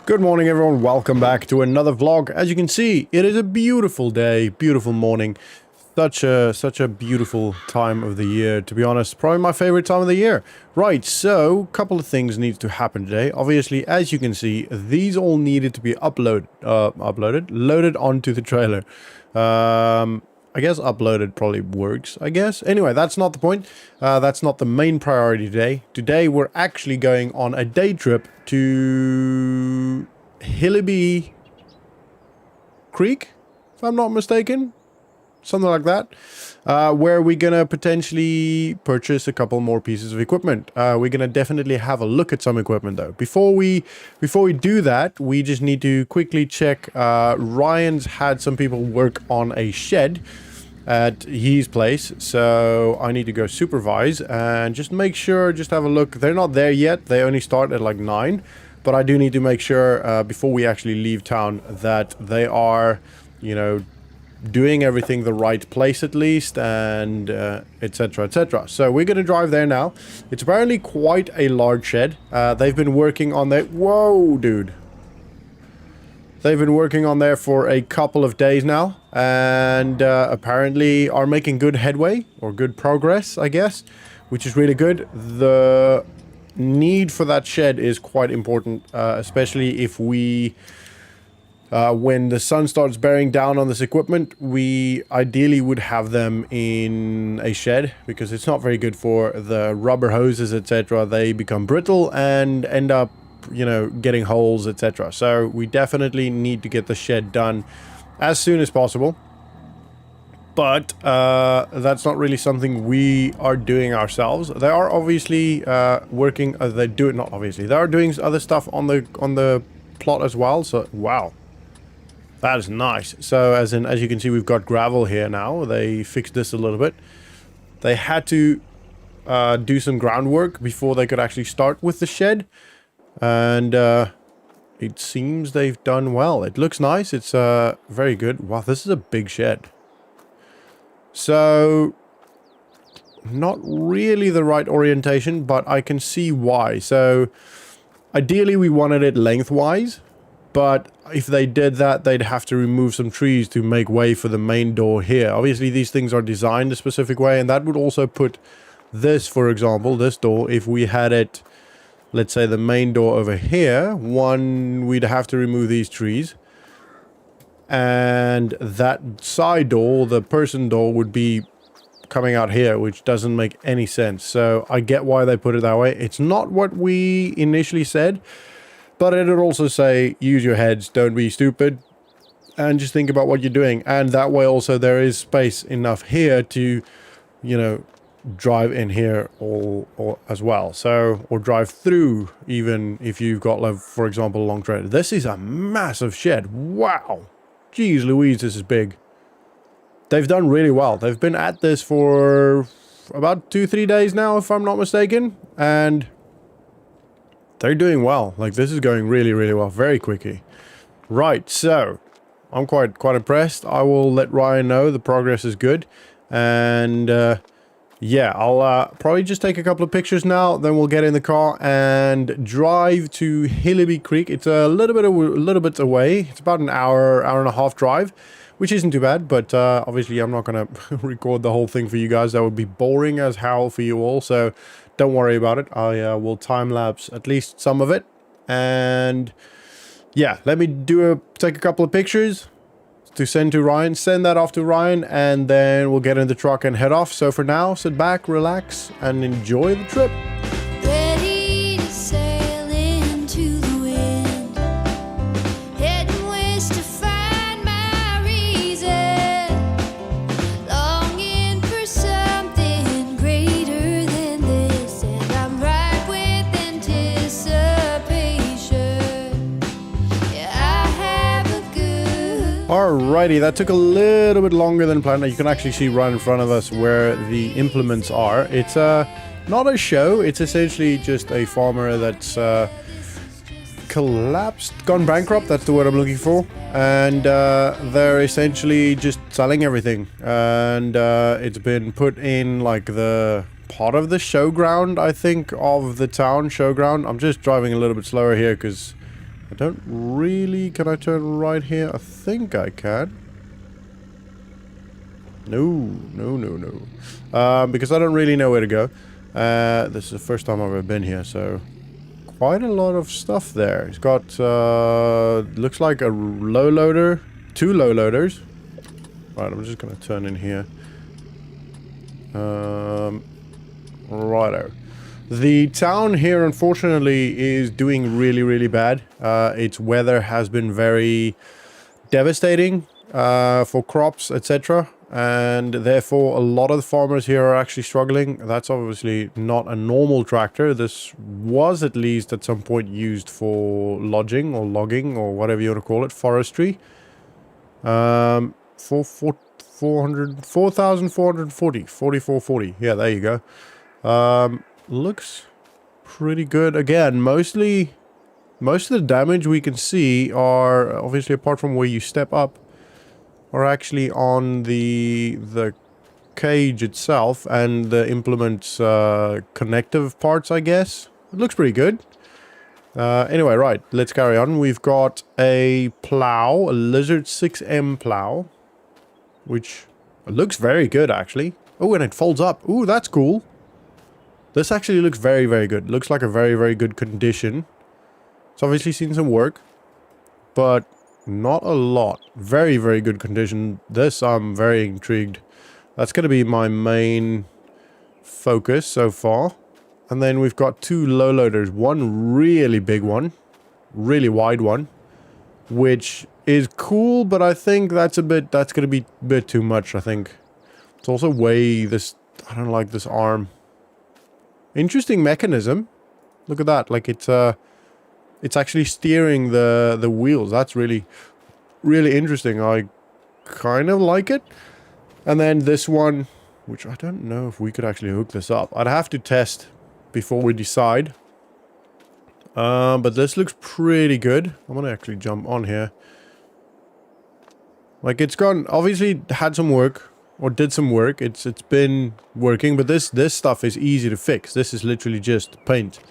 Good morning everyone, welcome back to another vlog. As you can see, it is a beautiful day, beautiful morning. Such a beautiful time of the year, to be honest. Probably my favorite time of the year. Right, so a couple of things need to happen today. Obviously, as you can see, these all needed to be loaded onto the trailer. I guess uploaded probably works, I guess. Anyway, that's not the point. That's not the main priority today. Today, we're actually going on a day trip to Hillaby Creek, if I'm not mistaken. Something like that. Where we're gonna potentially purchase a couple more pieces of equipment. We're gonna definitely have a look at some equipment though. Before we do that, we just need to quickly check. Ryan's had some people work on a shed at his place, so I need to go supervise and just make sure, just have a look. They're not there yet. They only start at like 9, but I do need to make sure before we actually leave town that they are, you know, doing everything the right place at least, and etc, etc. So we're going to drive there now. It's apparently quite a large shed. They've been working on there. Whoa, dude. They've been working on there for a couple of days now, and apparently are making good headway, or good progress, I guess, which is really good. The need for that shed is quite important, especially if we... when the sun starts bearing down on this equipment, we ideally would have them in a shed, because it's not very good for the rubber hoses, etc. They become brittle and end up, you know, getting holes, etc. So we definitely need to get the shed done as soon as possible. But that's not really something we are doing ourselves. They are obviously working. They do it, not obviously. They are doing other stuff on the plot as well. So wow. That is nice. So as you can see, we've got gravel here now. They fixed this a little bit. They had to do some groundwork before they could actually start with the shed. And it seems they've done well. It looks nice. It's very good. Wow, this is a big shed. So not really the right orientation, but I can see why. So ideally we wanted it lengthwise. But if they did that, they'd have to remove some trees to make way for the main door here. Obviously, these things are designed a specific way, and that would also put this, for example, this door, if we had it, let's say the main door over here, we'd have to remove these trees. And that side door, the person door, would be coming out here, which doesn't make any sense. So I get why they put it that way. It's not what we initially said. But it would also say, use your heads, don't be stupid, and just think about what you're doing. And that way also there is space enough here to, you know, drive in here or as well. So, or drive through, even if you've got, like, for example, a long trailer. This is a massive shed. Wow. Jeez Louise, this is big. They've done really well. They've been at this for about 2-3 days now, if I'm not mistaken. And... they're doing well. Like, this is going really, really well. Very quickly. Right, so I'm quite impressed. I will let Ryan know the progress is good. And yeah, I'll probably just take a couple of pictures now. Then we'll get in the car and drive to Hillaby Creek. It's a little bit away. It's about an hour and a half drive, which isn't too bad. But obviously, I'm not going to record the whole thing for you guys. That would be boring as hell for you all. So don't worry about it. I will time-lapse at least some of it. And yeah, let me take a couple of pictures to send to Ryan. Send that off to Ryan, and then we'll get in the truck and head off. So for now, sit back, relax, and enjoy the trip. Ready to sail into the wind, heading west to find my reason, longing for something greater than this, and I'm ripe with anticipation. Yeah, I have a good... Alrighty, that took a little bit longer than planned. You can actually see right in front of us where the implements are. It's not a show. It's essentially just a farmer that's collapsed, gone bankrupt. That's the word I'm looking for. And they're essentially just selling everything. And it's been put in like the part of the showground, I think, of the town showground. I'm just driving a little bit slower here because I don't really... Can I turn right here? I think I can. No. Because I don't really know where to go. This is the first time I've ever been here, so... Quite a lot of stuff there. It's got, looks like a low loader. 2 low loaders. Right, I'm just gonna turn in here. Righto. The town here, unfortunately, is doing really, really bad. Its weather has been very devastating for crops, etc. And therefore, a lot of the farmers here are actually struggling. That's obviously not a normal tractor. This was at least at some point used for lodging or logging or whatever you want to call it, forestry. 4,440. Yeah, there you go. Looks pretty good. Again, most of the damage we can see are obviously, apart from where you step up, are actually on the cage itself and the implement's connective parts, I guess. It looks pretty good. Anyway, right, let's carry on. We've got a plow, a Lizard 6M plow, which looks very good, actually. Oh, and it folds up. Ooh, that's cool. This actually looks very, very good. Looks like a very, very good condition. It's obviously seen some work, but not a lot. Very, very good condition. This, I'm very intrigued. That's going to be my main focus so far. And then we've got 2 low loaders. One really big one. Really wide one. Which is cool, but I think that's going to be a bit too much, I think. It's also way this... I don't like this arm. Interesting mechanism. Look at that. Like it's actually steering the wheels. That's really, really interesting. I kind of like it. And then this one, which I don't know if we could actually hook this up. I'd have to test before we decide. But this looks pretty good. I'm gonna actually jump on here. Like it's gone, obviously had some work. Or did some work. It's been working, but this stuff is easy to fix. This is literally just paint.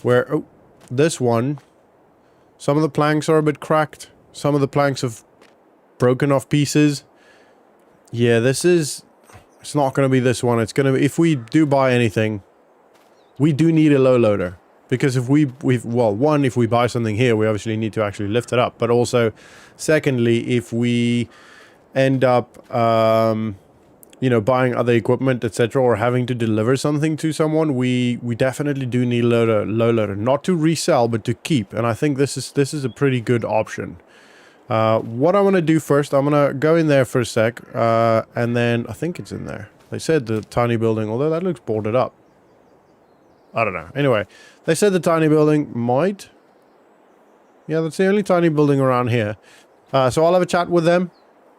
Where, oh, this one, some of the planks are a bit cracked. Some of the planks have broken off pieces. Yeah, it's not going to be this one. It's going to be, if we do buy anything, we do need a low loader. Because if well, one, if we buy something here, we obviously need to actually lift it up. But also, secondly, if we end up, you know, buying other equipment, etc., or having to deliver something to someone, we definitely do need a low loader, not to resell, but to keep. And I think this is a pretty good option. What I want to do first, I'm gonna go in there for a sec, and then I think it's in there. They said the tiny building, although that looks boarded up. I don't know. Anyway, they said the tiny building might. Yeah, that's the only tiny building around here. So I'll have a chat with them.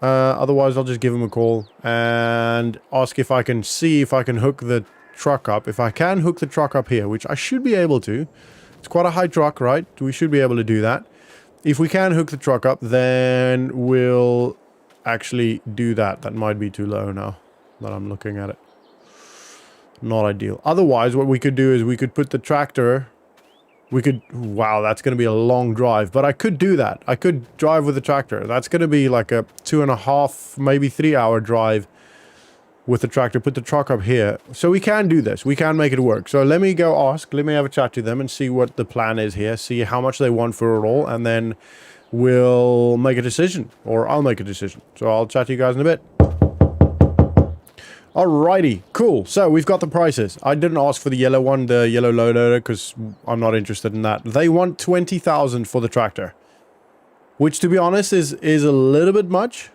Otherwise, I'll just give them a call and ask if I can see if I can hook the truck up. If I can hook the truck up here, which I should be able to. It's quite a high truck, right? We should be able to do that. If we can hook the truck up, then we'll actually do that. That might be too low now that I'm looking at it. Not ideal. Otherwise, what we could do is we could put the tractor... We could... Wow, that's going to be a long drive. But I could do that. I could drive with the tractor. That's going to be like a 2.5, maybe 3 hour drive with the tractor. Put the truck up here. So we can do this. We can make it work. So let me go ask. Let me have a chat to them and see what the plan is here. See how much they want for a roll. And then we'll make a decision. Or I'll make a decision. So I'll chat to you guys in a bit. Alrighty, cool. So we've got the prices. I didn't ask for the yellow one, the yellow low loader, because I'm not interested in that. They want 20,000 for the tractor, which to be honest is a little bit much,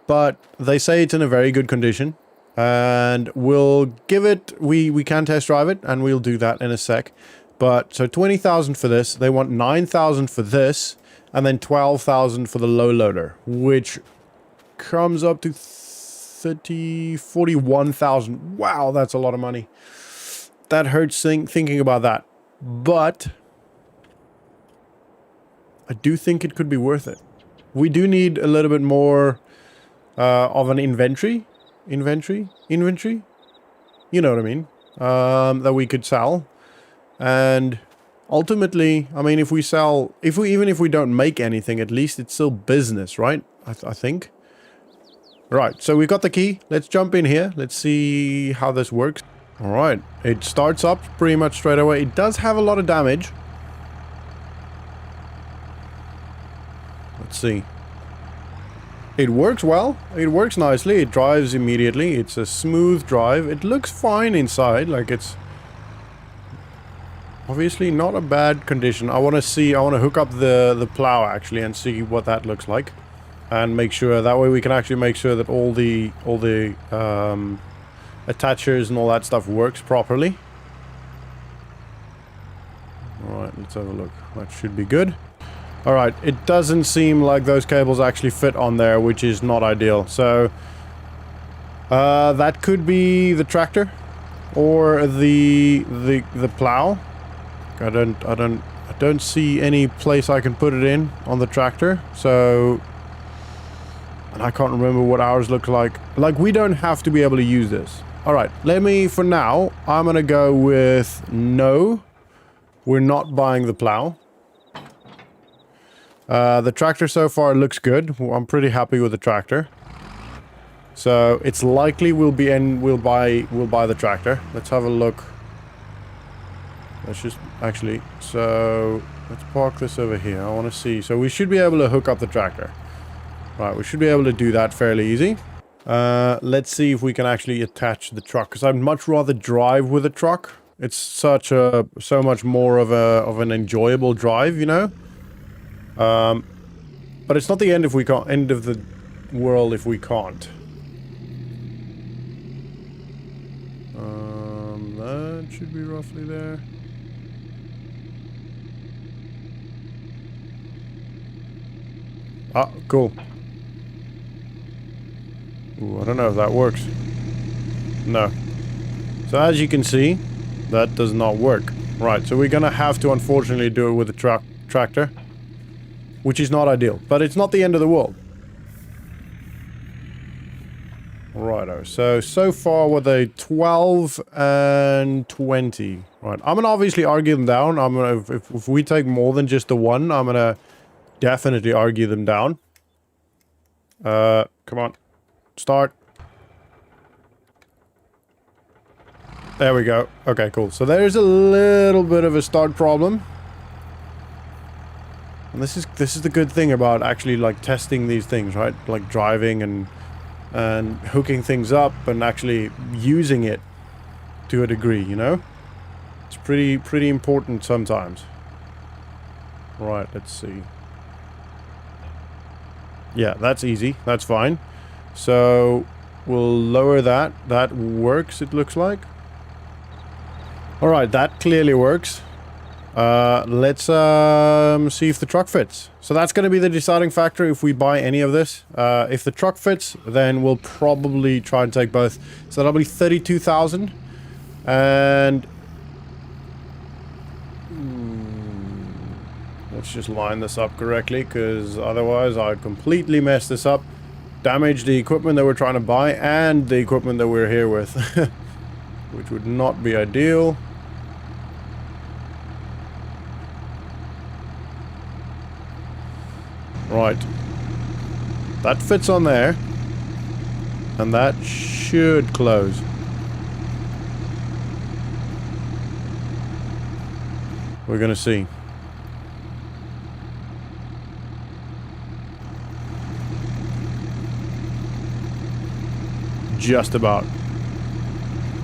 but they say it's in a very good condition, and we'll give it. We can test drive it, and we'll do that in a sec. But so 20,000 for this. They want 9,000 for this, and then 12,000 for the low loader, which comes up to 41,000. Wow, that's a lot of money. That hurts thinking about that. But I do think it could be worth it. We do need a little bit more of an inventory. You know what I mean? That we could sell. And ultimately, I mean, if we sell, even if we don't make anything, at least it's still business, right? I think. Right, so we got the key. Let's jump in here. Let's see how this works. All right, it starts up pretty much straight away. It does have a lot of damage. Let's see. It works well. It works nicely. It drives immediately. It's a smooth drive. It looks fine inside. Like, it's obviously not a bad condition. I want to hook up the plow actually and see what that looks like. And make sure, that way we can actually make sure that all the attachers and all that stuff works properly. Alright, let's have a look. That should be good. Alright, it doesn't seem like those cables actually fit on there, which is not ideal. So, that could be the tractor or the plow. I don't see any place I can put it in on the tractor. So, and I can't remember what ours look like. Like, we don't have to be able to use this. Alright, for now, I'm gonna go with no. We're not buying the plow. The tractor so far looks good. I'm pretty happy with the tractor. So it's likely we'll buy the tractor. Let's have a look. Let's just actually, so let's park this over here. I want to see. So we should be able to hook up the tractor. Right, we should be able to do that fairly easy. Let's see if we can actually attach the truck, because I'd much rather drive with a truck. It's so much more of an enjoyable drive, you know. But it's not the end if we can't. End of the world if we can't. That should be roughly there. Ah, cool. Ooh, I don't know if that works. No. So as you can see, that does not work. Right, so we're gonna have to unfortunately do it with the tractor. Which is not ideal, but it's not the end of the world. Righto, so far with a 12 and 20. Right, I'm gonna obviously argue them down. I'm gonna, if we take more than just the one, I'm gonna definitely argue them down. Come on. Start. There we go. Okay, cool. So there's a little bit of a start problem. And this is the good thing about actually like testing these things, right? Like driving and hooking things up and actually using it to a degree, you know? It's pretty important sometimes. Right, let's see. Yeah, that's easy. That's fine. So we'll lower that. That works, it looks like. Alright, that clearly works. Let's see if the truck fits. So that's going to be the deciding factor if we buy any of this. If the truck fits, then we'll probably try and take both. So that'll be 32,000. And let's just line this up correctly, because otherwise I completely mess this up. Damage the equipment that we're trying to buy and the equipment that we're here with. Which would not be ideal. Right. That fits on there. And that should close. We're gonna see. Just about.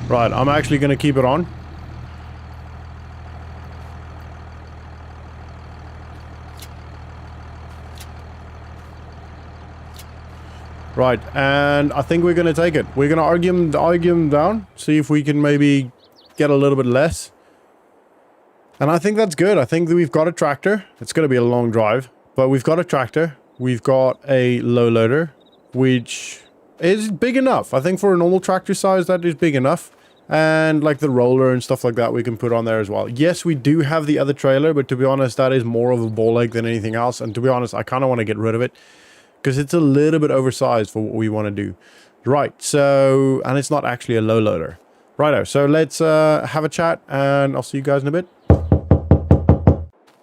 Right, I'm actually gonna keep it on. Right, and I think we're gonna take it. We're gonna argue them down, see if we can maybe get a little bit less. And I think that's good. I think that we've got a tractor. It's gonna be a long drive, but we've got a tractor. We've got a low loader, which is big enough. I think for a normal tractor size, that is big enough. And like the roller and stuff like that we can put on there as well. Yes, we do have the other trailer, but to be honest, that is more of a ball ache than anything else. And to be honest, I kind of want to get rid of it, because it's a little bit oversized for what we want to do. Right, so, and it's not actually a low loader. Righto, so let's have a chat and I'll see you guys in a bit.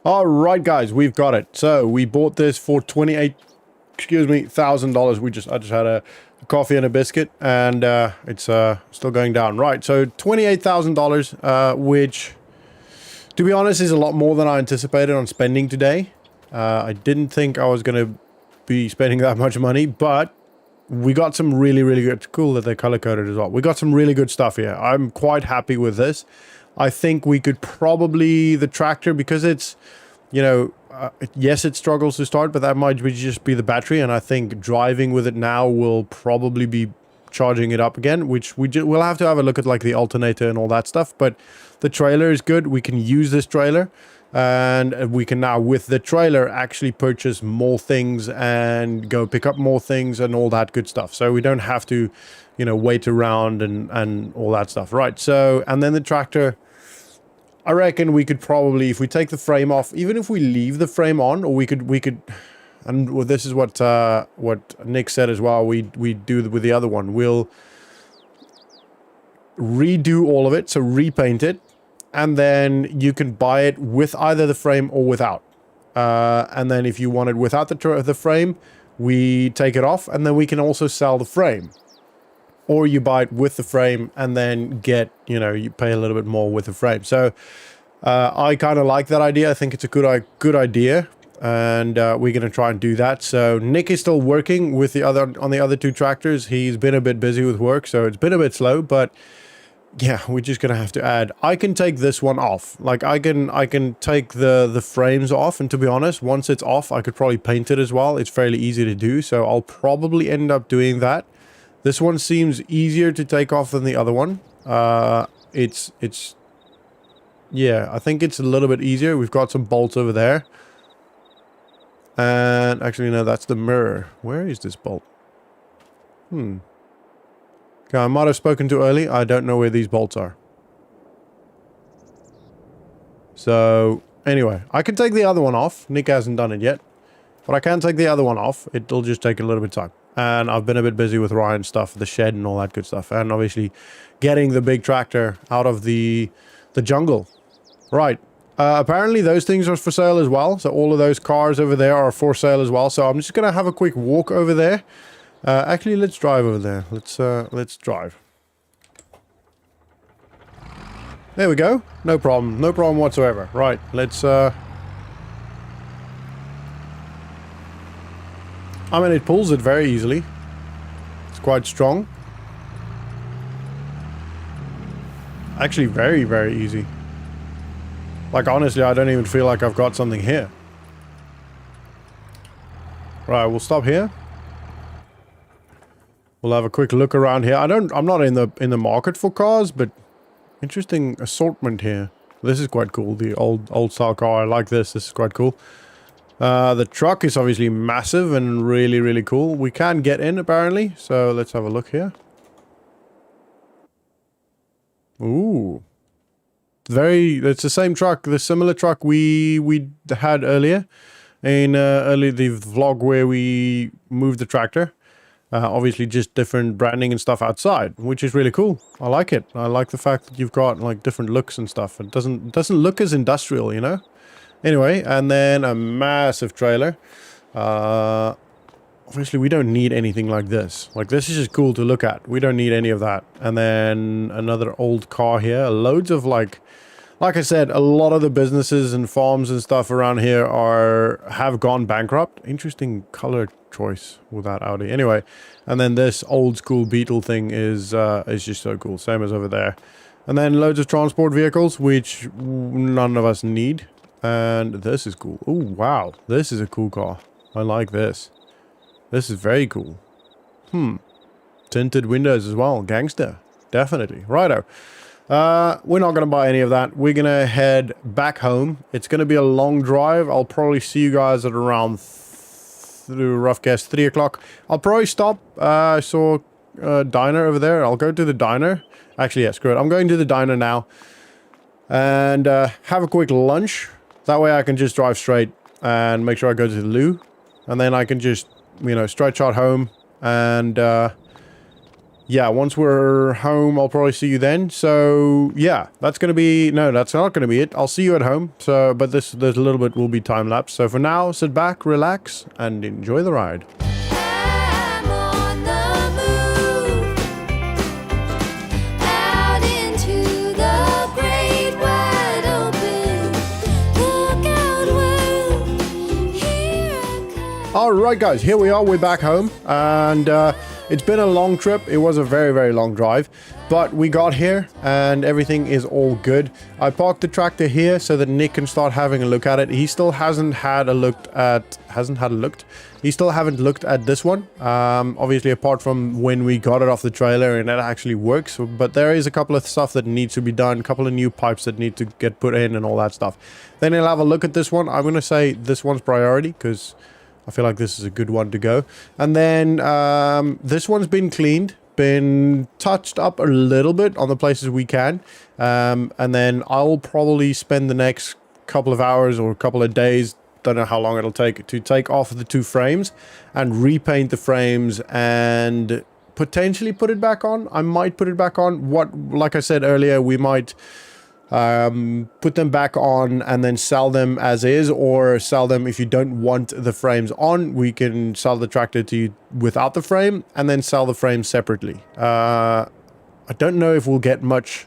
All right, guys, we've got it. So we bought this for $1,000. I just had a coffee and a biscuit, and it's still going down. Right, so $28,000, which, to be honest, is a lot more than I anticipated on spending today. I didn't think I was going to be spending that much money, but we got some really, really good... Cool that they're color-coded as well. We got some really good stuff here. I'm quite happy with this. I think we could probably... The tractor, because it's, you know... yes, it struggles to start, but that might just be the battery, and I think driving with it now will probably be charging it up again, which we'll have to have a look at, like, the alternator and all that stuff, but the trailer is good. We can use this trailer, and we can now, with the trailer, actually purchase more things and go pick up more things and all that good stuff. So we don't have to, you know, wait around and all that stuff. Right, so, and then the tractor, I reckon we could probably, if we take the frame off, even if we leave the frame on, or we could, and well, this is what Nick said as well, we do with the other one. We'll redo all of it, so repaint it, and then you can buy it with either the frame or without. And then if you want it without the frame, we take it off, and then we can also sell the frame. Or you buy it with the frame and then get, you know, you pay a little bit more with the frame. So I kind of like that idea. I think it's a good idea, and we're going to try and do that. So Nick is still working with on the other two tractors. He's been a bit busy with work, so it's been a bit slow, but yeah, we're just going to have to add. I can take this one off. Like, I can take the frames off, and to be honest, once it's off, I could probably paint it as well. It's fairly easy to do, so I'll probably end up doing that. This one seems easier to take off than the other one. Yeah, I think it's a little bit easier. We've got some bolts over there. And actually, no, that's the mirror. Where is this bolt? Okay, I might have spoken too early. I don't know where these bolts are. So, anyway, I can take the other one off. Nick hasn't done it yet. But I can take the other one off. It'll just take a little bit of time. And I've been a bit busy with Ryan's stuff, the shed and all that good stuff. And obviously getting the big tractor out of the jungle. Right. Apparently those things are for sale as well. So all of those cars over there are for sale as well. So I'm just going to have a quick walk over there. Actually, let's drive over there. Let's drive. There we go. No problem. No problem whatsoever. Right. Let's... I mean, it pulls it very easily. It's quite strong. Actually, very, very easy. Like, honestly, I don't even feel like I've got something here. Right, we'll stop here. We'll have a quick look around here. I'm not in the market for cars, but interesting assortment here. This is quite cool. The old style car. I like this. This is quite cool. The truck is obviously massive and really, really cool. We can get in, apparently. So let's have a look here. Ooh. It's the same truck, the similar truck we had earlier. In the vlog where we moved the tractor. Obviously just different branding and stuff outside, which is really cool. I like it. I like the fact that you've got like different looks and stuff. It doesn't look as industrial, you know? Anyway, and then a massive trailer. Obviously, we don't need anything like this. Like, this is just cool to look at. We don't need any of that. And then another old car here. Loads of, like I said, a lot of the businesses and farms and stuff around here have gone bankrupt. Interesting color choice with that Audi. Anyway, and then this old school Beetle thing is just so cool. Same as over there. And then loads of transport vehicles, which none of us need. And this is cool. Oh, wow. This is a cool car. I like this. This is very cool. Tinted windows as well. Gangster. Definitely. Righto. We're not going to buy any of that. We're going to head back home. It's going to be a long drive. I'll probably see you guys at around, rough guess, 3 o'clock. I'll probably stop. I saw a diner over there. I'll go to the diner. Actually, yeah, screw it. I'm going to the diner now. And have a quick lunch. That way I can just drive straight and make sure I go to the loo. And then I can just, you know, stretch out home and yeah, once we're home, I'll probably see you then. So yeah, that's gonna be, no, that's not gonna be it. I'll see you at home. So, but there's a little bit will be time lapse. So for now, sit back, relax, and enjoy the ride. I'm on the move, out into the great wide open. Look out, world, here I come. All right, guys, here we are. We're back home, and it's been a long trip. It was a very, very long drive, but we got here and everything is all good. I parked the tractor here so that Nick can start having a look at it. He still hasn't had a look at, he still haven't looked at this one. Obviously, apart from when we got it off the trailer and it actually works, but there is a couple of stuff that needs to be done, a couple of new pipes that need to get put in and all that stuff. Then he'll have a look at this one. I'm going to say this one's priority because I feel like this is a good one to go. And then this one's been cleaned, been touched up a little bit on the places we can. And then I'll probably spend the next couple of hours or a couple of days, don't know how long it'll take, to take off the 2 frames and repaint the frames and potentially put it back on. I might put it back on. Like I said earlier, we might put them back on and then sell them as is, or sell them if you don't want the frames on. We can sell the tractor to you without the frame and then sell the frame separately. I don't know if we'll get much.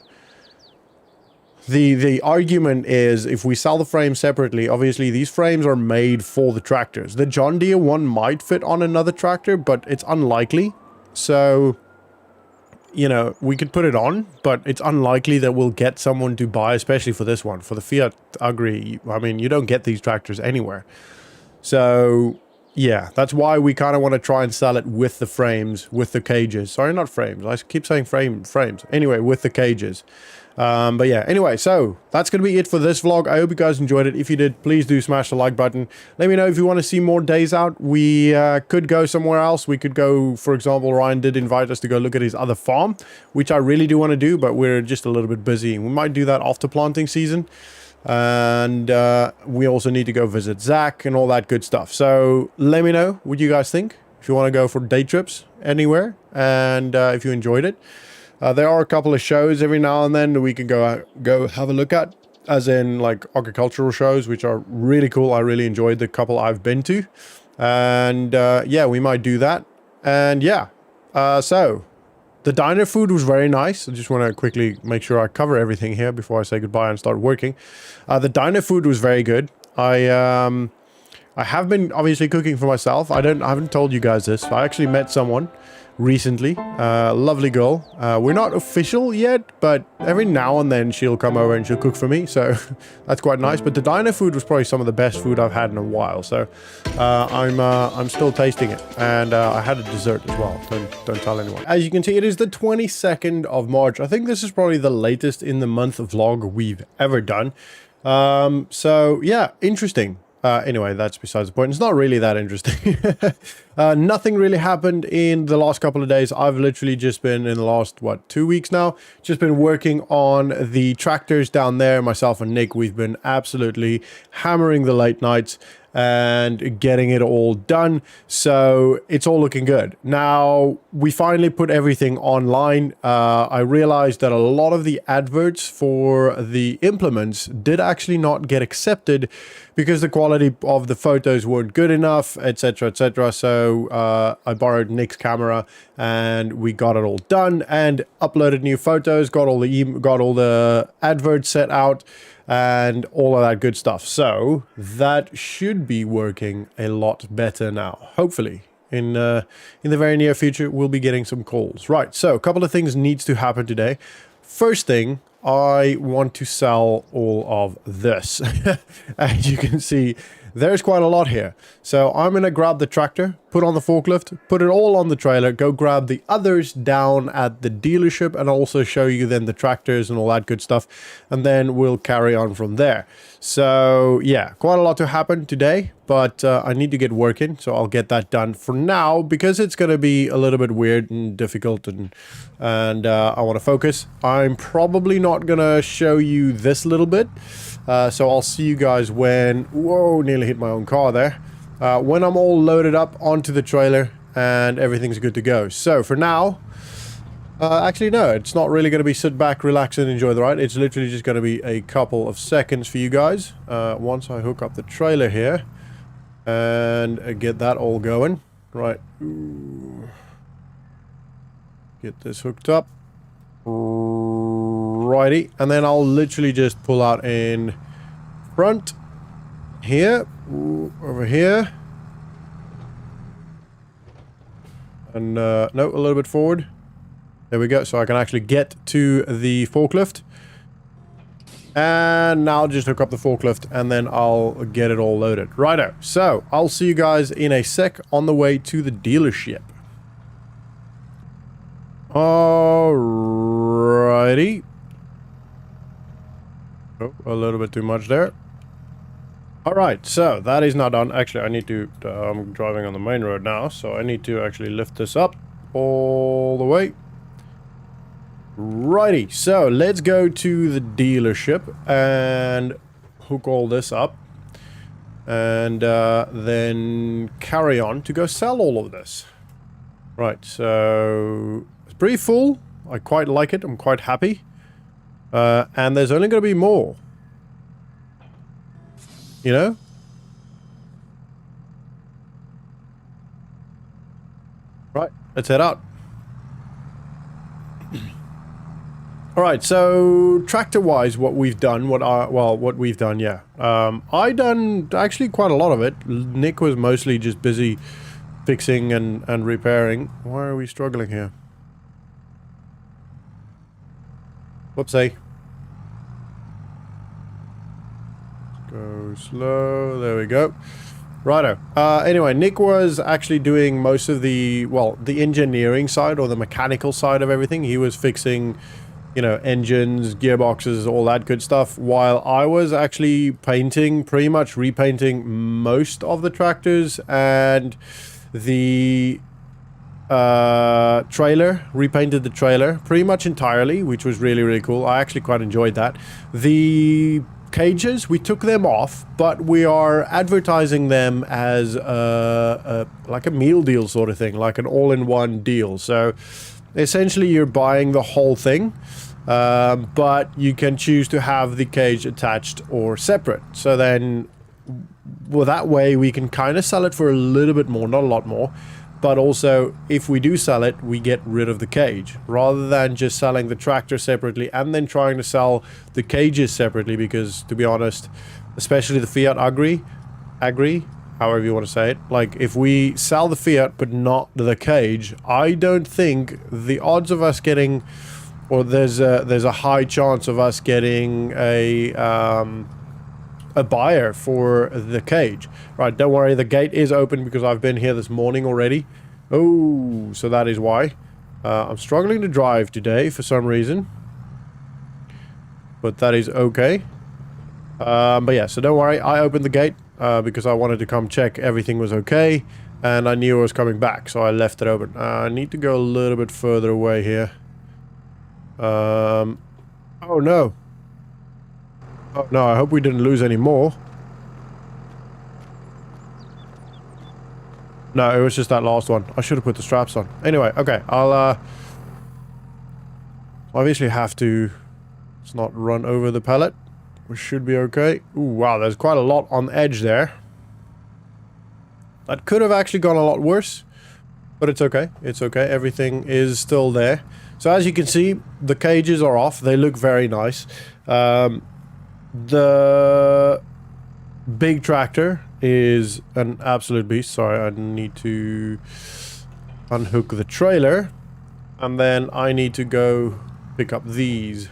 The argument is if we sell the frame separately, obviously these frames are made for the tractors. The John Deere one might fit on another tractor, but it's unlikely. So, you know, we could put it on, but it's unlikely that we'll get someone to buy, especially for this one. For the Fiat Agri, I mean, you don't get these tractors anywhere. So, yeah, that's why we kind of want to try and sell it with the frames, with the cages. Sorry, not frames. I keep saying frames. Anyway, with the cages. But yeah, anyway, so that's going to be it for this vlog. I hope you guys enjoyed it. If you did, please do smash the like button. Let me know if you want to see more days out. We could go somewhere else. We could go, for example, Ryan did invite us to go look at his other farm, which I really do want to do, but we're just a little bit busy. We might do that after planting season. And we also need to go visit Zach and all that good stuff. So let me know what you guys think. If you want to go for day trips anywhere, and if you enjoyed it. There are a couple of shows every now and then that we can go have a look at, as in like agricultural shows, which are really cool. I really enjoyed the couple I've been to. And yeah, we might do that. And yeah, so the diner food was very nice. I just want to quickly make sure I cover everything here before I say goodbye and start working. The diner food was very good. I have been obviously cooking for myself. I haven't told you guys this. I actually met someone recently, lovely girl. We're not official yet, but every now and then she'll come over and she'll cook for me, so that's quite nice. But the diner food was probably some of the best food I've had in a while, so I'm still tasting it. And I had a dessert as well. Don't tell anyone. As you can see, it is the 22nd of March. I think this is probably the latest in the month vlog we've ever done. So yeah, interesting. Anyway, that's besides the point. It's not really that interesting. Nothing really happened in the last couple of days. I've literally just been in the last, 2 weeks now, just been working on the tractors down there. Myself and Nick, we've been absolutely hammering the late nights and getting it all done. So it's all looking good. Now, we finally put everything online. I realized that a lot of the adverts for the implements did actually not get accepted because the quality of the photos weren't good enough, etc., etc. So I borrowed Nick's camera and we got it all done and uploaded new photos, got all the adverts set out, and all of that good stuff. So that should be working a lot better now. Hopefully, in the very near future, we'll be getting some calls. Right, so a couple of things needs to happen today. First thing, I want to sell all of this. As you can see, there's quite a lot here. So I'm going to grab the tractor, put on the forklift, put it all on the trailer, go grab the others down at the dealership, and also show you then the tractors and all that good stuff. And then we'll carry on from there. So yeah, quite a lot to happen today, but I need to get working. So I'll get that done for now because it's going to be a little bit weird and difficult, and I want to focus. I'm probably not going to show you this little bit. So I'll see you guys when... Whoa, nearly hit my own car there. When I'm all loaded up onto the trailer and everything's good to go. So for now, Actually, no, it's not really going to be sit back, relax, and enjoy the ride. It's literally just going to be a couple of seconds for you guys. Once I hook up the trailer here and get that all going. Right. Get this hooked up. Righty. And then I'll literally just pull out in front. Here. Over here. And, no, a little bit forward. There we go. So I can actually get to the forklift. And now I'll just hook up the forklift and then I'll get it all loaded. Righto. So I'll see you guys in a sec on the way to the dealership. Alrighty. Oh, a little bit too much there. Alright, so that is now done. Actually, I need to... I'm driving on the main road now, so I need to actually lift this up all the way. Righty, so let's go to the dealership and hook all this up. And then carry on to go sell all of this. Right, so... It's pretty full. I quite like it. I'm quite happy. And there's only going to be more. You know? Right, let's head out. Alright, so tractor-wise, what we've done, what we've done, yeah. I done actually quite a lot of it. Nick was mostly just busy fixing and repairing. Why are we struggling here? Whoopsie. Go slow. There we go. Righto. Anyway, Nick was actually doing most of the, well, the engineering side or the mechanical side of everything. He was fixing, you know, engines, gearboxes, all that good stuff, while I was actually painting, pretty much repainting most of the tractors and the trailer, repainted the trailer pretty much entirely, which was really, really cool. I actually quite enjoyed that. The cages, we took them off, but we are advertising them as like a meal deal sort of thing, like an all-in-one deal. So essentially you're buying the whole thing, but you can choose to have the cage attached or separate. So then, well, that way we can kind of sell it for a little bit more, not a lot more. But also, if we do sell it, we get rid of the cage. Rather than just selling the tractor separately and then trying to sell the cages separately. Because, to be honest, especially the Fiat Agri, however you want to say it. Like, if we sell the Fiat but not the cage, I don't think the odds of us getting... Or there's a high chance of us getting a buyer for the cage. Right, don't worry, the gate is open because I've been here this morning already. Oh, so that is why. I'm struggling to drive today for some reason. But that is okay. But yeah, so don't worry, I opened the gate because I wanted to come check everything was okay. And I knew I was coming back, so I left it open. I need to go a little bit further away here. Oh no. Oh no, I hope we didn't lose any more. No, it was just that last one. I should have put the straps on. Anyway, okay, I'll obviously have to... Let's not run over the pallet. We should be okay. Ooh, wow, there's quite a lot on the edge there. That could have actually gone a lot worse. But it's okay. It's okay. Everything is still there. So as you can see, the cages are off. They look very nice. The big tractor is an absolute beast. Sorry, I need to unhook the trailer. And then I need to go pick up these.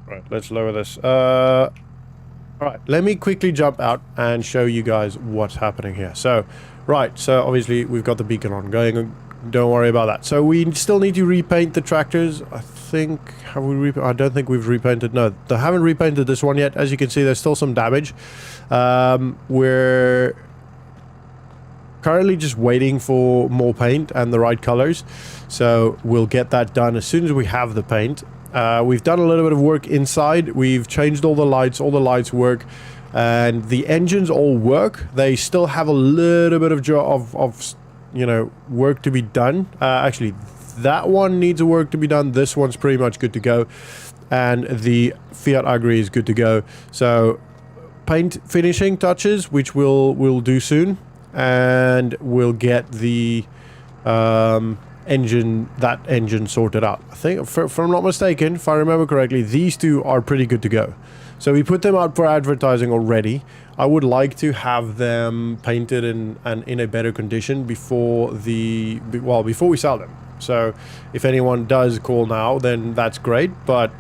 Right, let's lower this. Alright, let me quickly jump out and show you guys what's happening here. So, right, so obviously we've got the beacon on going. Don't worry about that. So we still need to repaint the tractors. I think, have we I don't think we've repainted. No, they haven't repainted this one yet. As you can see, there's still some damage. We're currently just waiting for more paint and the right colors. So we'll get that done as soon as we have the paint. We've done a little bit of work inside. We've changed all the lights work. And the engines all work. They still have a little bit of you know, work to be done. Actually, That one needs work to be done. This one's pretty much good to go. And the Fiat Agri is good to go. So paint finishing touches, which we'll do soon. And we'll get the engine sorted out. I think, if I'm not mistaken, if I remember correctly, these two are pretty good to go. So we put them out for advertising already. I would like to have them painted and in a better condition before we sell them. So if anyone does call now, then that's great. But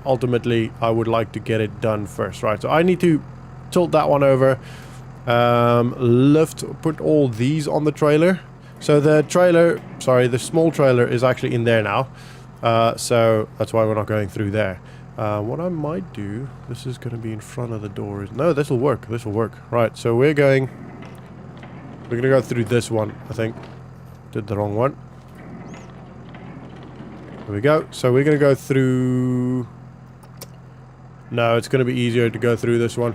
ultimately, I would like to get it done first, right? So I need to tilt that one over. Put all these on the trailer. So the small trailer is actually in there now. So that's why we're not going through there. What I might do, this is going to be in front of the door. No, this will work. This will work. Right, so we're going to go through this one, I think. Did the wrong one. There we go. So we're going to go through... No, it's going to be easier to go through this one.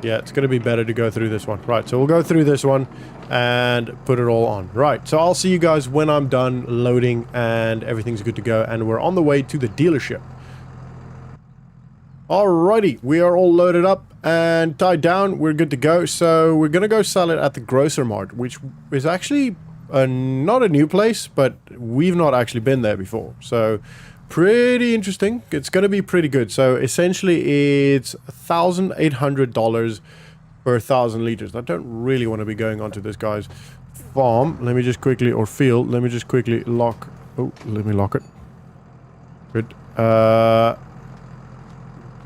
Yeah, it's going to be better to go through this one. Right, so we'll go through this one and put it all on. Right, so I'll see you guys when I'm done loading and everything's good to go. And we're on the way to the dealership. Alrighty, we are all loaded up and tied down. We're good to go. So we're going to go sell it at the Grocer Mart, which is actually not a new place, but we've not actually been there before. So... pretty interesting. It's going to be pretty good. So essentially it's $1,800 per 1,000 liters. I don't really want to be going onto this guy's farm. Let me just quickly, or field, let me just quickly lock. Oh, let me lock it. Good.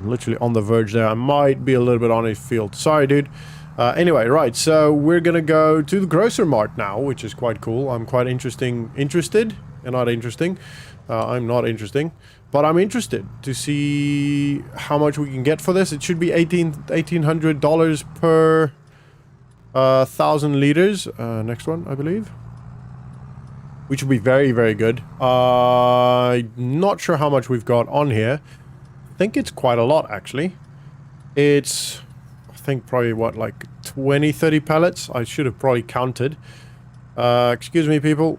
Literally on the verge there. I might be a little bit on his field. Sorry, dude. Anyway, right. So we're going to go to the Grocer Mart now, which is quite cool. I'm quite interested and not interesting. I'm not interesting, but I'm interested to see how much we can get for this. It should be $1,800 per 1,000 liters. Next one, I believe. Which would be very, very good. Not sure how much we've got on here. I think it's quite a lot, actually. It's, I think, probably, what, like 20, 30 pallets? I should have probably counted. Excuse me, people.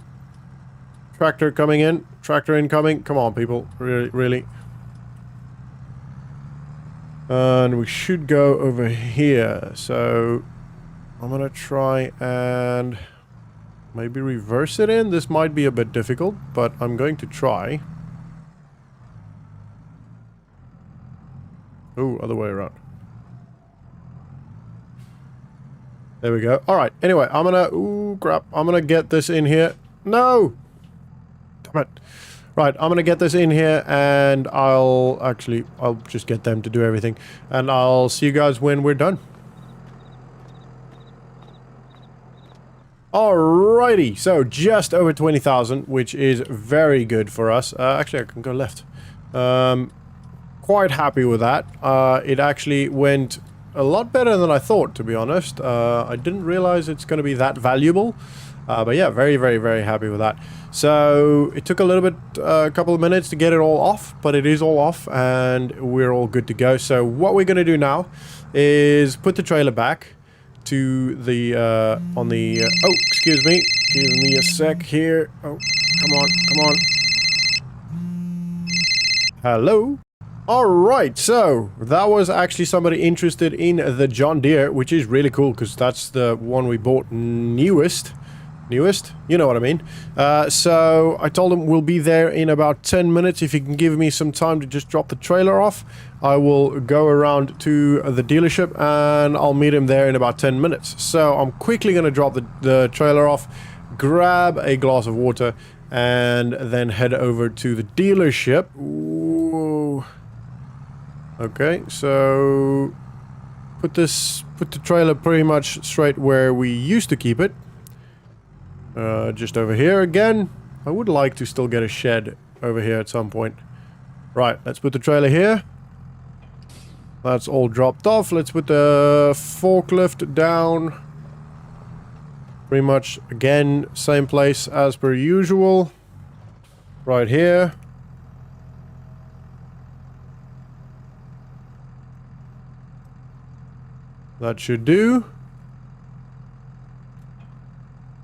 Tractor coming in. Tractor incoming. Come on, people. Really, really. And we should go over here. So I'm going to try and maybe reverse it in. This might be a bit difficult, but I'm going to try. Oh, other way around. There we go. All right. Anyway, I'm going to... Ooh, crap. I'm going to get this in here. No! Right, I'm gonna get this in here and I'll just get them to do everything and I'll see you guys when we're done. Alrighty, so just over 20,000, which is very good for us. Actually, I can go left. Quite happy with that. It actually went a lot better than I thought, to be honest. I didn't realize it's gonna be that valuable. But yeah, very, very, very happy with that. So it took a couple of minutes to get it all off, but it is all off and we're all good to go. So what we're going to do now is put the trailer back to the, oh, excuse me. Give me a sec here. Oh, come on. Hello? Alright, so that was actually somebody interested in the John Deere, which is really cool because that's the one we bought newest, you know what I mean. So I told him we'll be there in about 10 minutes. If you can give me some time to just drop the trailer off, I will go around to the dealership and I'll meet him there in about 10 minutes. So I'm quickly going to drop the trailer off, grab a glass of water, and then head over to the dealership. Ooh. Okay, so put the trailer pretty much straight where we used to keep it. Just over here again. I would like to still get a shed over here at some point. Right, let's put the trailer here. That's all dropped off. Let's put the forklift down. Pretty much, again, same place as per usual. Right here. That should do.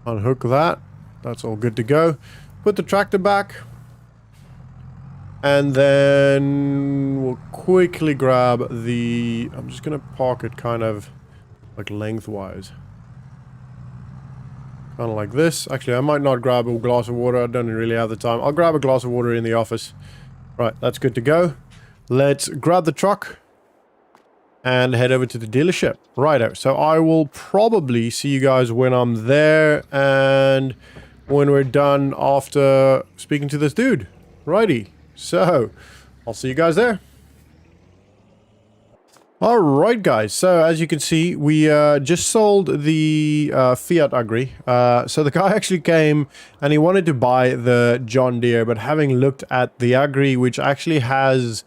Unhook that. That's all good to go. Put the tractor back. And then we'll quickly grab the... I'm just going to park it kind of like lengthwise. Kind of like this. Actually, I might not grab a glass of water. I don't really have the time. I'll grab a glass of water in the office. Right, that's good to go. Let's grab the truck and head over to the dealership. Righto. So I will probably see you guys when I'm there and when we're done after speaking to this dude. Righty. So, I'll see you guys there. Alright guys, so as you can see, we just sold the Fiat Agri. So the guy actually came and he wanted to buy the John Deere, but having looked at the Agri, which actually has,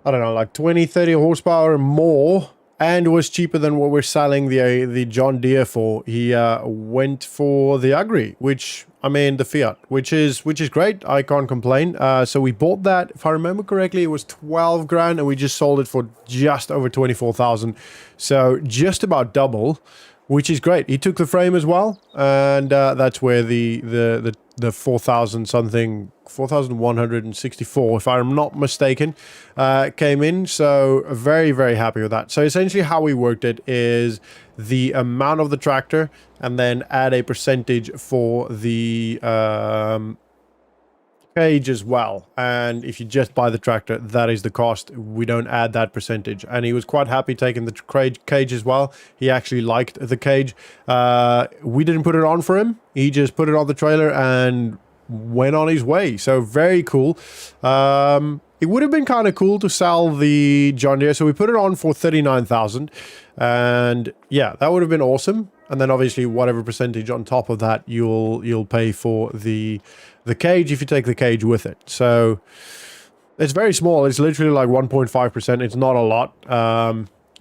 I don't know, like 20, 30 horsepower more, and was cheaper than what we're selling the John Deere for, he went for the Agri, which... I mean, the Fiat, which is great. I can't complain. So we bought that, if I remember correctly, it was 12 grand, and we just sold it for just over 24,000. So just about double, which is great. He took the frame as well, and that's where the 4,000 something, 4,164, if I'm not mistaken, came in. So very, very happy with that. So essentially how we worked it is the amount of the tractor and then add a percentage for the cage as well. And if you just buy the tractor, that is the cost. We don't add that percentage. And he was quite happy taking the cage as well. He actually liked the cage. We didn't put it on for him. He just put it on the trailer and went on his way. So very cool. It would have been kind of cool to sell the John Deere, so we put it on for 39,000, and yeah, that would have been awesome. And then obviously whatever percentage on top of that you'll pay for the cage if you take the cage with it. So it's very small. It's literally like 1.5%. It's not a lot.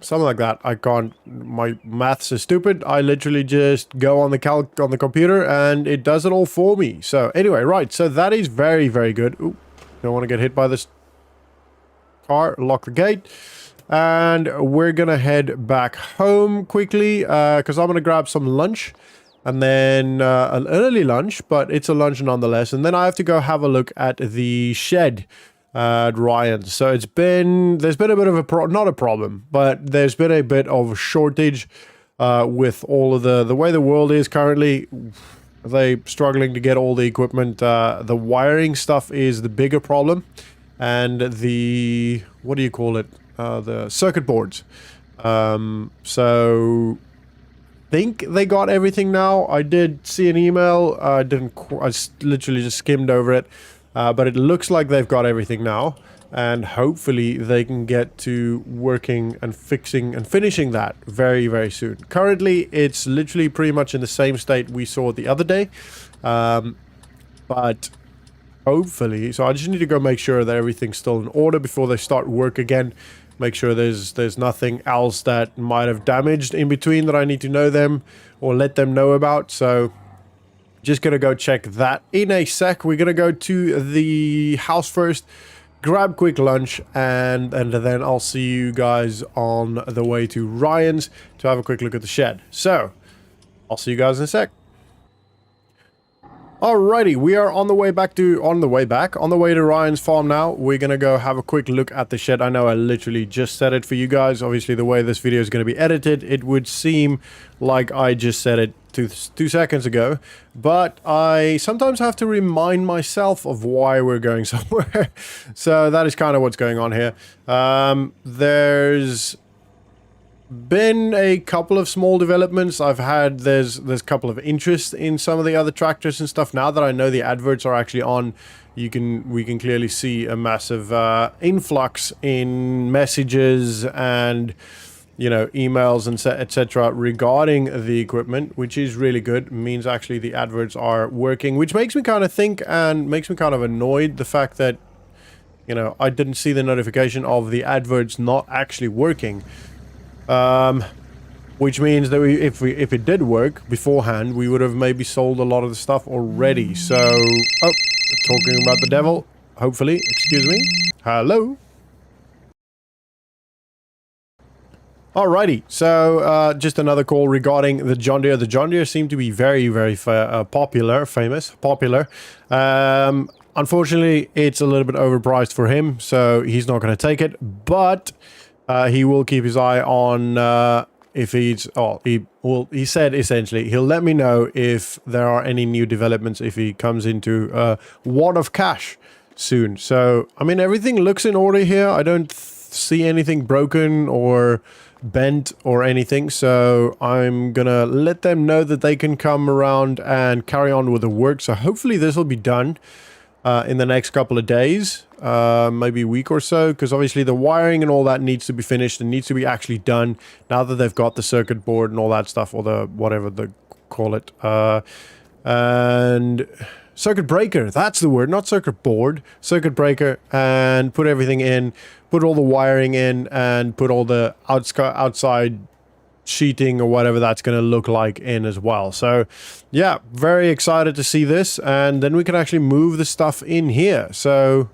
Something like that. I can't. My maths is stupid. I literally just go on the computer and it does it all for me. So anyway, right. So that is very, very good. Ooh, don't want to get hit by this car. Lock the gate. And we're going to head back home quickly because I'm going to grab some lunch. And then an early lunch, but it's a lunch nonetheless. And then I have to go have a look at the shed at Ryan's. So there's been a bit of a not a problem, but there's been a bit of a shortage with all of the way the world is currently. They struggling to get all the equipment. The wiring stuff is the bigger problem, and the, what do you call it? The circuit boards. So think they got everything now. I did see an email. I literally just skimmed over it. But it looks like they've got everything now, and hopefully they can get to working and fixing and finishing that very, very soon. Currently, it's literally pretty much in the same state we saw the other day. But hopefully, so I just need to go make sure that everything's still in order before they start work again. Make sure there's nothing else that might have damaged in between that I need to know them or let them know about. So just gonna go check that in a sec. We're gonna go to the house first, grab quick lunch, and then I'll see you guys on the way to Ryan's to have a quick look at the shed. So I'll see you guys in a sec. Alrighty, we are on the way to Ryan's farm now. We're gonna go have a quick look at the shed. I know I literally just said it for you guys. Obviously, the way this video is going to be edited, it would seem like I just said it two seconds ago. But I sometimes have to remind myself of why we're going somewhere. So that is kind of what's going on here. There's been a couple of small developments. There's a couple of interest in some of the other tractors and stuff. Now that I know the adverts are actually on, we can clearly see a massive influx in messages and, you know, emails and etc. regarding the equipment, which is really good. It means actually the adverts are working, which makes me kind of think and makes me kind of annoyed, the fact that, you know, I didn't see the notification of the adverts not actually working. Which means that if it did work beforehand, we would have maybe sold a lot of the stuff already. So, oh, talking about the devil, hopefully, excuse me. Hello. Alrighty, so just another call regarding the John Deere. The John Deere seem to be very popular. Unfortunately, it's a little bit overpriced for him, so he's not going to take it. But he will keep his eye on if he's. Oh, he said essentially he'll let me know if there are any new developments if he comes into a wad of cash soon. So I mean, everything looks in order here. I don't see anything broken or bent or anything, so I'm gonna let them know that they can come around and carry on with the work. So hopefully this will be done in the next couple of days, maybe a week or so, because obviously the wiring and all that needs to be finished and needs to be actually done now that they've got the circuit board and all that stuff, or the whatever they call it, and circuit breaker, that's the word, not circuit board, circuit breaker, and put everything in, put all the wiring in, and put all the outside sheeting or whatever that's going to look like in as well. So yeah, very excited to see this, and then we can actually move the stuff in here. So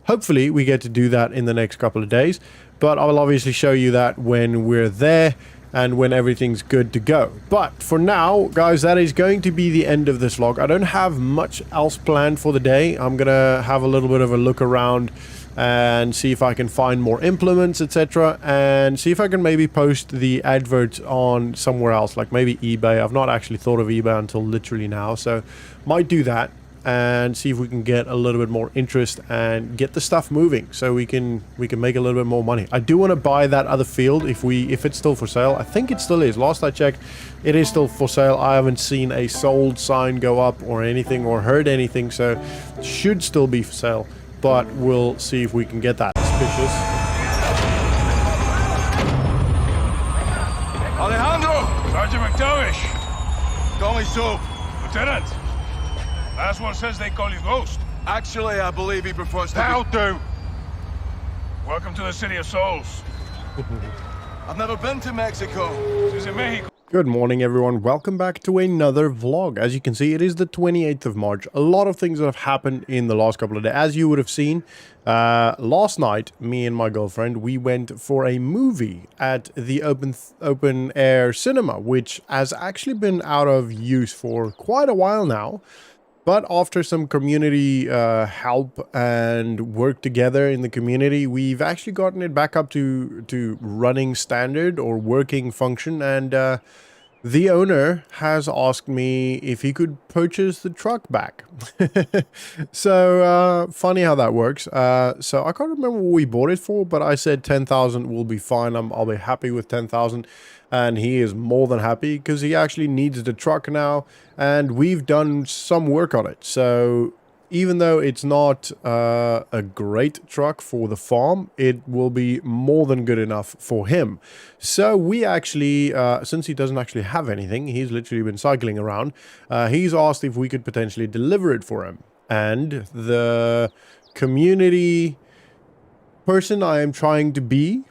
hopefully we get to do that in the next couple of days, but I'll obviously show you that when we're there and when everything's good to go. But for now, guys, that is going to be the end of this vlog. I don't have much else planned for the day. I'm gonna have a little bit of a look around and see if I can find more implements, etc., and see if I can maybe post the advert on somewhere else, like maybe eBay. I've not actually thought of eBay until literally now, so might do that and see if we can get a little bit more interest and get the stuff moving so we can make a little bit more money. I do want to buy that other field if it's still for sale. I think it still is. Last I checked, it is still for sale. I haven't seen a sold sign go up or anything or heard anything, so it should still be for sale, but we'll see if we can get that. Suspicious. Alejandro! Sergeant McTavish! Call me Soap. Lieutenant! Last one says they call you Ghost. Actually, I believe he prefers to That'll do! Welcome to the City of Souls. I've never been to Mexico. This is Mexico. Good morning, everyone. Welcome back to another vlog. As you can see, it is the 28th of March. A lot of things that have happened in the last couple of days. As you would have seen, last night, me and my girlfriend, we went for a movie at the open air cinema, which has actually been out of use for quite a while now. But after some community help and work together in the community, we've actually gotten it back up to running standard or working function. And the owner has asked me if he could purchase the truck back. So funny how that works. So I can't remember what we bought it for, but I said 10,000 will be fine. I'll be happy with 10,000. And he is more than happy because he actually needs the truck now, and we've done some work on it. So even though it's not a great truck for the farm, it will be more than good enough for him. So we actually, since he doesn't actually have anything, he's literally been cycling around, he's asked if we could potentially deliver it for him. And the community person I am trying to be,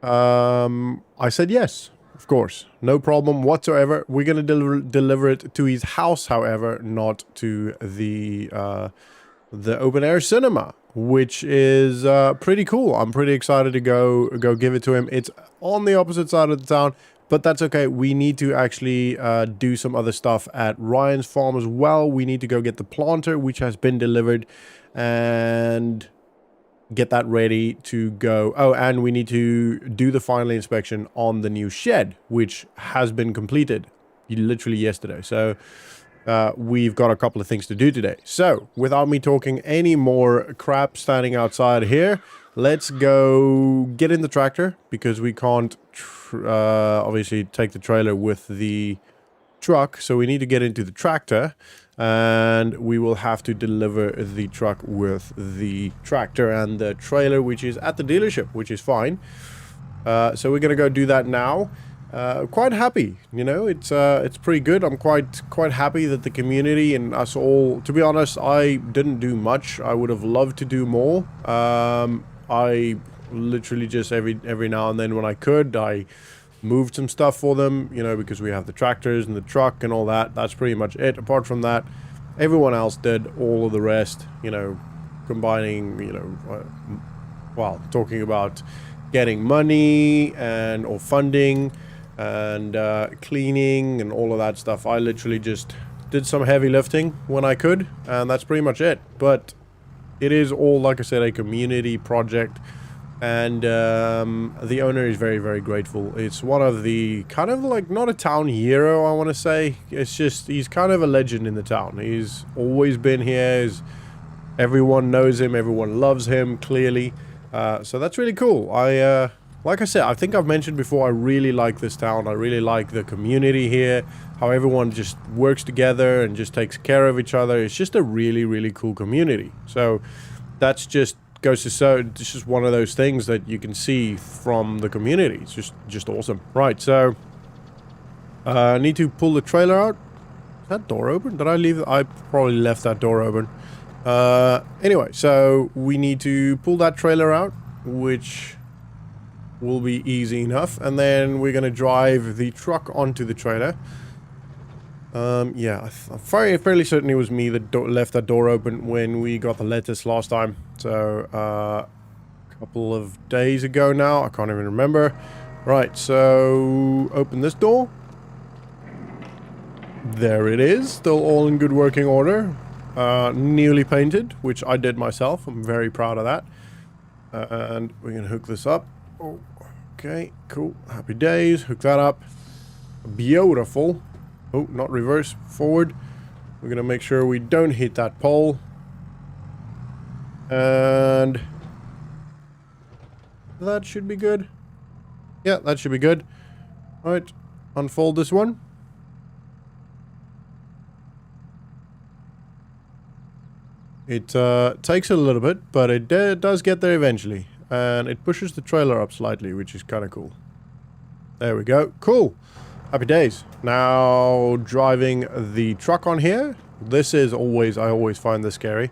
I said yes. Of course, no problem whatsoever. We're going to deliver it to his house, however, not to the open air cinema, which is pretty cool. I'm pretty excited to go give it to him. It's on the opposite side of the town, but that's okay. We need to actually do some other stuff at Ryan's farm as well. We need to go get the planter, which has been delivered, and get that ready to go. Oh, and we need to do the final inspection on the new shed, which has been completed literally yesterday. So we've got a couple of things to do today. So without me talking any more crap standing outside here, let's go get in the tractor, because we can't obviously take the trailer with the truck. So we need to get into the tractor, and we will have to deliver the truck with the tractor and the trailer, which is at the dealership, which is fine. So we're gonna go do that now. Quite happy, you know, it's pretty good. I'm quite happy that the community and us all, to be honest, I didn't do much. I would have loved to do more. I literally just every now and then when I could, I moved some stuff for them, you know, because we have the tractors and the truck and all that. That's pretty much it. Apart from that, everyone else did all of the rest, you know, combining, you know, well, talking about getting money and or funding and cleaning and all of that stuff. I literally just did some heavy lifting when I could, and that's pretty much it. But it is all, like I said, a community project, and the owner is very, very grateful. It's one of the kind of like, not a town hero, I want to say. It's just, he's kind of a legend in the town. He's always been here. Everyone knows him. Everyone loves him, clearly. So that's really cool. Like I said, I think I've mentioned before, I really like this town. I really like the community here, how everyone just works together and just takes care of each other. It's just a really, really cool community. So that's just goes to show, it's just one of those things that you can see from the community. It's just awesome. Right, so I need to pull the trailer out. Is that door open? Did I leave? I probably left that door open. Anyway, so we need to pull that trailer out, which will be easy enough, and then we're gonna drive the truck onto the trailer. Yeah, I'm fairly certain it was me that left that door open when we got the lettuce last time. So, a couple of days ago now, I can't even remember. Right, so open this door. There it is, still all in good working order. Newly painted, which I did myself. I'm very proud of that. And we're gonna hook this up. Oh, okay, cool. Happy days. Hook that up. Beautiful. Oh, not reverse. Forward. We're gonna make sure we don't hit that pole. And that should be good. Yeah, that should be good. All right, unfold this one. It takes a little bit, but it does get there eventually. And it pushes the trailer up slightly, which is kind of cool. There we go. Cool. Happy days. Now, driving the truck on here. This is always, I always find this scary.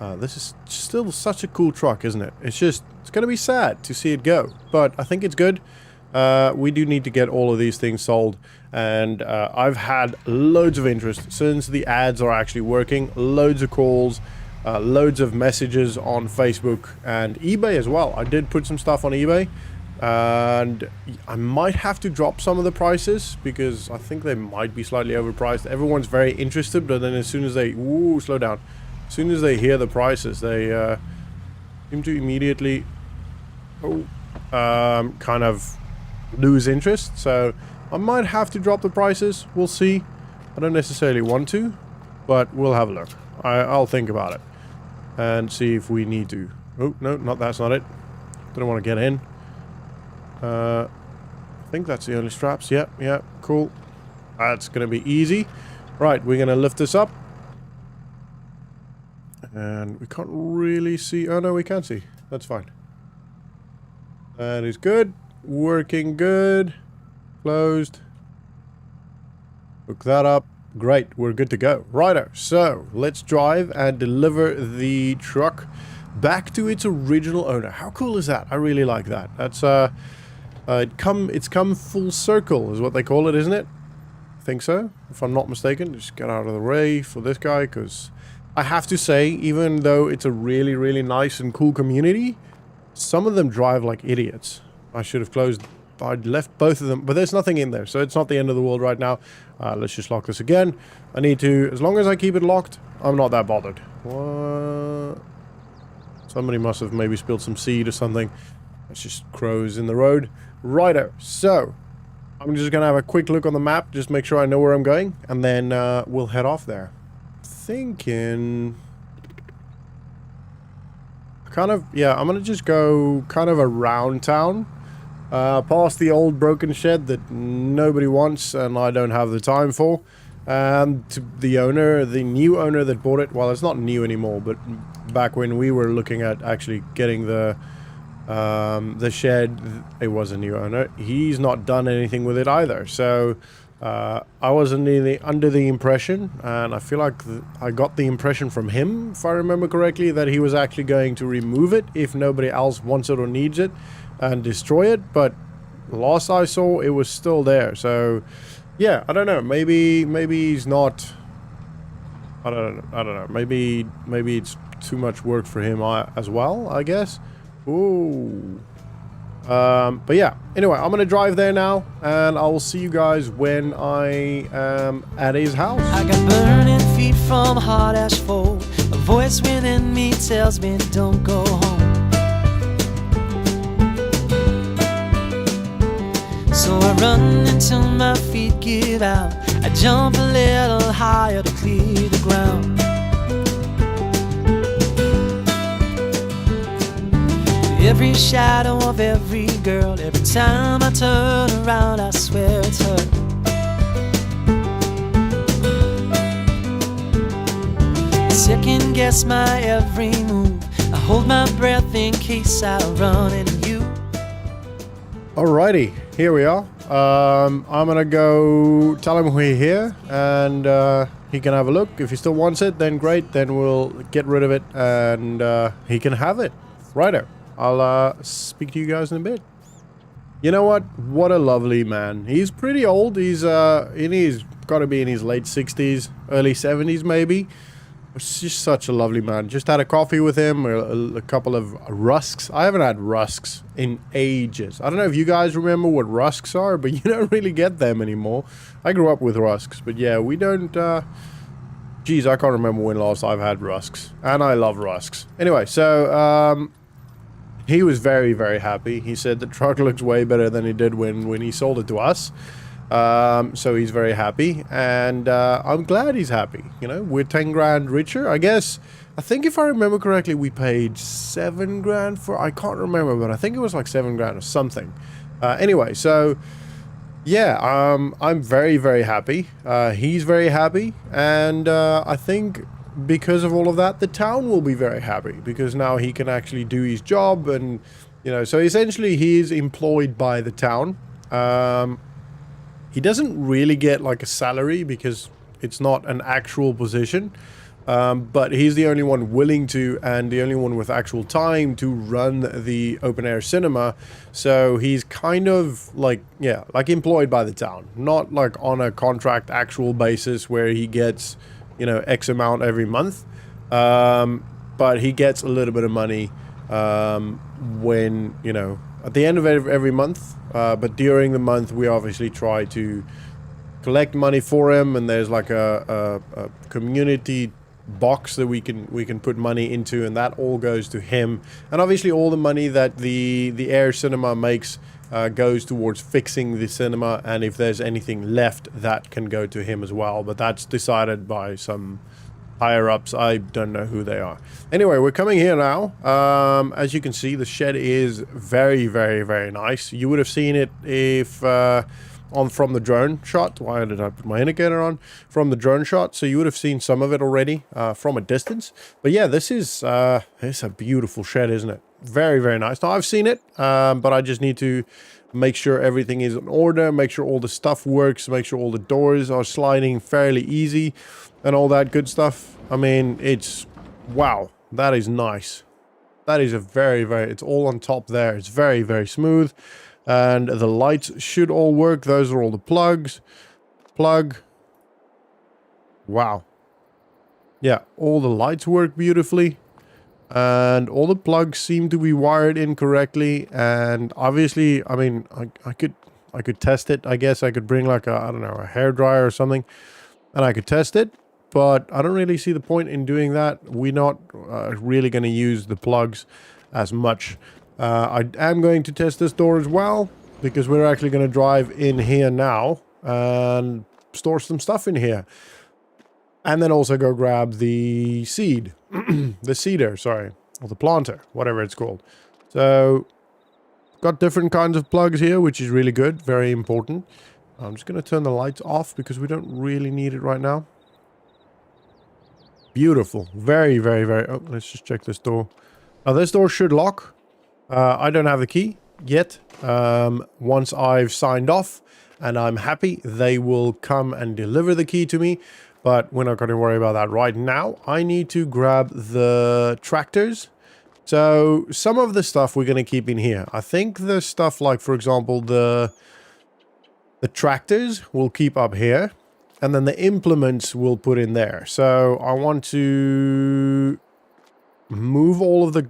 This is still such a cool truck, isn't it? It's just, it's going to be sad to see it go. But I think it's good. We do need to get all of these things sold. And I've had loads of interest since the ads are actually working. Loads of calls. Loads of messages on Facebook and eBay as well. I did put some stuff on eBay, and I might have to drop some of the prices because I think they might be slightly overpriced. Everyone's very interested, but then as soon as they... Ooh, slow down. As soon as they hear the prices, they seem to immediately kind of lose interest. So I might have to drop the prices. We'll see. I don't necessarily want to, but we'll have a look. I'll think about it and see if we need to. Oh, no, that's not it. Don't want to get in. I think that's the only straps. Yeah, cool. That's going to be easy. Right, we're going to lift this up. And we can't really see. Oh, no, we can see. That's fine. That is good. Working good. Closed. Hook that up. Great, we're good to go. Righto, so let's drive and deliver the truck back to its original owner. How cool is that? I really like that. That's it's come full circle is what they call it, isn't it? I think so, if I'm not mistaken. Just get out of the way for this guy, because I have to say, even though it's a really, really nice and cool community, some of them drive like idiots. I should have closed. I'd left both of them, but there's nothing in there, so it's not the end of the world right now. Let's just lock this again. I need to, as long as I keep it locked, I'm not that bothered. What? Somebody must have maybe spilled some seed or something. It's just crows in the road. Righto, so I'm just gonna have a quick look on the map, just make sure I know where I'm going, and then we'll head off there. Thinking... kind of, yeah, I'm gonna just go kind of around town. Past the old broken shed that nobody wants and I don't have the time for. To the owner, the new owner that bought it. Well, it's not new anymore, but back when we were looking at actually getting the shed, it was a new owner. He's not done anything with it either. So I was under the impression, and I feel like I got the impression from him, if I remember correctly, that he was actually going to remove it if nobody else wants it or needs it, and destroy it. But last I saw, it was still there. So yeah, I don't know, maybe he's not, I don't know, maybe it's too much work for him as well, I guess. Ooh, But yeah, anyway, I'm gonna drive there now, and I will see you guys when I am at his house. I got burning feet from hard asphalt. A voice within me tells me don't go home. So I run until my feet give out. I jump a little higher to clear the ground. Every shadow of every girl, every time I turn around, I swear it's her. Second guess my every move. I hold my breath in case I run into you. Alrighty, here we are. I'm gonna go tell him we're here, and he can have a look. If he still wants it, then great. Then we'll get rid of it, and he can have it. Righto. I'll speak to you guys in a bit. You know what? What a lovely man. He's pretty old. He's got to be in his late 60s, early 70s maybe. It's just such a lovely man. Just had a coffee with him, a couple of rusks. I haven't had rusks in ages. I don't know if you guys remember what rusks are, but you don't really get them anymore. I grew up with rusks, but yeah, we don't... Geez, I can't remember when last I've had rusks. And I love rusks. Anyway, so... he was very, very happy. He said the truck looks way better than it did when he sold it to us. So he's very happy, and I'm glad he's happy. You know, we're 10 grand richer, I guess. I think if I remember correctly, we paid 7 grand for... I can't remember, but I think it was like 7 grand or something. Anyway, so... yeah, I'm very, very happy. He's very happy, and I think... because of all of that, the town will be very happy, because now he can actually do his job, and you know, so essentially he is employed by the town. He doesn't really get like a salary because it's not an actual position, but he's the only one willing to, and the only one with actual time to run the open air cinema. So he's kind of like, yeah, like employed by the town, not like on a contract actual basis where he gets, you know, X amount every month, but he gets a little bit of money when, you know, at the end of every month, but during the month we obviously try to collect money for him, and there's like a community box that we can put money into, and that all goes to him. And obviously all the money that the air cinema makes goes towards fixing the cinema, and if there's anything left, that can go to him as well, but that's decided by some higher ups. I don't know who they are. Anyway, we're coming here now. As you can see, the shed is very, very, very nice. You would have seen it if from the drone shot. Why did I put my indicator on? From the drone shot, so you would have seen some of it already from a distance. But yeah, this is it's a beautiful shed, isn't it? Very, very nice. Now, I've seen it, but I just need to make sure everything is in order, make sure all the stuff works, make sure all the doors are sliding fairly easy, and all that good stuff. I mean, it's... wow, that is nice. That is a very, very... it's all on top there. It's very, very smooth. And the lights should all work. Those are all the plugs. Plug. Wow. Yeah, all the lights work beautifully. And all the plugs seem to be wired in correctly. And obviously, I mean, I could test it. I guess I could bring like a, I don't know, a hairdryer or something, and I could test it. But I don't really see the point in doing that. We're not really going to use the plugs as much. I am going to test this door as well, because we're actually going to drive in here now and store some stuff in here. And then also go grab the seed. The seeder, sorry. Or the planter, whatever it's called. So, got different kinds of plugs here, which is really good. Very important. I'm just going to turn the lights off because we don't really need it right now. Beautiful. Very, very, very... oh, let's just check this door. Now, this door should lock. I don't have the key yet. Once I've signed off and I'm happy, they will come and deliver the key to me. But we're not going to worry about that right now. I need to grab the tractors. So some of the stuff we're going to keep in here. I think the stuff like, for example, the tractors we'll keep up here. And then the implements we'll put in there. So I want to move all of the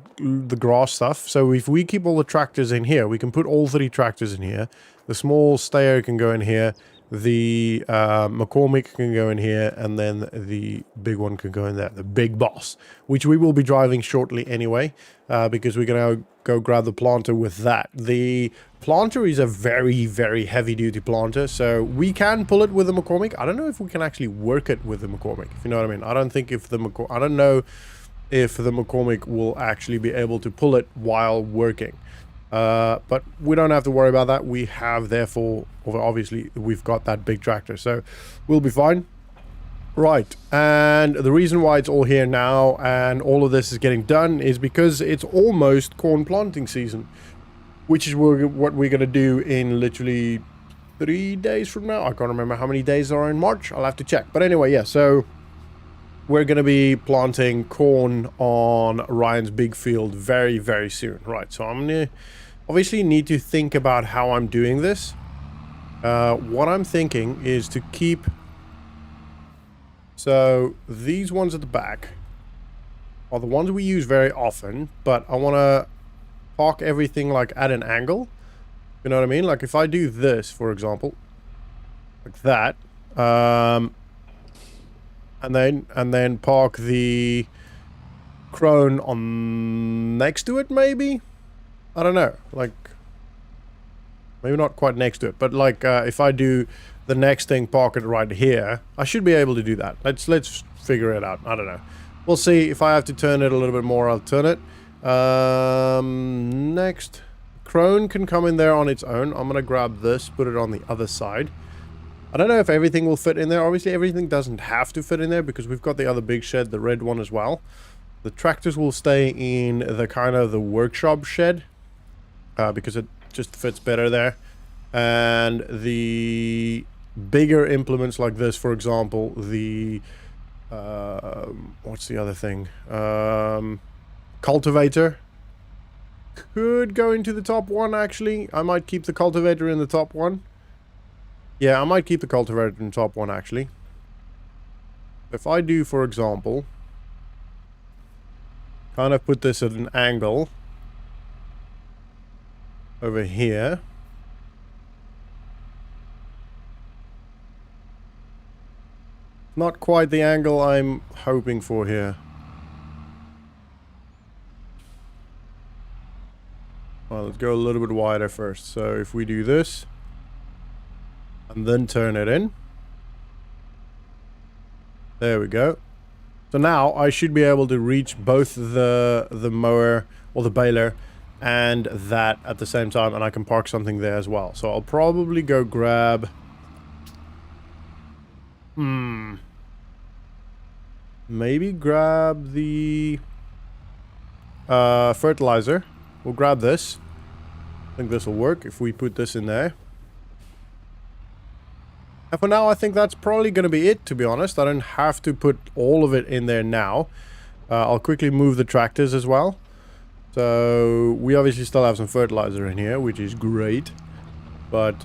grass stuff. So if we keep all the tractors in here, we can put all 3 tractors in here. The small stayer can go in here. The McCormick can go in here, and then the big one can go in there, the big boss, which we will be driving shortly anyway, because we're going to go grab the planter with that. The planter is a very, very heavy-duty planter, so we can pull it with the McCormick. I don't know if we can actually work it with the McCormick, if you know what I mean. I don't know if the McCormick will actually be able to pull it while working. But we don't have to worry about that. We have, therefore, obviously, we've got that big tractor, so we'll be fine. Right, and the reason why it's all here now and all of this is getting done is because it's almost corn planting season, which is what we're going to do in literally 3 days from now. I can't remember how many days are in March. I'll have to check. But anyway, yeah, so we're going to be planting corn on Ryan's big field very, very soon. Right, so I'm going to obviously need to think about how I'm doing this. What I'm thinking is to keep... So these ones at the back are the ones we use very often, but I want to park everything like at an angle. You know what I mean? Like if I do this, for example, like that, and then park the crone on next to it, maybe? I don't know, like maybe not quite next to it, but like if I do the next thing, park it right here, I should be able to do that. Let's figure it out. I don't know. We'll see. If I have to turn it a little bit more, I'll turn it. Next, crone can come in there on its own. I'm gonna grab this, put it on the other side. I don't know if everything will fit in there. Obviously, everything doesn't have to fit in there because we've got the other big shed, the red one as well. The tractors will stay in the kind of the workshop shed because it just fits better there. And the bigger implements like this, for example, the what's the other thing? Cultivator could go into the top one, actually. I might keep the cultivator in the top one. Yeah, I might keep the cultivator in the top one, actually. If I do, for example, kind of put this at an angle over here. Not quite the angle I'm hoping for here. Well, let's go a little bit wider first. So if we do this, and then turn it in. There we go. So now I should be able to reach both the mower or the baler and that at the same time, and I can park something there as well. So I'll probably go grab... Maybe grab the fertilizer. We'll grab this. I think this will work if we put this in there. And for now, I think that's probably going to be it, to be honest. I don't have to put all of it in there now. I'll quickly move the tractors as well. So we obviously still have some fertilizer in here, which is great. But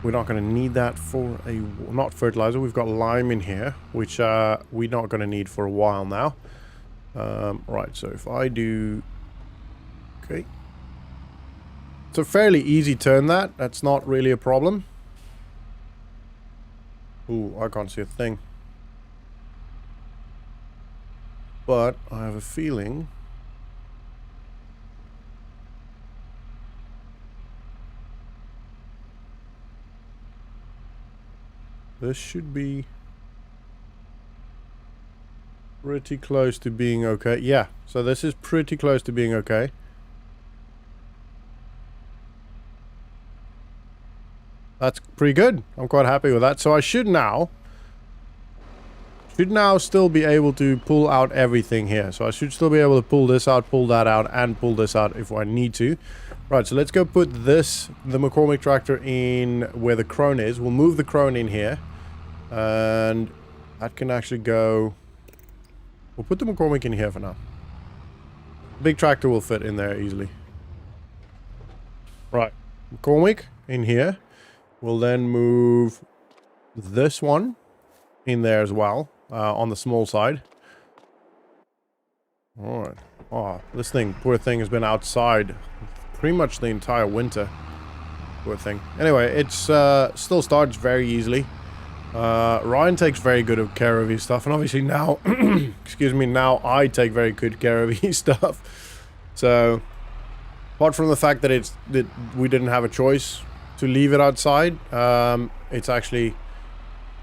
we're not going to need that for a... Not fertilizer, we've got lime in here, which we're not going to need for a while now. Right, so if I do... Okay. It's a fairly easy turn, that. That's not really a problem. Ooh, I can't see a thing. But I have a feeling... This should be pretty close to being okay. Yeah, so this is pretty close to being okay. That's pretty good. I'm quite happy with that. So I should now still be able to pull out everything here. So I should still be able to pull this out, pull that out, and pull this out if I need to. Right, so let's go put this, the McCormick tractor, in where the crone is. We'll move the crone in here. And that can actually go... We'll put the McCormick in here for now. Big tractor will fit in there easily. Right, McCormick in here. We'll then move this one in there as well, on the small side. Alright. Oh, this thing, poor thing, has been outside pretty much the entire winter. Poor thing. Anyway, it's still starts very easily. Ryan takes very good care of his stuff, and obviously now, excuse me, now I take very good care of his stuff. So, apart from the fact that we didn't have a choice to leave it outside, it's actually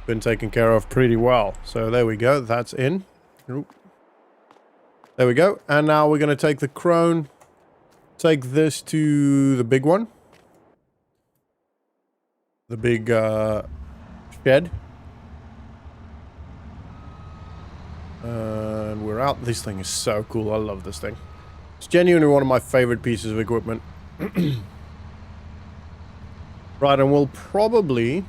been taken care of pretty well. So there we go, that's in. Oop. There we go, and now we're going to take the crone, take this to the big one. The big shed. And we're out. This thing is so cool. I love this thing. It's genuinely one of my favorite pieces of equipment. Right, and we'll probably...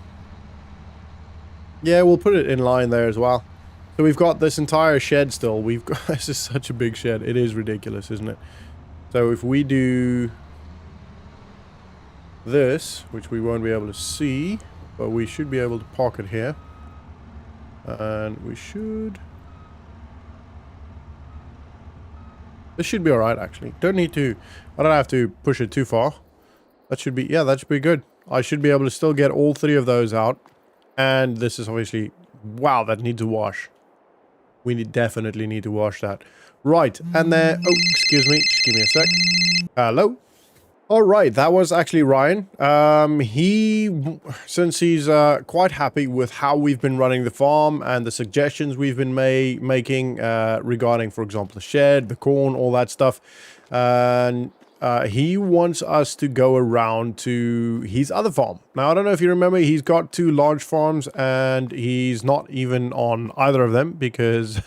yeah, we'll put it in line there as well. So we've got this entire shed still. We've got... this is such a big shed. It is ridiculous, isn't it? So if we do... this, which we won't be able to see, but we should be able to park it here. And we should... this should be alright, actually. Don't need to... I don't have to push it too far. That should be... yeah, that should be good. I should be able to still get all three of those out. And this is obviously... wow, that needs a wash. We definitely need to wash that. Right, and then... oh, excuse me. Just give me a sec. Hello? Alright, that was actually Ryan. Since he's quite happy with how we've been running the farm and the suggestions we've been making regarding, for example, the shed, the corn, all that stuff, and he wants us to go around to his other farm. Now, I don't know if you remember, he's got 2 large farms, and he's not even on either of them because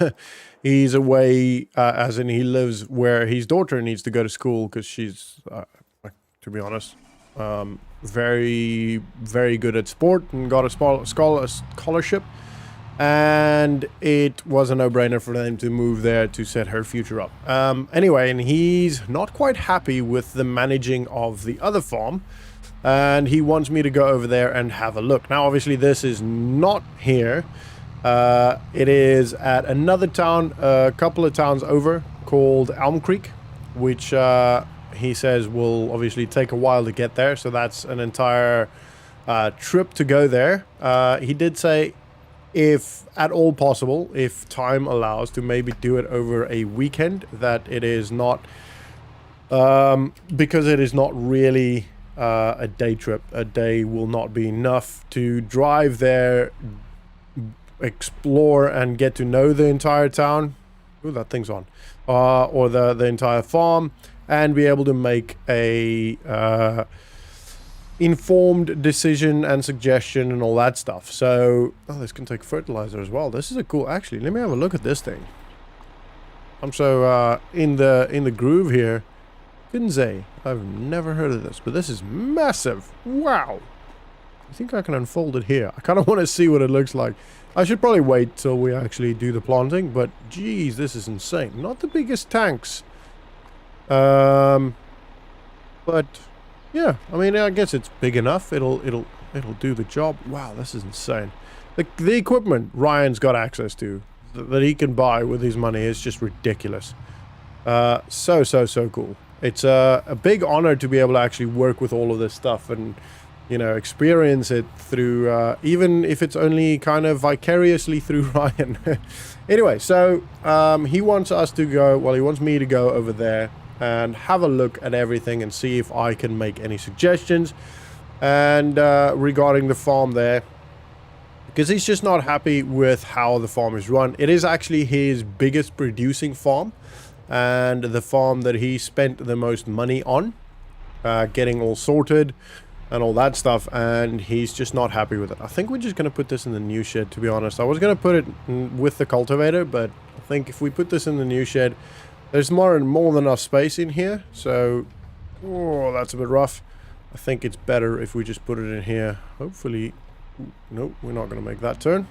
he's away, as in he lives where his daughter needs to go to school because she's... to be honest, very, very good at sport and got a scholarship, and it was a no-brainer for them to move there to set her future up. Anyway, and he's not quite happy with the managing of the other farm, and he wants me to go over there and have a look. Now, obviously, this is not here. It is at another town, a couple of towns over, called Elm Creek, which... he says will obviously take a while to get there, so that's an entire trip to go there. He did say, if at all possible, if time allows, to maybe do it over a weekend, that it is not, because it is not really a day trip. A day will not be enough to drive there, explore, and get to know the entire town. Ooh, that thing's on. Or the entire farm. And be able to make a informed decision and suggestion and all that stuff. So, oh, this can take fertilizer as well. This is a cool... actually, let me have a look at this thing. I'm so in the groove here. Couldn't say. I've never heard of this, but this is massive. Wow. I think I can unfold it here. I kind of want to see what it looks like. I should probably wait till we actually do the planting, but geez, this is insane. Not the biggest tanks. But yeah, I mean, I guess it's big enough. It'll do the job. Wow, this is insane. The equipment Ryan's got access to that he can buy with his money is just ridiculous. So cool. It's a big honor to be able to actually work with all of this stuff and, you know, experience it through, even if it's only kind of vicariously through Ryan. Anyway, so he wants us to go, well, he wants me to go over there and have a look at everything and see if I can make any suggestions and regarding the farm there, because he's just not happy with how the farm is run. It is actually his biggest producing farm and the farm that he spent the most money on, getting all sorted and all that stuff, and he's just not happy with it. I think we're just going to put this in the new shed, to be honest. I was going to put it with the cultivator, but I think if we put this in the new shed, there's more than enough space in here, so... oh, that's a bit rough. I think it's better if we just put it in here. Hopefully... nope, we're not going to make that turn.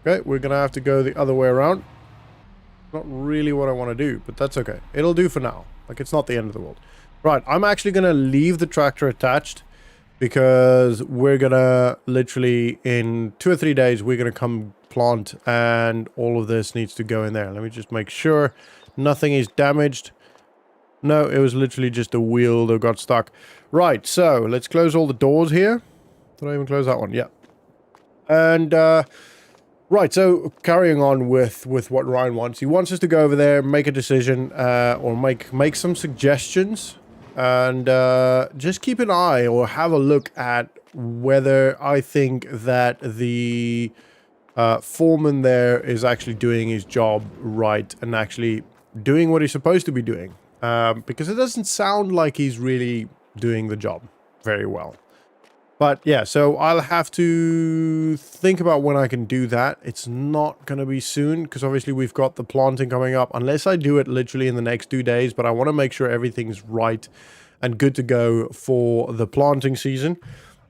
Okay, we're going to have to go the other way around. Not really what I want to do, but that's okay. It'll do for now. Like, it's not the end of the world. Right, I'm actually going to leave the tractor attached because we're going to literally, in 2 or 3 days, we're going to come plant and all of this needs to go in there. Let me just make sure Nothing is damaged. No, it was literally just a wheel that got stuck. Right, so let's close all the doors here. Did I even close that one? Yeah. And, right, so carrying on with what Ryan wants. He wants us to go over there, make a decision, or make some suggestions. And just keep an eye or have a look at whether I think that the foreman there is actually doing his job right and actually doing what he's supposed to be doing. Because it doesn't sound like he's really doing the job very well. But yeah, so I'll have to think about when I can do that. It's not going to be soon because obviously we've got the planting coming up. Unless I do it literally in the next 2 days. But I want to make sure everything's right and good to go for the planting season.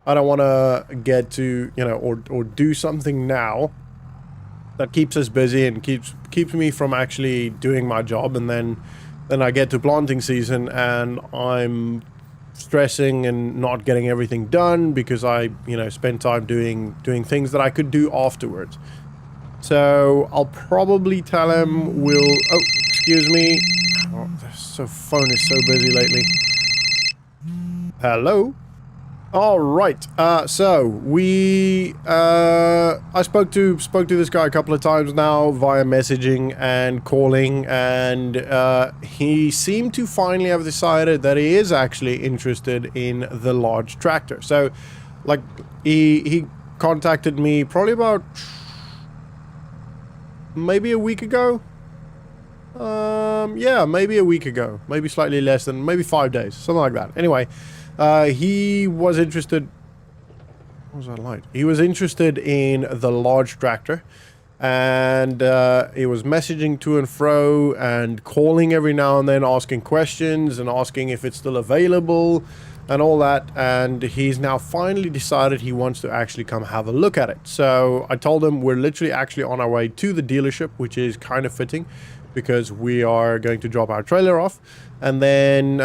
I don't want to get to, you know, or do something now that keeps us busy and keeps me from actually doing my job. And then I get to planting season and I'm stressing and not getting everything done because I, you know, spend time doing things that I could do afterwards. So I'll probably tell him oh, excuse me. Oh, phone is so busy lately. Hello? All right. So we I spoke to this guy a couple of times now via messaging and calling, and he seemed to finally have decided that he is actually interested in the large tractor. So like he contacted me probably about maybe a week ago. Yeah, maybe a week ago, maybe slightly less than, maybe 5 days, something like that. Anyway, he was interested. What was that light? He was interested in the large tractor, and he was messaging to and fro and calling every now and then, asking questions and asking if it's still available and all that. And he's now finally decided he wants to actually come have a look at it. So I told him we're literally actually on our way to the dealership, which is kind of fitting because we are going to drop our trailer off, and then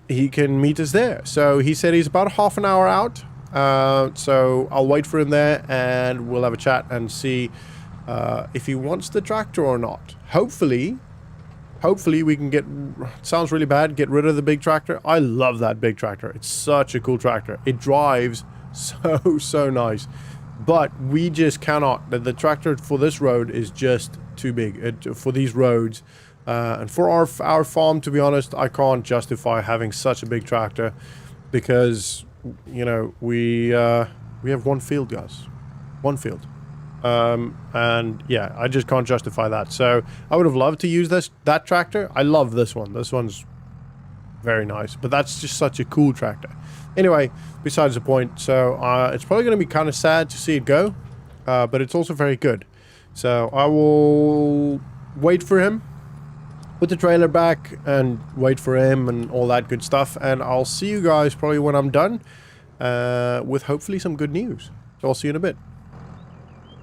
he can meet us there. So he said he's about half an hour out. So I'll wait for him there and we'll have a chat and see if he wants the tractor or not. Hopefully we can get, sounds really bad, get rid of the big tractor. I love that big tractor. It's such a cool tractor. It drives so nice. But we just cannot, the tractor for this road is just too big for these roads. And for our farm, to be honest, I can't justify having such a big tractor because, you know, we have one field, guys. One field. And yeah, I just can't justify that. So I would have loved to use that tractor. I love this one. This one's very nice, but that's just such a cool tractor. Anyway, besides the point. So it's probably going to be kind of sad to see it go, but it's also very good. So I will wait for him, put the trailer back and wait for him and all that good stuff. And I'll see you guys probably when I'm done with hopefully some good news. So I'll see you in a bit.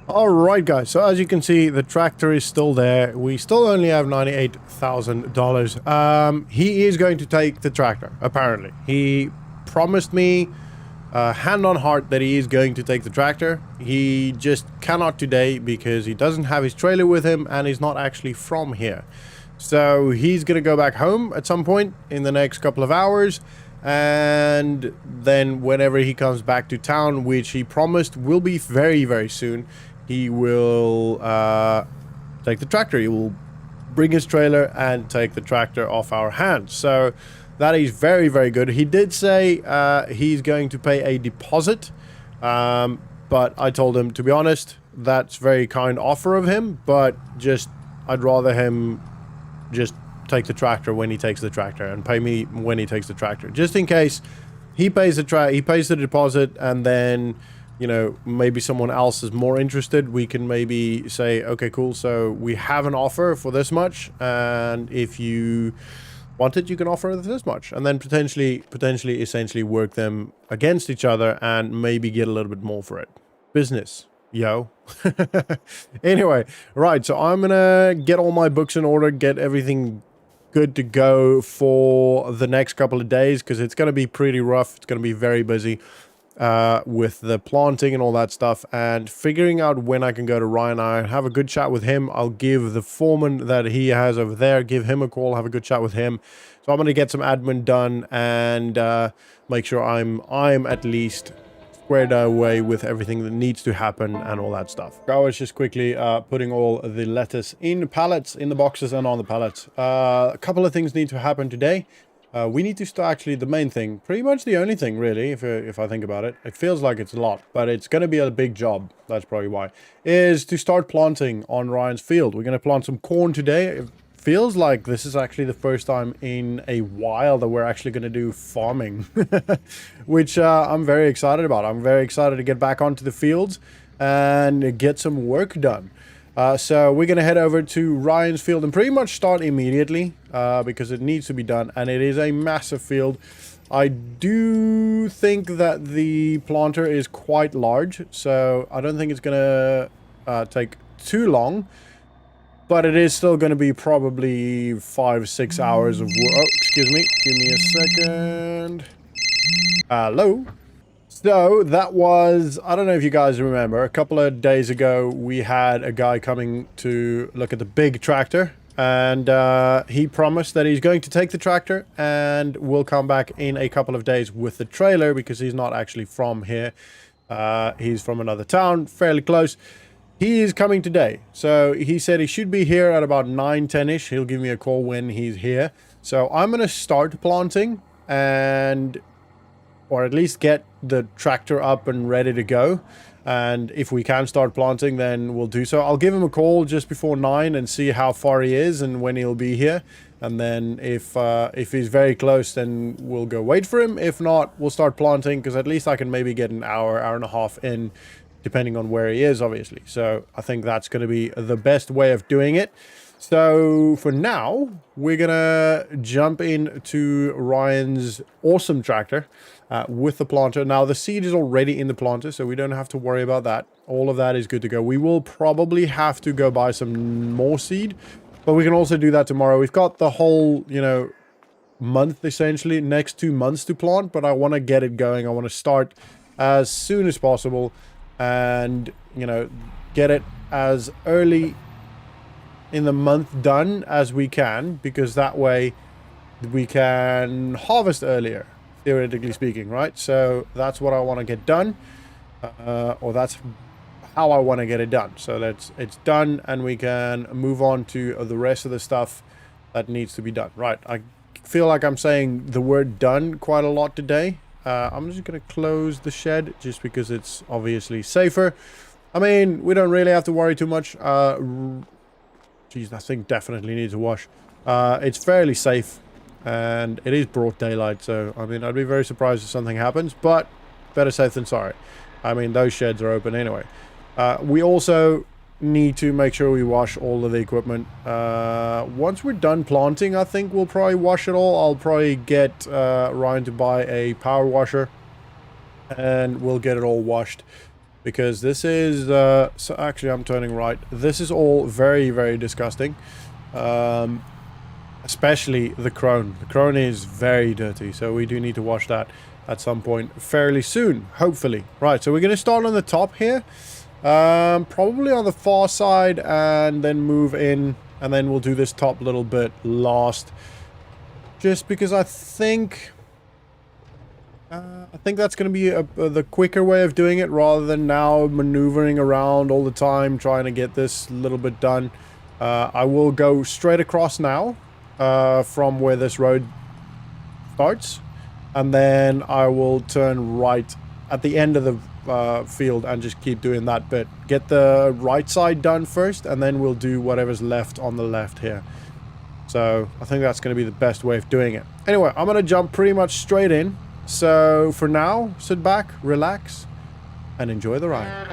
Alright guys, so as you can see, the tractor is still there. We still only have $98,000. He is going to take the tractor, apparently. He promised me, hand on heart, that he is going to take the tractor. He just cannot today because he doesn't have his trailer with him and he's not actually from here. So he's going to go back home at some point in the next couple of hours. And then whenever he comes back to town, which he promised will be very, very soon, he will take the tractor. He will bring his trailer and take the tractor off our hands. So that is very, very good. He did say he's going to pay a deposit. But I told him, to be honest, that's very kind offer of him. But just, I'd rather him just take the tractor when he takes the tractor and pay me when he takes the tractor. Just in case he pays the deposit and then, you know, maybe someone else is more interested, we can maybe say, okay, cool, so we have an offer for this much, and if you want it, you can offer this much, and then potentially essentially work them against each other and maybe get a little bit more for it. Business, yo. Anyway, right, so I'm gonna get all my books in order, get everything good to go for the next couple of days, because it's gonna be pretty rough. It's gonna be very busy. with the planting and all that stuff, and figuring out when I can go to Ryan. I have a good chat with him. I'll give the foreman that he has over there, give him a call, have a good chat with him. So I'm going to get some admin done and make sure I'm at least squared away with everything that needs to happen and all that stuff. I was just quickly putting all the lettuce in pallets, in the boxes and on the pallets. A couple of things need to happen today. We need to start, actually, the main thing, pretty much the only thing, really, if I think about it. It feels like it's a lot, but it's going to be a big job. That's probably why. Is to start planting on Ryan's field. We're going to plant some corn today. It feels like this is actually the first time in a while that we're actually going to do farming, which I'm very excited about. I'm very excited to get back onto the fields and get some work done. So we're going to head over to Ryan's field and pretty much start immediately because it needs to be done. And it is a massive field. I do think that the planter is quite large, so I don't think it's going to take too long. But it is still going to be probably 5-6 hours of work. Oh, excuse me. Give me a second. Hello? So that was, I don't know if you guys remember, a couple of days ago we had a guy coming to look at the big tractor, and he promised that he's going to take the tractor and will come back in a couple of days with the trailer, because he's not actually from here. He's from another town, fairly close. He is coming today. So he said he should be here at about 9-10ish. He'll give me a call when he's here. So I'm going to start planting and, or at least get the tractor up and ready to go. And if we can start planting, then we'll do so. I'll give him a call just before 9 and see how far he is and when he'll be here. And then if he's very close, then we'll go wait for him. If not, we'll start planting, because at least I can maybe get an hour and a half in, depending on where he is, obviously. So I think that's going to be the best way of doing it. So for now, we're going to jump into Ryan's awesome tractor with the planter. Now, the seed is already in the planter, so we don't have to worry about that. All of that is good to go. We will probably have to go buy some more seed, but we can also do that tomorrow. We've got the whole, you know, month, essentially, next 2 months to plant, but I want to get it going. I want to start as soon as possible and, you know, get it as early in the month done as we can, because that way we can harvest earlier, theoretically speaking, right? So that's what I want to get done, or that's how I want to get it done. So it's done, and we can move on to the rest of the stuff that needs to be done. Right, I feel like I'm saying the word done quite a lot today. I'm just going to close the shed just because it's obviously safer. I mean, we don't really have to worry too much. Geez, that thing definitely needs a wash. It's fairly safe, and it is broad daylight, so I mean, I'd be very surprised if something happens, but better safe than sorry. I mean, those sheds are open anyway. We also need to make sure we wash all of the equipment. Once we're done planting, I think we'll probably wash it all. I'll probably get Ryan to buy a power washer, and we'll get it all washed. Because this is, so actually I'm turning right. This is all very, very disgusting. Especially the crone. The crone is very dirty, so we do need to wash that at some point fairly soon, hopefully. Right, so we're going to start on the top here. Probably on the far side, and then move in, and then we'll do this top little bit last. Just because I think that's going to be the quicker way of doing it, rather than now maneuvering around all the time trying to get this little bit done. I will go straight across now from where this road starts, and then I will turn right at the end of the field and just keep doing that bit. Get the right side done first, and then we'll do whatever's left on the left here. So I think that's going to be the best way of doing it. Anyway, I'm going to jump pretty much straight in. So for now, sit back, relax, and enjoy the ride.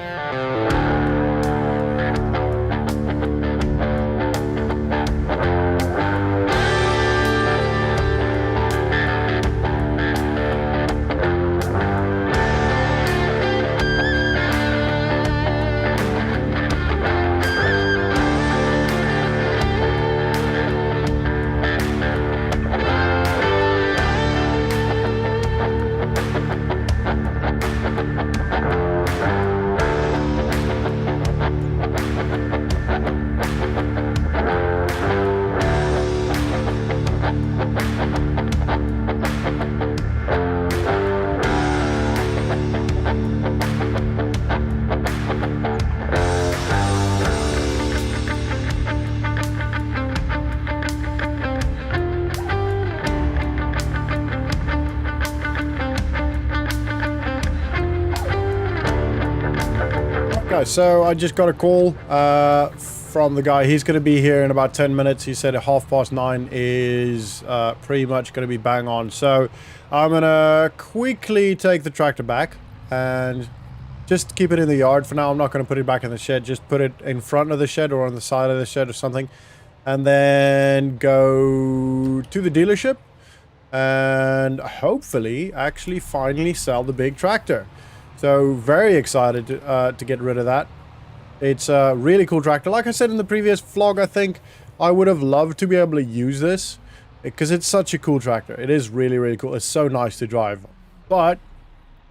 guys, so I just got a call from the guy. He's going to be here in about 10 minutes. He said at 9:30 is pretty much going to be bang on. So I'm going to quickly take the tractor back and just keep it in the yard for now. I'm not going to put it back in the shed. Just put it in front of the shed or on the side of the shed or something. And then go to the dealership and hopefully actually finally sell the big tractor. So very excited to get rid of that. It's a really cool tractor. Like I said in the previous vlog, I think I would have loved to be able to use this because it's such a cool tractor. It is really, really cool. It's so nice to drive. But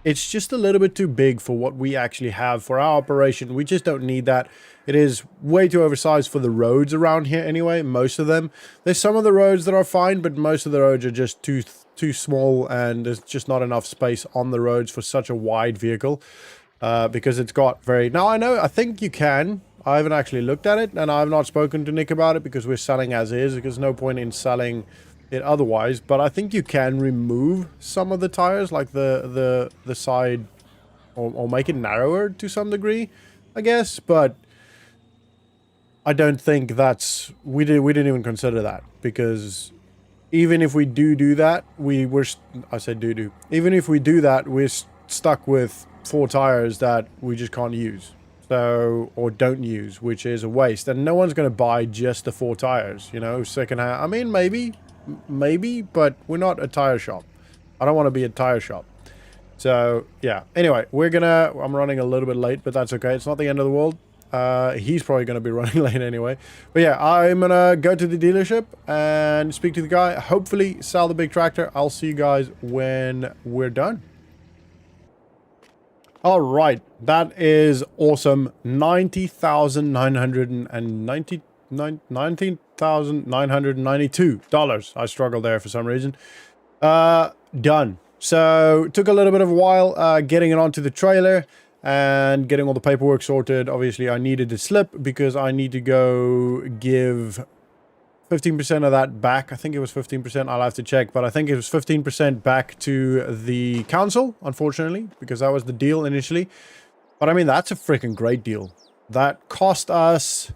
it's just a little bit too big for what we actually have for our operation. We just don't need that. It is way too oversized for the roads around here anyway, most of them. There's some of the roads that are fine, but most of the roads are just too small, and there's just not enough space on the roads for such a wide vehicle. Because it's got very... Now, I think you can. I haven't actually looked at it, and I have not spoken to Nick about it because we're selling as is. Because no point in selling it otherwise. But I think you can remove some of the tires, like the side, or make it narrower to some degree, I guess. But I don't think that's... We didn't even consider that, because even if we do that, I said do. Even if we do that, we're stuck with 4 tires that we just can't use. So, or don't use, which is a waste. And no one's going to buy just the 4 tires, you know, secondhand. I mean, maybe, but we're not a tire shop. I don't want to be a tire shop. So, yeah. Anyway, I'm running a little bit late, but that's okay. It's not the end of the world. He's probably going to be running late anyway. But yeah, I'm going to go to the dealership and speak to the guy. Hopefully sell the big tractor. I'll see you guys when we're done. All right. That is awesome. $19,992. I struggled there for some reason. Done. So took a little bit of a while getting it onto the trailer and getting all the paperwork sorted. Obviously, I needed the slip because I need to go give 15% of that back. I think it was 15%. I'll have to check, but I think it was 15% back to the council, unfortunately, because that was the deal initially. But I mean, that's a freaking great deal. That cost us,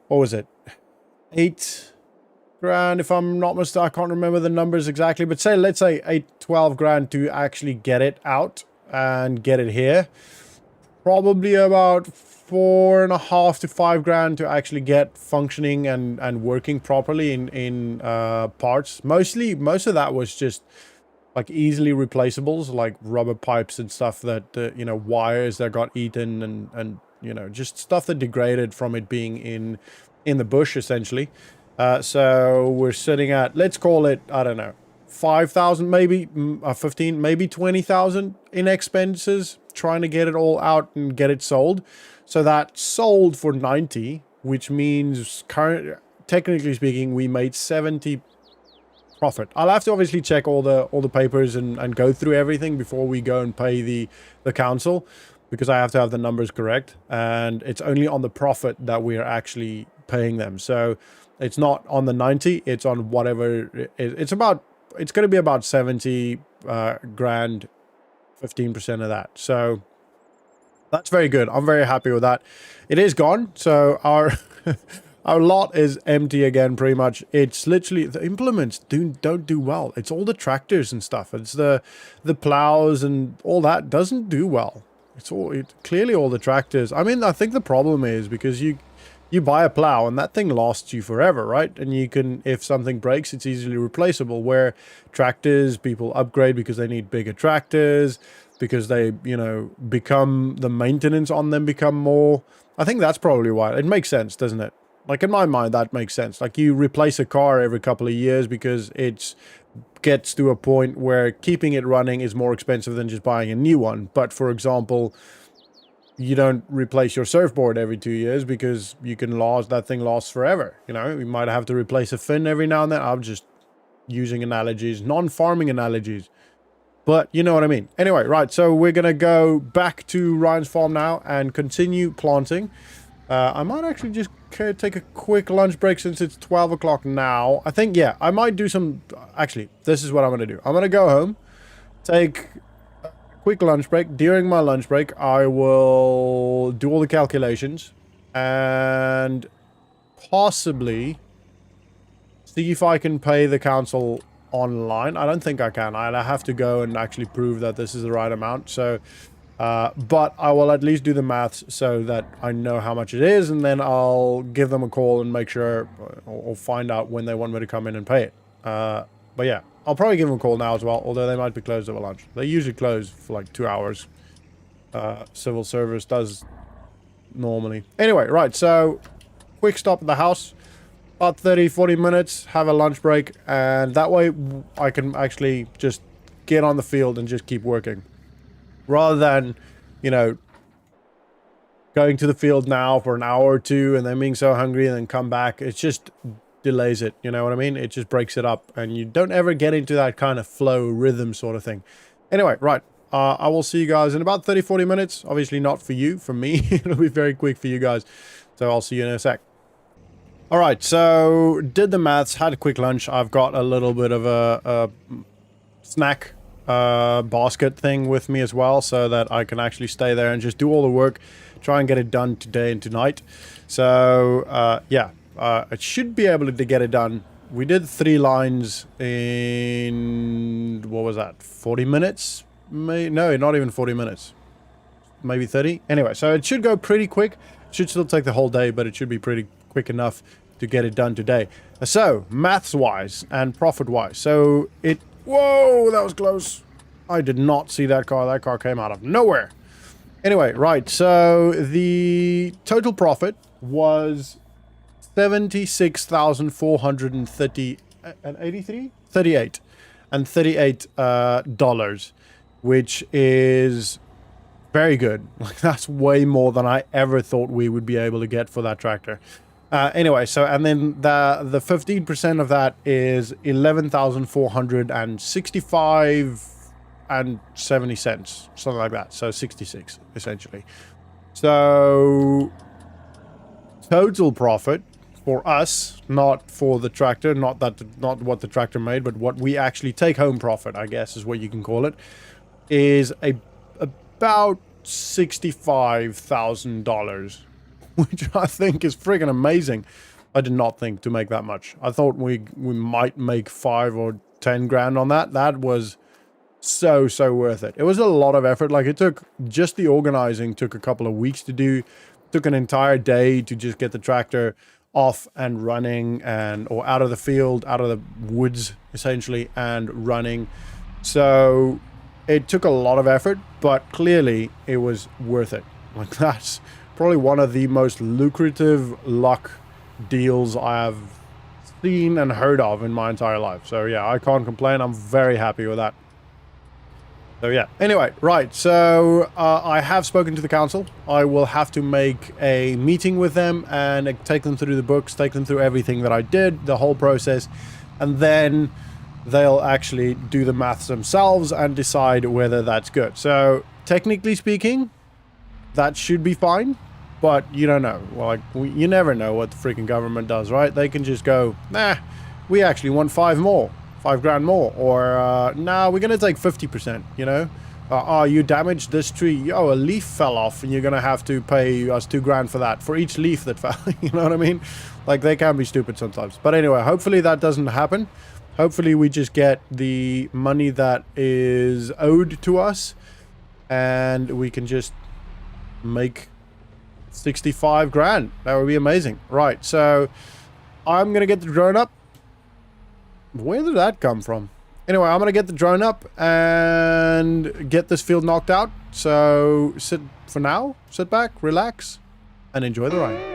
what was it? 8 grand, if I'm not mistaken. I can't remember the numbers exactly, but let's say 12 grand to actually get it out and get it here. Probably about 4.5 to 5 grand to actually get functioning and working properly in parts. Most of that was just like easily replaceables, like rubber pipes and stuff that you know, wires that got eaten and you know, just stuff that degraded from it being in the bush essentially. So we're sitting at, let's call it, I don't know, 5,000, maybe 15, maybe 20,000 in expenses trying to get it all out and get it sold. So that sold for 90, which means technically speaking, we made 70 profit. I'll have to obviously check all the papers and go through everything before we go and pay the council, because I have to have the numbers correct, and it's only on the profit that we are actually paying them. So it's not on the 90, it's on whatever it's about. It's going to be about 70 grand, 15% of that. So that's very good. I'm very happy with that. It is gone. So our lot is empty again, pretty much. It's literally the implements don't do well. It's all the tractors and stuff. It's the plows and all that doesn't do well. It's clearly all the tractors. I mean, I think the problem is because you buy a plow and that thing lasts you forever, right? And you can, if something breaks, it's easily replaceable. Where tractors, people upgrade because they need bigger tractors, because they, you know, the maintenance on them become more. I think that's probably why. It makes sense, doesn't it? Like in my mind, that makes sense. Like you replace a car every couple of years because it gets to a point where keeping it running is more expensive than just buying a new one. But for example, you don't replace your surfboard every 2 years because that thing lasts forever. You know, you might have to replace a fin every now and then. I'm just using analogies, non-farming analogies, but you know what I mean. Anyway, right, so we're gonna go back to Ryan's farm now and continue planting. I might actually just take a quick lunch break since it's 12 o'clock now. I think, yeah, I might do some... Actually, this is what I'm gonna do. I'm gonna go home, take quick lunch break. During my lunch break, I will do all the calculations and possibly see if I can pay the council online. I don't think I can. I'll have to go and actually prove that this is the right amount. So, but I will at least do the maths so that I know how much it is, and then I'll give them a call and make sure or find out when they want me to come in and pay it. But yeah, I'll probably give them a call now as well, although they might be closed over lunch. They usually close for like 2 hours. Civil service does normally. Anyway, right, so quick stop at the house. About 30-40 minutes, have a lunch break, and that way I can actually just get on the field and just keep working. Rather than, you know, going to the field now for an hour or two and then being so hungry and then come back. It just delays it, you know what I mean? It just breaks it up and you don't ever get into that kind of flow rhythm sort of thing. Anyway, right. I will see you guys in about 30-40 minutes. Obviously not for you, for me. It'll be very quick for you guys. So I'll see you in a sec. Alright, so did the maths, had a quick lunch. I've got a little bit of a snack basket thing with me as well, so that I can actually stay there and just do all the work, try and get it done today and tonight. So yeah, I should be able to get it done. We did 3 lines in, what was that, 40 minutes? No, not even 40 minutes. Maybe 30? Anyway, so it should go pretty quick. Should still take the whole day, but it should be pretty quick enough to get it done today. So, maths-wise and profit-wise. So, it... Whoa, that was close. I did not see that car. That car came out of nowhere. Anyway, right. So, the total profit was 76,430 and 83? 38. And $38, which is very good. Like, that's way more than I ever thought we would be able to get for that tractor. Anyway, so, and then the 15% of that is 11,465 and 70 cents, something like that. So 66, essentially. So total profit for us, not for the tractor, not what the tractor made, but what we actually take home profit, I guess is what you can call it, is about $65,000. Which I think is friggin' amazing. I did not think to make that much. I thought we might make 5 or 10 grand on that. That was so worth it. It was a lot of effort. Like, it took, just the organizing took a couple of weeks to do. It took an entire day to just get the tractor off and running, or out of the field, out of the woods, essentially, and running. So it took a lot of effort, but clearly it was worth it. Like, that's probably one of the most lucrative luck deals I have seen and heard of in my entire life. So yeah, I can't complain. I'm very happy with that. So yeah. Anyway, right. So I have spoken to the council. I will have to make a meeting with them and take them through the books, take them through everything that I did, the whole process, and then they'll actually do the maths themselves and decide whether that's good. So technically speaking, that should be fine, but you don't know. Like, you never know what the freaking government does, right? They can just go, nah, we actually want 5 grand more, or nah, we're gonna take 50%, you know? Oh, you damaged this tree. Oh, a leaf fell off and you're gonna have to pay us 2 grand for that, for each leaf that fell. You know what I mean? Like, they can be stupid sometimes. But anyway, hopefully that doesn't happen. Hopefully we just get the money that is owed to us and we can just make 65 grand. That would be amazing. Right, so I'm gonna get the drone up. Where did that come from? Anyway, I'm gonna get the drone up and get this field knocked out. So sit back, relax, and enjoy the ride.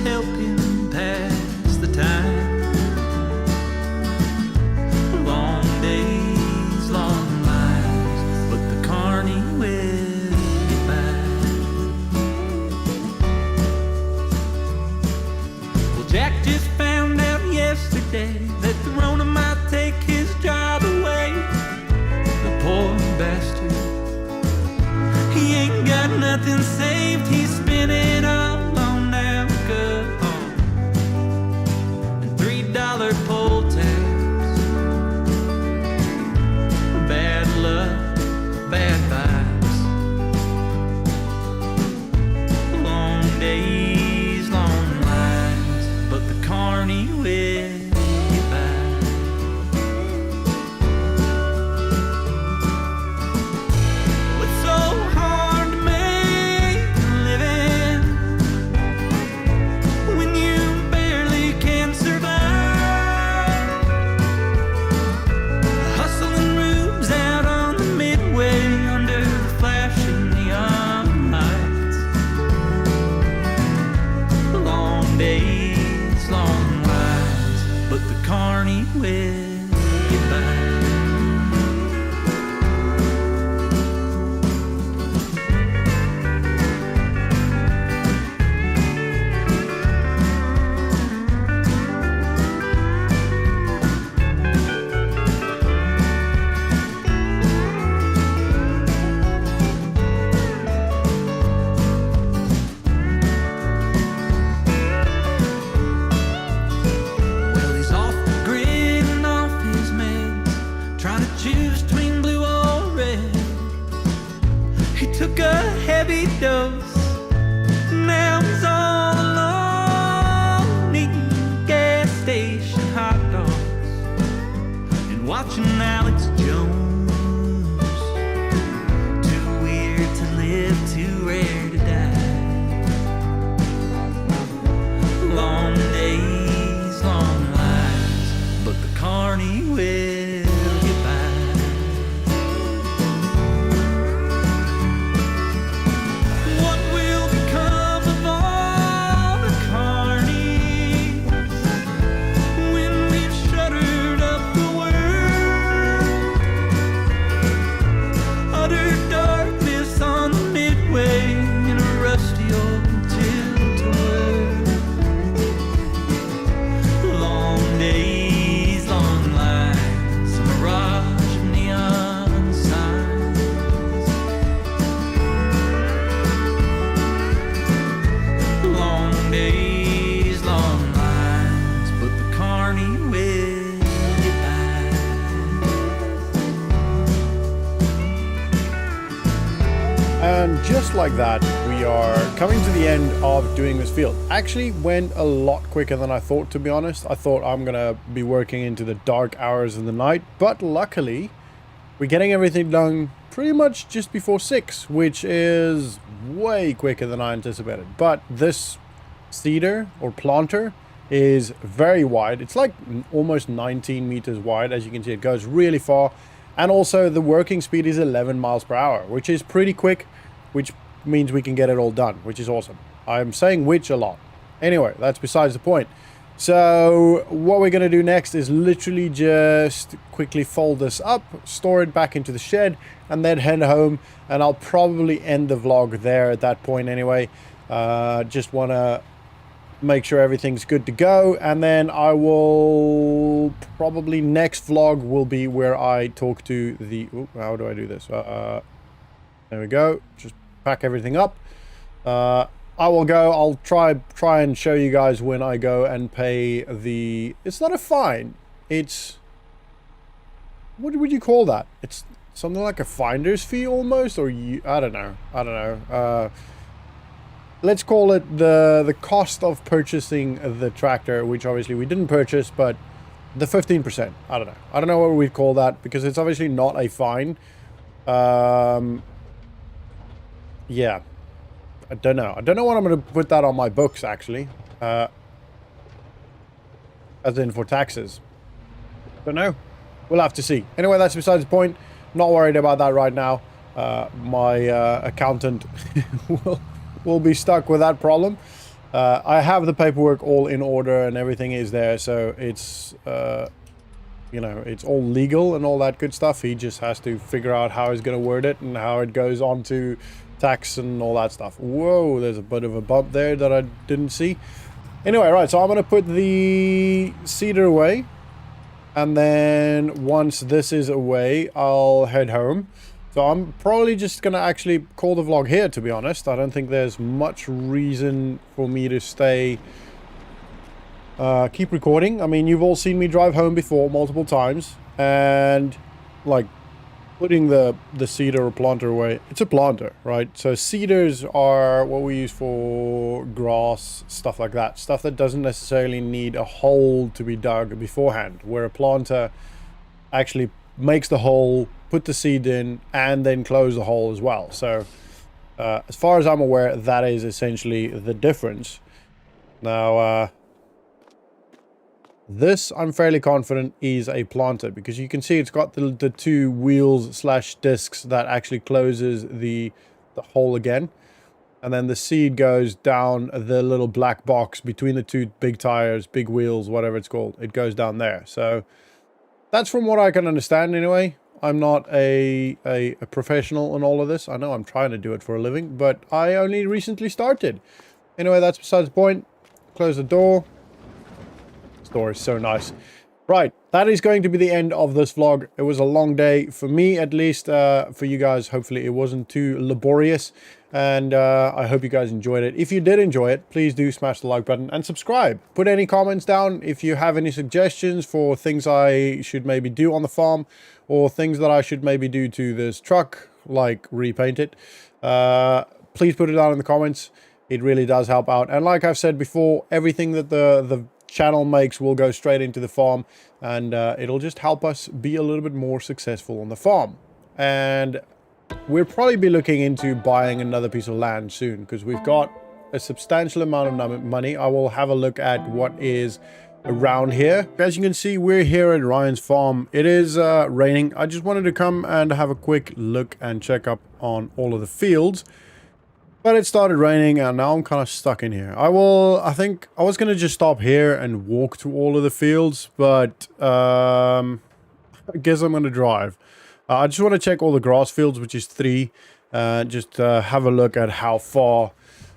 Help him pass the time. carny will get by. Well, it's so hard to make a living when you barely can survive. Hustling rubes out on the midway under the flashing neon lights. Long days, long rides, but the carny will get by. Well, he's off the grid and off his meds, trying to choose between blue or red. He took a heavy dose, now he's all alone, eating gas station hot dogs and watching Alex Jones. Too weird to live, too rare to die. Long days, long lives, but the carny will get by. What will become of all the carnies when we've shuttered up the world? Utter darkness on the midway in a rusty old tilt-a-whirl. Long days, long lives, a mirage of neon signs. Long days, long lives, but the carny will get by. And just like that, we are coming to the end of doing this field. Actually went a lot quicker than I thought, to be honest. I thought I'm gonna be working into the dark hours of the night, but luckily we're getting everything done pretty much just before 6, which is way quicker than I anticipated. But this cedar or planter is very wide. It's like almost 19 meters wide. As you can see, it goes really far. And also the working speed is 11 miles per hour, which is pretty quick, which means we can get it all done, which is awesome. I'm saying which a lot. Anyway, that's besides the point. So what we're going to do next is literally just quickly fold this up, store it back into the shed, and then head home. And I'll probably end the vlog there at that point anyway. Just want to make sure everything's good to go, and then I will probably next vlog will be where I talk to the how do I do this? There we go. Just pack everything up. I will go. I'll try and show you guys when I go and pay the. It's not a fine. It's what would you call that? It's something like a finder's fee almost, or you. I don't know. Let's call it the cost of purchasing the tractor, which obviously we didn't purchase, but the 15%. I don't know. I don't know what we'd call that because it's obviously not a fine. Yeah. I don't know. I don't know what I'm going to put that on my books, actually. As in for taxes. Don't know. We'll have to see. Anyway, that's besides the point. Not worried about that right now. My accountant will be stuck with that problem. I have the paperwork all in order and everything is there, so it's you know, it's all legal and all that good stuff. He just has to figure out how he's going to word it and how it goes on to tax and all that stuff. Whoa, there's a bit of a bump there that I didn't see. Anyway, right, so I'm going to put the cedar away, and then once this is away, I'll head home. So I'm probably just going to actually call the vlog here, to be honest. I don't think there's much reason for me to stay, keep recording. I mean, you've all seen me drive home before multiple times, and like putting the seeder or planter away. It's a planter, right? So seeders are what we use for grass, stuff like that. Stuff that doesn't necessarily need a hole to be dug beforehand, where a planter actually makes the hole, put the seed in, and then close the hole as well. So as far as I'm aware, that is essentially the difference. Now, this, I'm fairly confident, is a planter, because you can see it's got the two wheels slash discs that actually closes the hole again. And then the seed goes down the little black box between the two big tires, big wheels, whatever it's called. It goes down there. So that's from what I can understand anyway. I'm not a professional in all of this. I know I'm trying to do it for a living, but I only recently started. Anyway, that's besides the point. Close the door. Door is so nice. Right, that is going to be the end of this vlog. It was a long day for me, at least. For you guys, hopefully it wasn't too laborious, and I hope you guys enjoyed it. If you did enjoy it, please do smash the like button and subscribe. Put any comments down if you have any suggestions for things I should maybe do on the farm, or things that I should maybe do to this truck, like repaint it. Please put it down in the comments. It really does help out. And like I've said before, everything that the channel makes will go straight into the farm, and it'll just help us be a little bit more successful on the farm. And we'll probably be looking into buying another piece of land soon, because we've got a substantial amount of money. I will have a look at what is around here. As you can see, we're here at Ryan's farm. It is raining. I just wanted to come and have a quick look and check up on all of the fields. But it started raining, and now I'm kind of stuck in here. I think I was going to just stop here and walk to all of the fields, but I guess I'm going to drive. I just want to check all the grass fields, which is 3, just have a look at how far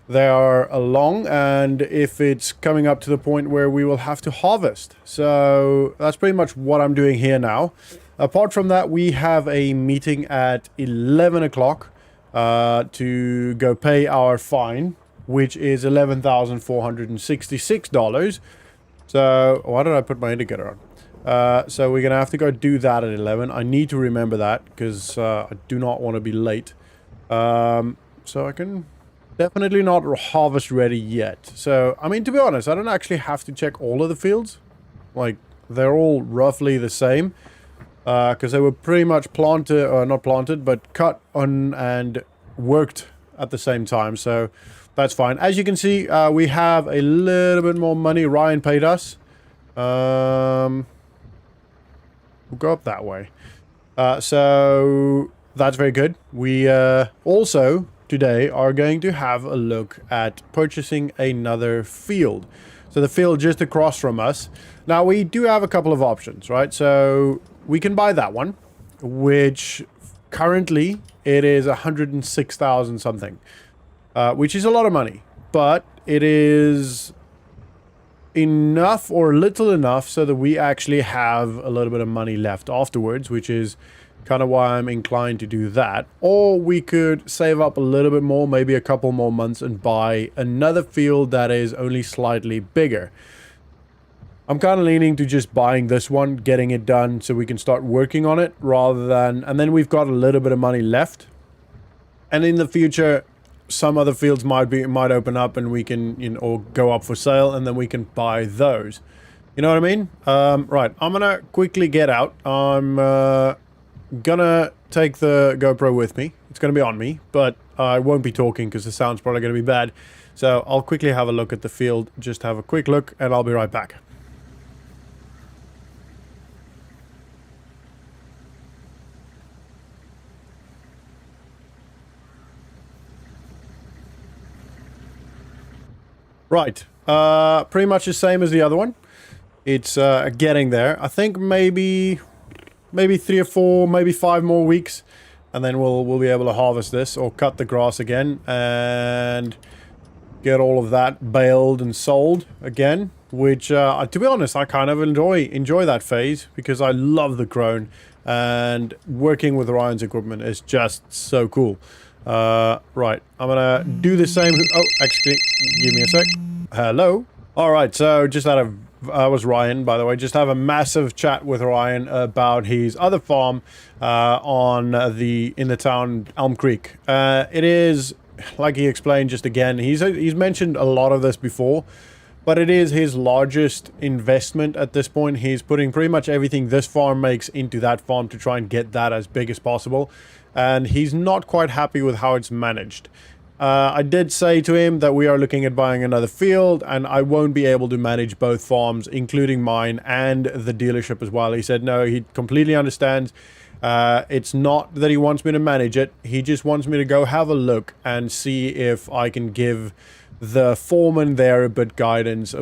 they are along, and if it's coming up to the point where we will have to harvest. So that's pretty much what I'm doing here now. Apart from that, we have a meeting at 11 o'clock. To go pay our fine, which is $11,466. So, why did I put my indicator on? So we're gonna have to go do that at 11. I need to remember that, because I do not want to be late. So I can definitely not harvest ready yet. So, I mean, to be honest, I don't actually have to check all of the fields. Like, they're all roughly the same. Because they were pretty much planted, or not planted, but cut on and worked at the same time. So that's fine. As you can see, we have a little bit more money. Ryan paid us. We'll go up that way. So that's very good. We also today are going to have a look at purchasing another field. So the field just across from us. Now we do have a couple of options, right? So we can buy that one, which currently it is 106,000 something, which is a lot of money, but it is enough or little enough so that we actually have a little bit of money left afterwards, which is kind of why I'm inclined to do that. Or we could save up a little bit more, maybe a couple more months, and buy another field that is only slightly bigger. I'm kind of leaning to just buying this one, getting it done so we can start working on it, rather than... And then we've got a little bit of money left. And in the future, some other fields might open up, and we can, you know, or go up for sale, and then we can buy those. You know what I mean? Right, I'm gonna quickly get out. I'm gonna take the GoPro with me. It's gonna be on me, but I won't be talking because the sound's probably gonna be bad. So I'll quickly have a look at the field, just have a quick look, and I'll be right back. Right, pretty much the same as the other one. It's getting there. I think maybe 3 or 4, maybe 5 more weeks, and then we'll be able to harvest this, or cut the grass again and get all of that baled and sold again. Which, to be honest, I kind of enjoy that phase, because I love the Crone, and working with Ryan's equipment is just so cool. Right, I'm gonna do the same. Oh, actually, give me a sec. Hello. All right, so just had a was Ryan, by the way. Just have a massive chat with Ryan about his other farm in the town Elm Creek. It is, like he explained just again, he's mentioned a lot of this before, but it is his largest investment at this point. He's putting pretty much everything this farm makes into that farm to try and get that as big as possible. And he's not quite happy with how it's managed. I did say to him that we are looking at buying another field, and I won't be able to manage both farms, including mine and the dealership as well. He said no, he completely understands. It's not that he wants me to manage it. He just wants me to go have a look and see if I can give the foreman there a bit of guidance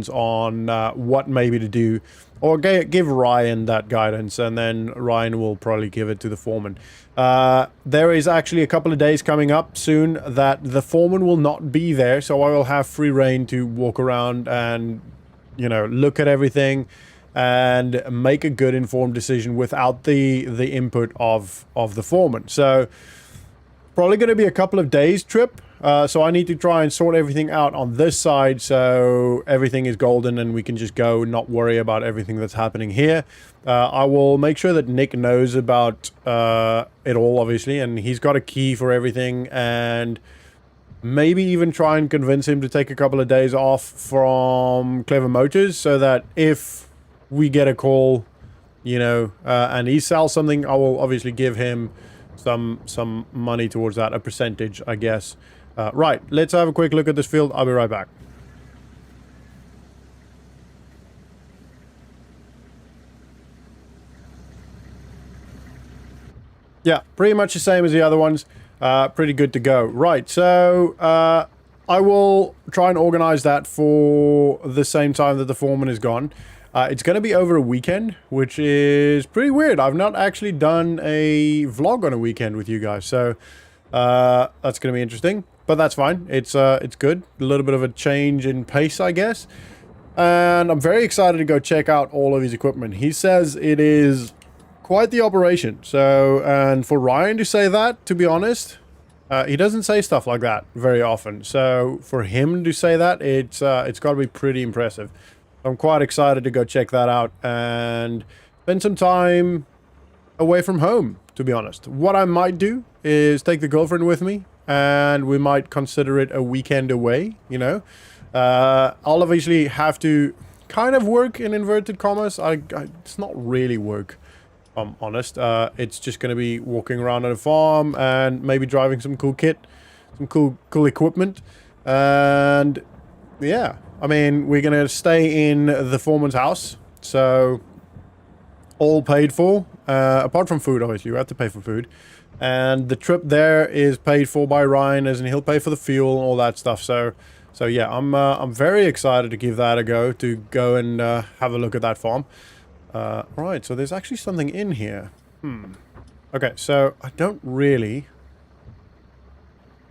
on what maybe to do, or give Ryan that guidance, and then Ryan will probably give it to the foreman. There is actually a couple of days coming up soon that the foreman will not be there, so I will have free reign to walk around and, you know, look at everything and make a good informed decision without the input of the foreman. So probably going to be a couple of days trip. So I need to try and sort everything out on this side so everything is golden and we can just go, not worry about everything that's happening here. I will make sure that Nick knows about it all, obviously, and he's got a key for everything, and maybe even try and convince him to take a couple of days off from Clever Motors so that if we get a call, you know, and he sells something, I will obviously give him some money towards that, a percentage, I guess. Right, let's have a quick look at this field. I'll be right back. Yeah, pretty much the same as the other ones. Pretty good to go. Right, so I will try and organize that for the same time that the foreman is gone. It's going to be over a weekend, which is pretty weird. I've not actually done a vlog on a weekend with you guys, so that's going to be interesting. But that's fine. It's good. A little bit of a change in pace, I guess. And I'm very excited to go check out all of his equipment. He says it is quite the operation. So, and for Ryan to say that, to be honest, he doesn't say stuff like that very often. So for him to say that, it's got to be pretty impressive. I'm quite excited to go check that out and spend some time away from home, to be honest. What I might do is take the girlfriend with me, and we might consider it a weekend away, you know. I'll obviously have to kind of work in inverted commas. It's not really work, if I'm honest. It's just going to be walking around on a farm and maybe driving some cool kit, some cool equipment. And yeah, I mean, we're going to stay in the foreman's house. So all paid for, apart from food, obviously. We have to pay for food. And the trip there is paid for by Ryan, as in he'll pay for the fuel and all that stuff. So yeah, I'm very excited to give that a go, to go and have a look at that farm. Right, so there's actually something in here. Okay, so I don't really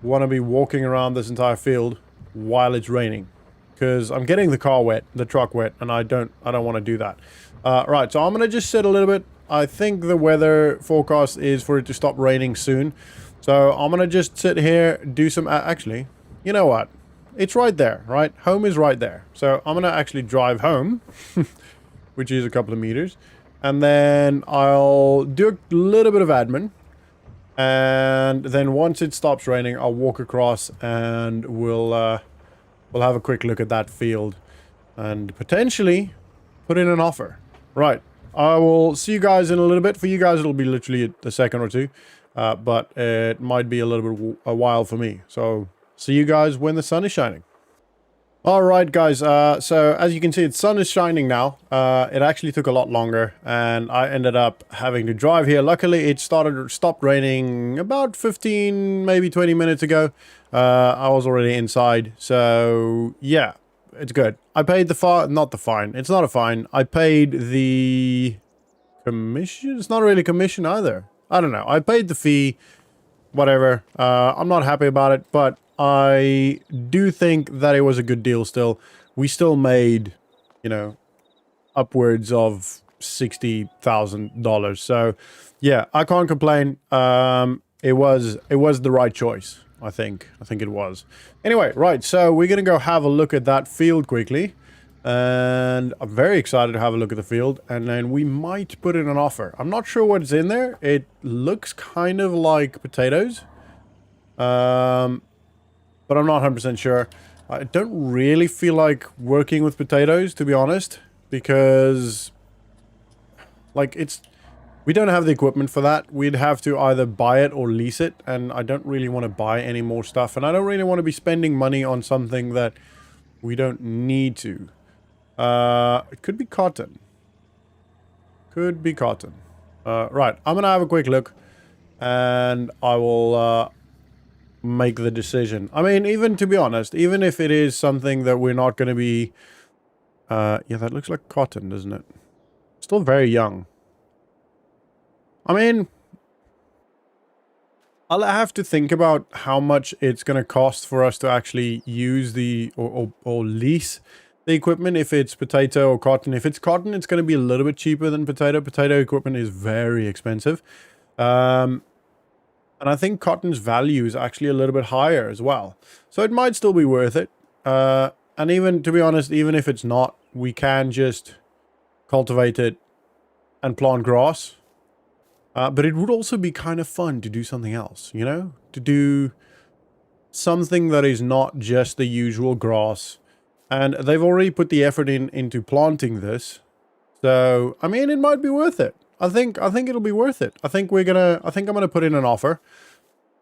want to be walking around this entire field while it's raining, because I'm getting the car wet, the truck wet, and I don't want to do that. Right, so I'm gonna just sit a little bit. I think the weather forecast is for it to stop raining soon. So I'm going to just sit here, do some... actually, you know what? It's right there, right? Home is right there. So I'm going to actually drive home, which is a couple of meters. And then I'll do a little bit of admin. And then once it stops raining, I'll walk across and we'll have a quick look at that field. And potentially put in an offer. Right. I will see you guys in a little bit. For you guys, it'll be literally a second or two. But it might be a little bit a while for me. So, see you guys when the sun is shining. Alright, guys. So, as you can see, the sun is shining now. It actually took a lot longer. And I ended up having to drive here. Luckily, it stopped raining about 15, maybe 20 minutes ago. I was already inside. So, yeah. It's good. I paid the fine. Not the fine. It's not a fine. I paid the commission. It's not really commission either. I don't know. I paid the fee. Whatever. I'm not happy about it, but I do think that it was a good deal still. We still made, you know, upwards of $60,000. So, yeah, I can't complain. It was the right choice. I think it was. Anyway, right, so we're going to go have a look at that field quickly. And I'm very excited to have a look at the field. And then we might put in an offer. I'm not sure what's in there. It looks kind of like potatoes. But I'm not 100% sure. I don't really feel like working with potatoes, to be honest. Because, like, we don't have the equipment for that. We'd have to either buy it or lease it. And I don't really want to buy any more stuff. And I don't really want to be spending money on something that we don't need to. It could be cotton. Could be cotton. Right, I'm gonna have a quick look. And I will, make the decision. I mean, even to be honest, even if it is something that we're not gonna be... yeah, that looks like cotton, doesn't it? Still very young. I mean... I'll have to think about how much it's going to cost for us to actually use the or lease the equipment if it's potato or cotton. If it's cotton, it's going to be a little bit cheaper than potato. Potato equipment is very expensive. And I think cotton's value is actually a little bit higher as well. So it might still be worth it. And even, to be honest, even if it's not, we can just cultivate it and plant grass. But it would also be kind of fun to do something else, you know? To do something that is not just the usual grass. And they've already put the effort into planting this. So, I mean, it might be worth it. I think it'll be worth it. I think I'm gonna put in an offer.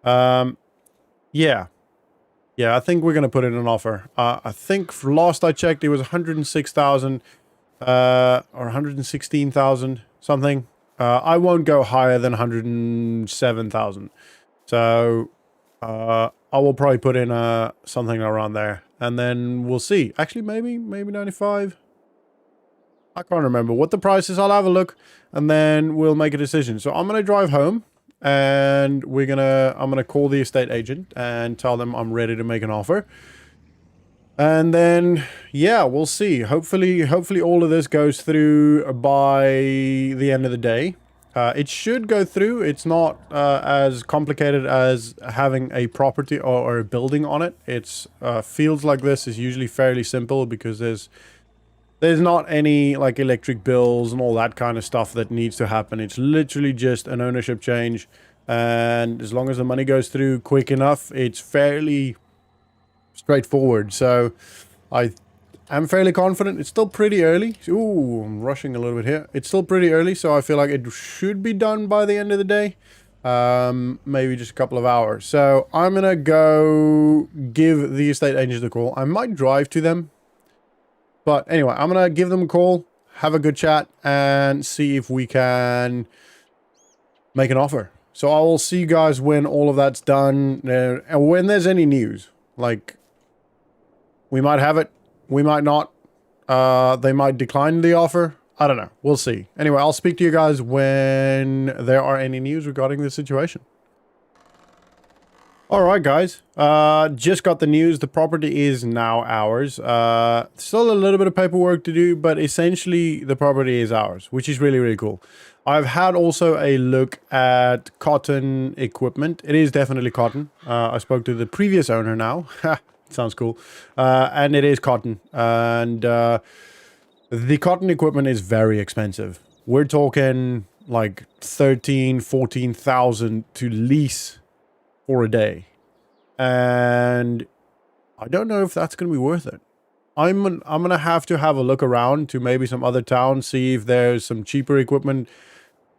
Yeah. Yeah, I think we're gonna put in an offer. I think for last I checked, it was 106,000, or 116,000, something. I won't go higher than 107,000. So, I will probably put in something around there. And then we'll see. Actually, maybe 95. I can't remember what the price is. I'll have a look. And then we'll make a decision. So I'm going to drive home. And I'm going to call the estate agent. And tell them I'm ready to make an offer. And then, yeah, we'll see. Hopefully all of this goes through by the end of the day. It should go through. It's not as complicated as having a property or a building on it. It's fields like this is usually fairly simple because there's not any like electric bills and all that kind of stuff that needs to happen. It's literally just an ownership change. And as long as the money goes through quick enough, it's fairly straightforward. So I'm fairly confident. It's still pretty early. Ooh, I'm rushing a little bit here. It's still pretty early, so I feel like it should be done by the end of the day. Maybe just a couple of hours. So I'm gonna go give the estate agents a call. I might drive to them. But anyway, I'm gonna give them a call, have a good chat, and see if we can make an offer. So I will see you guys when all of that's done, and when there's any news. Like, we might have it, we might not. They might decline the offer. I don't know. We'll see. Anyway, I'll speak to you guys when there are any news regarding this situation. Alright guys, just got the news. The property is now ours. Still a little bit of paperwork to do, but essentially the property is ours, which is really, really cool. I've had also a look at cotton equipment. It is definitely cotton. I spoke to the previous owner now. Sounds cool. And it is cotton. And the cotton equipment is very expensive. We're talking like 13,000, 14,000 to lease for a day. And I don't know if that's going to be worth it. I'm going to have a look around to maybe some other towns, see if there's some cheaper equipment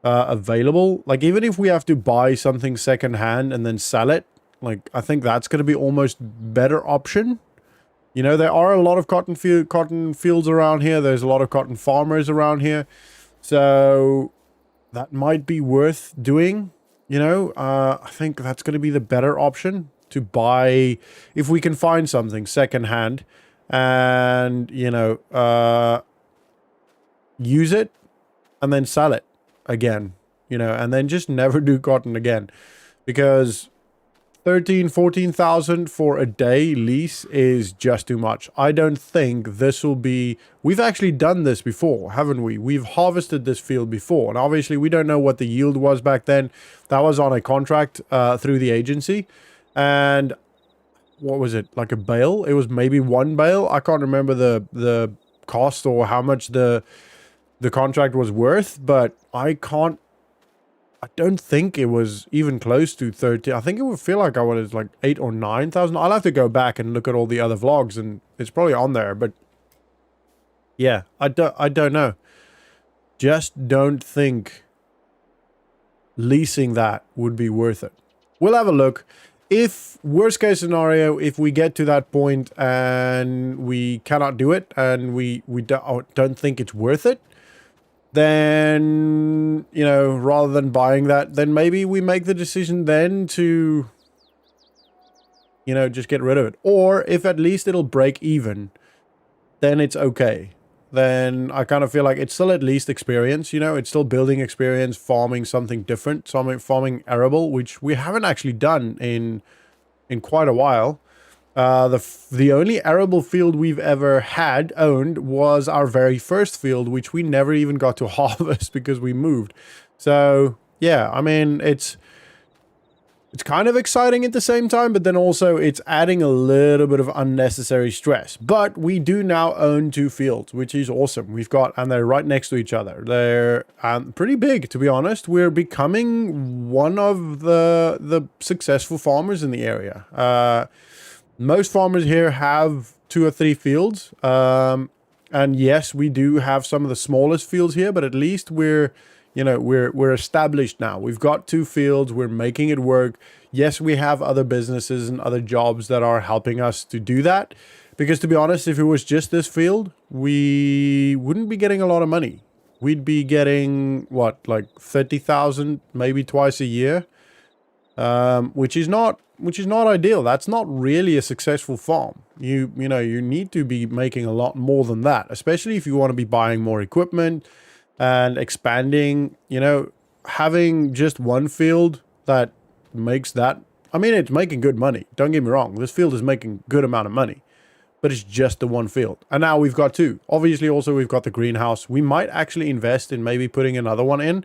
available. Like, even if we have to buy something secondhand and then sell it, like, I think that's going to be almost better option. You know, there are a lot of cotton fields around here. There's a lot of cotton farmers around here. So that might be worth doing. You know, I think that's going to be the better option to buy if we can find something secondhand and, you know, use it and then sell it again, you know, and then just never do cotton again, because 13,000, 14,000 for a day lease is just too much. I don't think this will be... We've actually done this before, haven't we? We've harvested this field before. And obviously, we don't know what the yield was back then. That was on a contract through the agency. And what was it? Like a bale? It was maybe one bale. I can't remember the cost or how much the contract was worth, but I don't think it was even close to 30. I think it would feel like I was like 8 or 9,000. I'll have to go back and look at all the other vlogs, and it's probably on there, but yeah, I don't know. Just don't think leasing that would be worth it. We'll have a look. If worst case scenario, if we get to that point and we cannot do it and we don't think it's worth it, then, you know, rather than buying that, then maybe we make the decision then to, you know, just get rid of it. Or if at least it'll break even, then it's okay. Then I kind of feel like it's still at least experience, you know, it's still building experience, farming something different, farming arable, which we haven't actually done in quite a while. The only arable field we've ever owned was our very first field, which we never even got to harvest because we moved. So yeah, I mean, it's kind of exciting at the same time, but then also it's adding a little bit of unnecessary stress. But we do now own 2 fields, which is awesome. And they're right next to each other. They're pretty big, to be honest. We're becoming one of the successful farmers in the area. Most farmers here have 2 or 3 fields. And yes, we do have some of the smallest fields here, but at least we're established now. We've got 2 fields. We're making it work. Yes, we have other businesses and other jobs that are helping us to do that. Because to be honest, if it was just this field, we wouldn't be getting a lot of money. We'd be getting, what, like 30,000 maybe twice a year, which is not ideal. That's not really a successful farm. You need to be making a lot more than that, especially if you want to be buying more equipment and expanding. You know, having just one field that makes that, I mean, it's making good money. Don't get me wrong. This field is making good amount of money, but it's just the one field. And now we've got 2. Obviously, also we've got the greenhouse. We might actually invest in maybe putting another one in.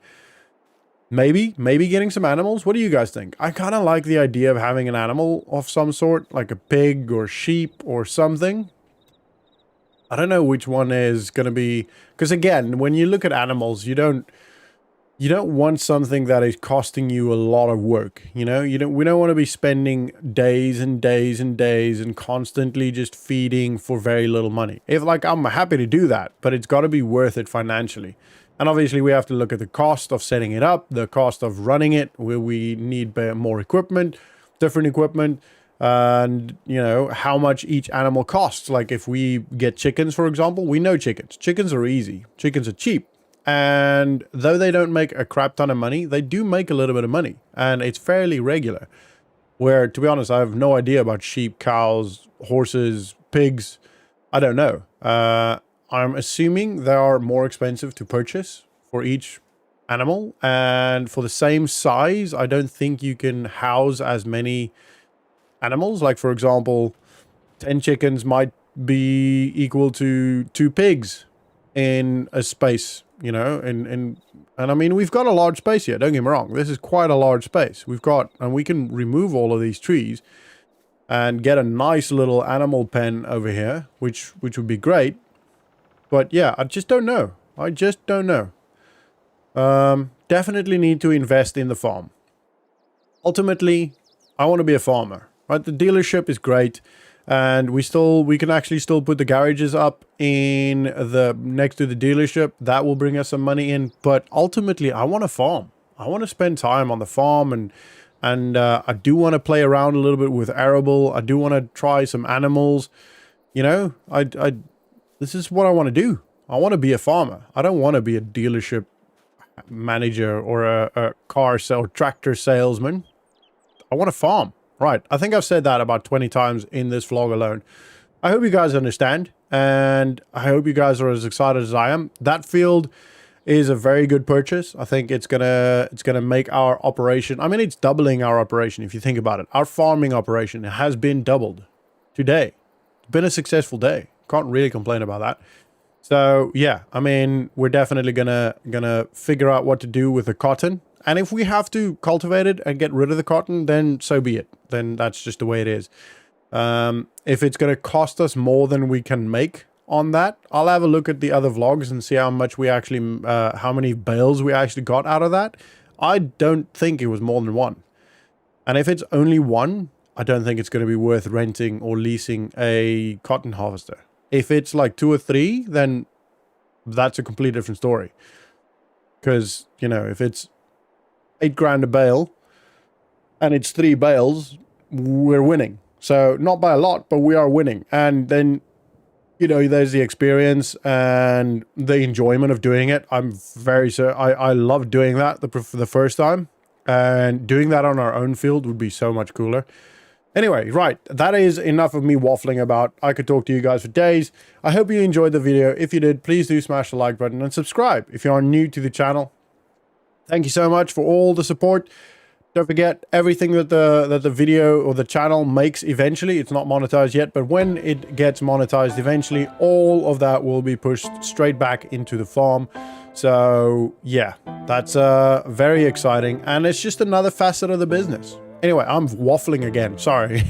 Maybe getting some animals. What do you guys think? I kind of like the idea of having an animal of some sort, like a pig or sheep or something. I don't know which one is going to be, because again, when you look at animals, you don't want something that is costing you a lot of work. You know, we don't want to be spending days and days and days and constantly just feeding for very little money. I'm happy to do that, but it's got to be worth it financially. And obviously we have to look at the cost of setting it up, the cost of running it, where we need more equipment, different equipment, and, you know, how much each animal costs. Like if we get chickens, for example, we know chickens. Chickens are easy. Chickens are cheap. And though they don't make a crap ton of money, they do make a little bit of money. And it's fairly regular. Where, to be honest, I have no idea about sheep, cows, horses, pigs. I don't know. I'm assuming they are more expensive to purchase for each animal. And for the same size, I don't think you can house as many animals. Like, for example, 10 chickens might be equal to 2 pigs in a space, you know, and I mean, we've got a large space here. Don't get me wrong. This is quite a large space. And we can remove all of these trees and get a nice little animal pen over here, which would be great. But yeah, I just don't know. Definitely need to invest in the farm. Ultimately, I want to be a farmer, right? The dealership is great. And we can actually still put the garages up in next to the dealership. That will bring us some money in. But ultimately, I want to farm. I want to spend time on the farm, and I do want to play around a little bit with arable. I do want to try some animals. You know, this is what I want to do. I want to be a farmer. I don't want to be a dealership manager or a tractor salesman. I want to farm. Right, I think I've said that about 20 times in this vlog alone. I hope you guys understand, and I hope you guys are as excited as I am. That field is a very good purchase. I think it's gonna make our operation, I mean, it's doubling our operation if you think about it. Our farming operation has been doubled today. It's been a successful day. Can't really complain about that. So yeah, I mean, we're definitely gonna figure out what to do with the cotton. And if we have to cultivate it and get rid of the cotton, then so be it. Then that's just the way it is. If it's going to cost us more than we can make, on that. I'll have a look at the other vlogs and see how much we actually, how many bales we actually got out of that. I don't think it was more than one. And if it's only one, I don't think it's going to be worth renting or leasing a cotton harvester. If it's like 2 or 3, then that's a completely different story. Because, you know, if it's 8 grand a bale and it's 3 bales, we're winning. So not by a lot, but we are winning. And then, you know, there's the experience and the enjoyment of doing it. I'm very I love doing that for the first time. And doing that on our own field would be so much cooler. Anyway, right, that is enough of me waffling about. I could talk to you guys for days. I hope you enjoyed the video. If you did, please do smash the like button and subscribe if you are new to the channel. Thank you so much for all the support. Don't forget, everything that the video or the channel makes eventually, it's not monetized yet, but when it gets monetized eventually, all of that will be pushed straight back into the farm. So yeah, that's very exciting, and it's just another facet of the business. Anyway, I'm waffling again, sorry.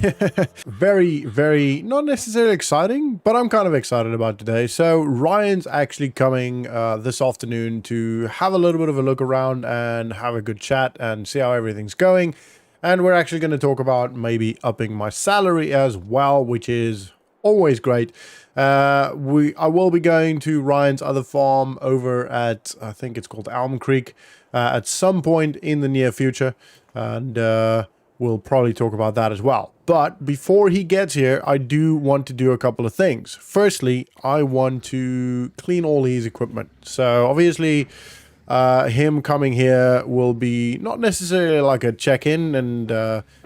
Very, very, not necessarily exciting, but I'm kind of excited about today. So Ryan's actually coming this afternoon to have a little bit of a look around and have a good chat and see how everything's going. And we're actually going to talk about maybe upping my salary as well, which is always great. I will be going to Ryan's other farm over at, I think it's called Elm Creek, at some point in the near future. And we'll probably talk about that as well. But before he gets here, I do want to do a couple of things. Firstly, I want to clean all his equipment. So obviously, him coming here will be not necessarily like a check-in and,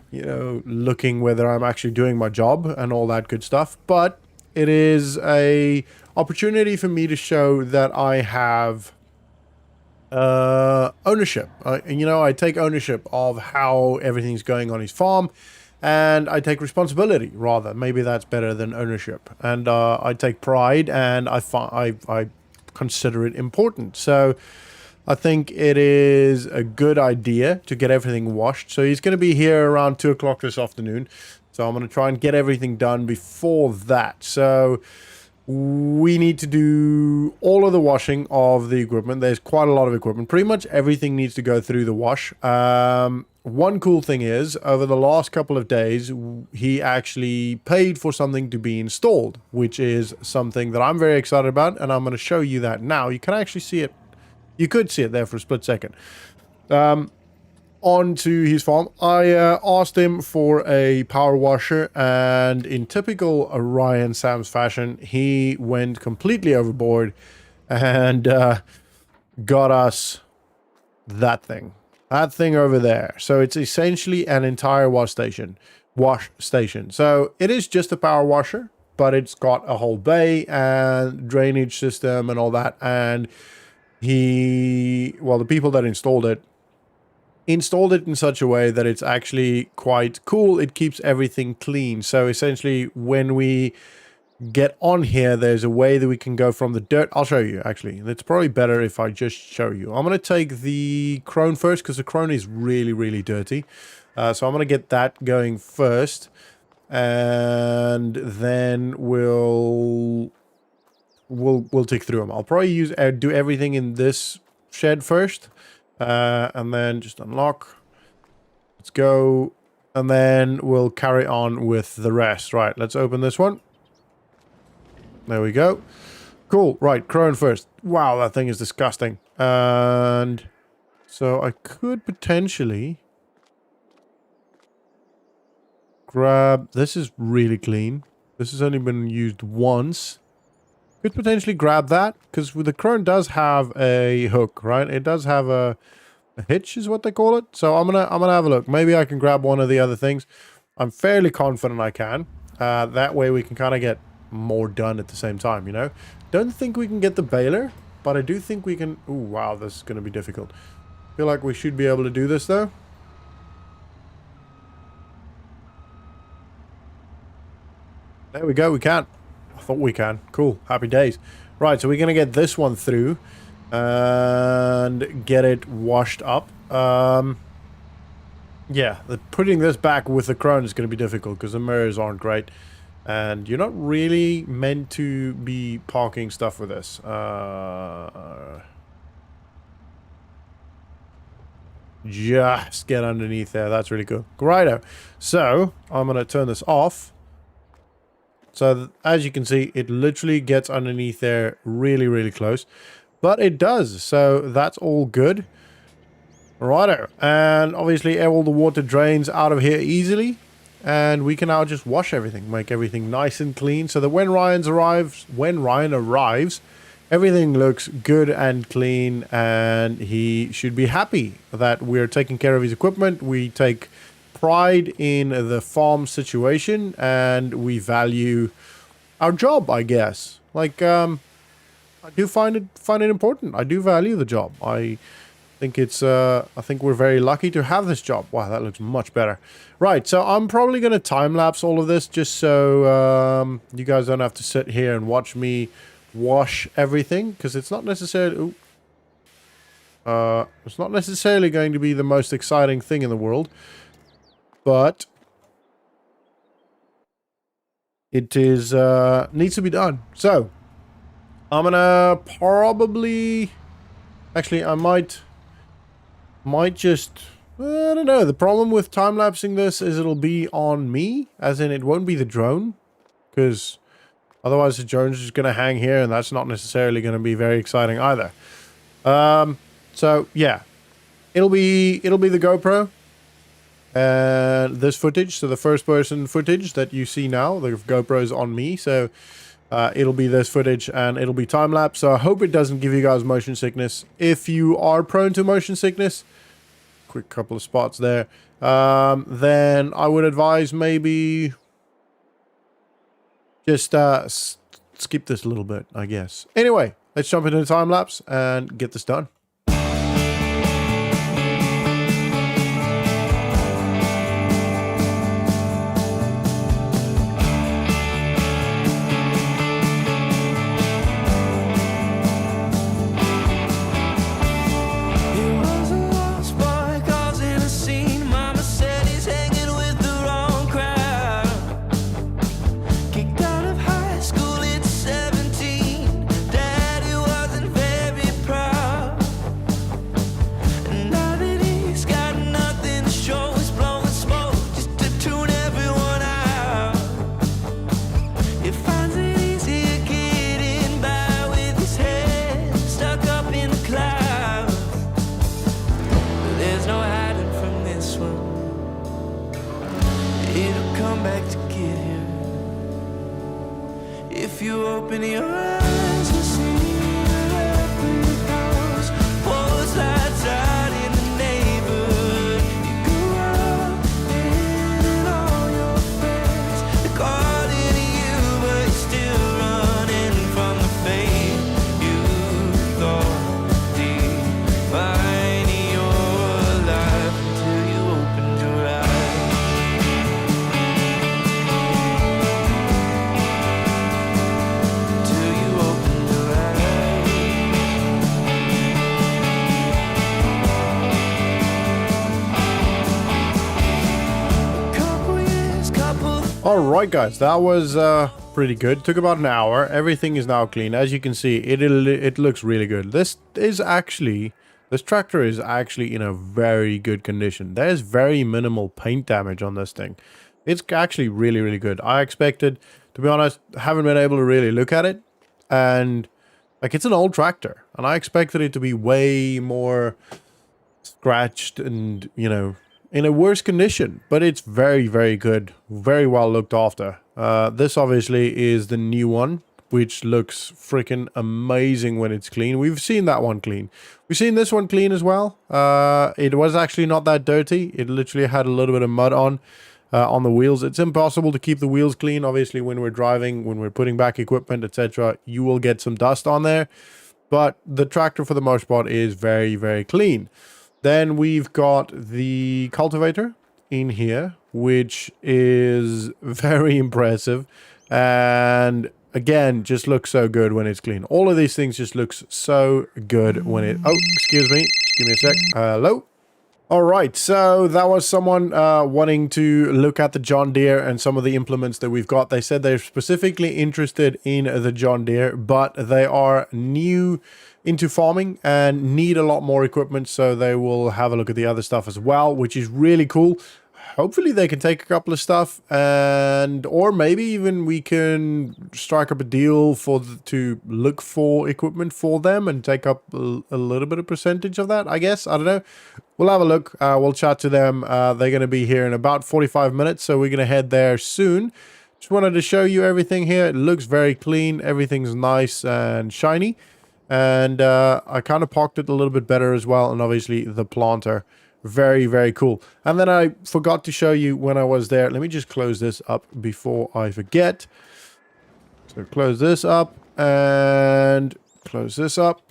you know, looking whether I'm actually doing my job and all that good stuff. But it is a opportunity for me to show that I have ownership. You know, I take ownership of how everything's going on his farm, and I take responsibility, rather. Maybe that's better than ownership. And I take pride, and I consider it important. So I think it is a good idea to get everything washed. So he's going to be here around 2 o'clock this afternoon. So I'm going to try and get everything done before that. So we need to do all of the washing of the equipment. There's quite a lot of equipment. Pretty much everything needs to go through the wash. One cool thing is, over the last couple of days, he actually paid for something to be installed, which is something that I'm very excited about, and I'm going to show you that now. You can actually see it. You could see it there for a split second. Onto his farm. I asked him for a power washer, and in typical Ryan Sam's fashion, he went completely overboard and got us that thing over there. So it's essentially an entire wash station. So it is just a power washer, but it's got a whole bay and drainage system and all that. And the people that installed it in such a way that it's actually quite cool. It keeps everything clean. So essentially, when we get on here, there's a way that we can go from the dirt. I'll show you, actually. It's probably better if I just show you. I'm going to take the crone first, because the crone is really, really dirty. So I'm going to get that going first. And then we'll tick through them. I'll probably do everything in this shed first. And then just unlock. Let's go. And then we'll carry on with the rest. Right, let's open this one. There we go. Cool. Right, crone first. Wow, that thing is disgusting. And so I could potentially grab... This is really clean. This has only been used once. Could potentially grab that, because the crone does have a hook, right? It does have a hitch, is what they call it. So I'm gonna have a look. Maybe I can grab one of the other things. I'm fairly confident I can. That way we can kind of get more done at the same time, you know? Don't think we can get the baler, but I do think we can... Ooh, wow, this is going to be difficult. Feel like we should be able to do this, though. There we go, we can. I thought we can. Cool. Happy days. Right, so we're going to get this one through and get it washed up. Yeah, putting this back with the crone is going to be difficult because the mirrors aren't great. And you're not really meant to be parking stuff with this. Just get underneath there. That's really cool. Righto. So, I'm going to turn this off. So, as you can see, it literally gets underneath there really, really close. But it does. So, that's all good. Righto. And obviously, all the water drains out of here easily. And we can now just wash everything. Make everything nice and clean. So that when Ryan arrives, everything looks good and clean, and he should be happy that we're taking care of his equipment. We take pride in the farm situation, and we value our job, I guess. Like, I do find it important. I do value the job. I think we're very lucky to have this job. Wow, that looks much better. Right, so I'm probably going to time-lapse all of this just so you guys don't have to sit here and watch me wash everything, because it's not necessarily going to be the most exciting thing in the world, but it is needs to be done. So I'm gonna probably, actually I might just, I don't know. The problem with time-lapsing this is it'll be on me, as in it won't be the drone, because otherwise the drone's just going to hang here, and that's not necessarily going to be very exciting either. So yeah, it'll be the GoPro and this footage. So the first person footage that you see now, the GoPro is on me. So it'll be this footage and it'll be time lapse. So I hope it doesn't give you guys motion sickness. If you are prone to motion sickness, quick couple of spots there, then I would advise maybe just skip this a little bit, I guess. Anyway, let's jump into the time lapse and get this done. If you open your eyes, you see electric house, porch lights out in the neighborhood. You grew up and all your friends, they're calling you, but you're still running from the fate you thought defined your life until you opened your eyes. Alright guys, that was pretty good. Took about an hour. Everything is now clean. As you can see, it looks really good. This tractor is actually in a very good condition. There's very minimal paint damage on this thing. It's actually really, really good. I expected, to be honest, haven't been able to really look at it. And, like, it's an old tractor. And I expected it to be way more scratched and, you know, in a worse condition, but it's very, very good. Very well looked after. This obviously is the new one, which looks freaking amazing when it's clean. We've seen that one clean. We've seen this one clean as well. It was actually not that dirty. It literally had a little bit of mud on the wheels. It's impossible to keep the wheels clean. Obviously, when we're driving, when we're putting back equipment, etc., you will get some dust on there. But the tractor, for the most part, is very, very clean. Then we've got the cultivator in here, which is very impressive. And again, just looks so good when it's clean. All of these things just looks so good when it... Oh, excuse me. Just give me a sec. Hello? All right, so that was someone wanting to look at the John Deere and some of the implements that we've got. They said they're specifically interested in the John Deere, but they are new into farming and need a lot more equipment, so they will have a look at the other stuff as well, which is really cool. Hopefully they can take a couple of stuff, and or maybe even we can strike up a deal to look for equipment for them and take up a little bit of percentage of that, I guess. I don't know. We'll have a look. We'll chat to them. They're going to be here in about 45 minutes, so we're going to head there soon. Just wanted to show you everything here. It looks very clean. Everything's nice and shiny. And I kind of parked it a little bit better as well. And obviously the planter. Very, very cool. And then I forgot to show you when I was there. Let me just close this up before I forget. So close this up and close this up.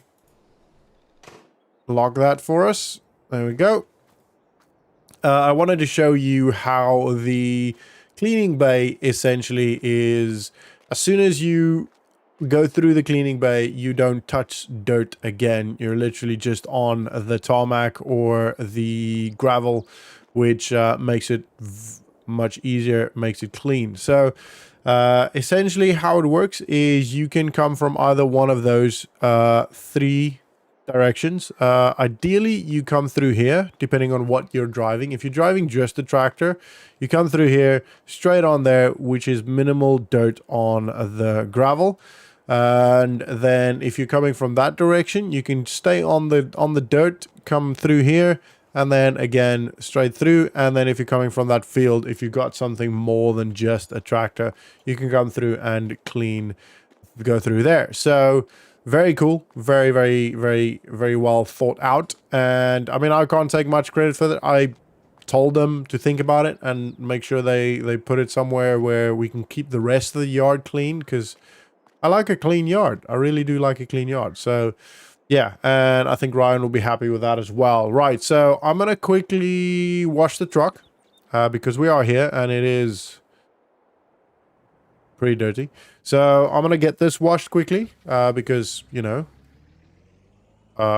Lock that for us. There we go. I wanted to show you how the cleaning bay essentially is, as soon as you go through the cleaning bay, you don't touch dirt again. You're literally just on the tarmac or the gravel, which makes it much easier, makes it clean. So essentially how it works is you can come from either one of those three directions. Ideally you come through here, depending on what you're driving. If you're driving just a tractor, you come through here straight on there, which is minimal dirt on the gravel. And then if you're coming from that direction, you can stay on the dirt, come through here, and then again straight through. And then if you're coming from that field, if you've got something more than just a tractor, you can come through and go through there. So very cool, very, very, very, very well thought out. And I mean, I can't take much credit for that. I told them to think about it and make sure they put it somewhere where we can keep the rest of the yard clean, because I like a clean yard. I really do like a clean yard. So, yeah. And I think Ryan will be happy with that as well. Right. So, I'm going to quickly wash the truck because we are here and it is pretty dirty. So, I'm going to get this washed quickly because, you know,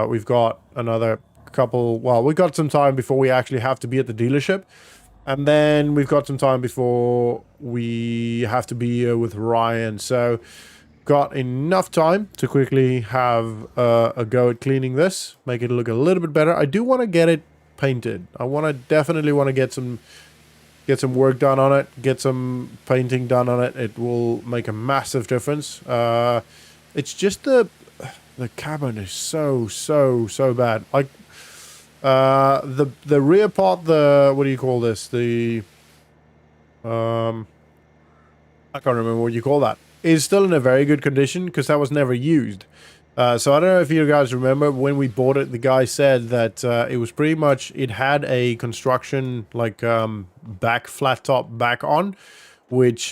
we've got another couple. Well, we've got some time before we actually have to be at the dealership. And then we've got some time before we have to be here with Ryan. So, got enough time to quickly have a go at cleaning this, make it look a little bit better. I do want to get it painted. Definitely want to get some work done on it, get some painting done on it. It will make a massive difference. It's just the cabin is so bad. Like the rear part, what do you call this? I can't remember what you call that. Is still in a very good condition because that was never used. So I don't know if you guys remember when we bought it, the guy said that it was pretty much, it had a construction like back flat top back on, which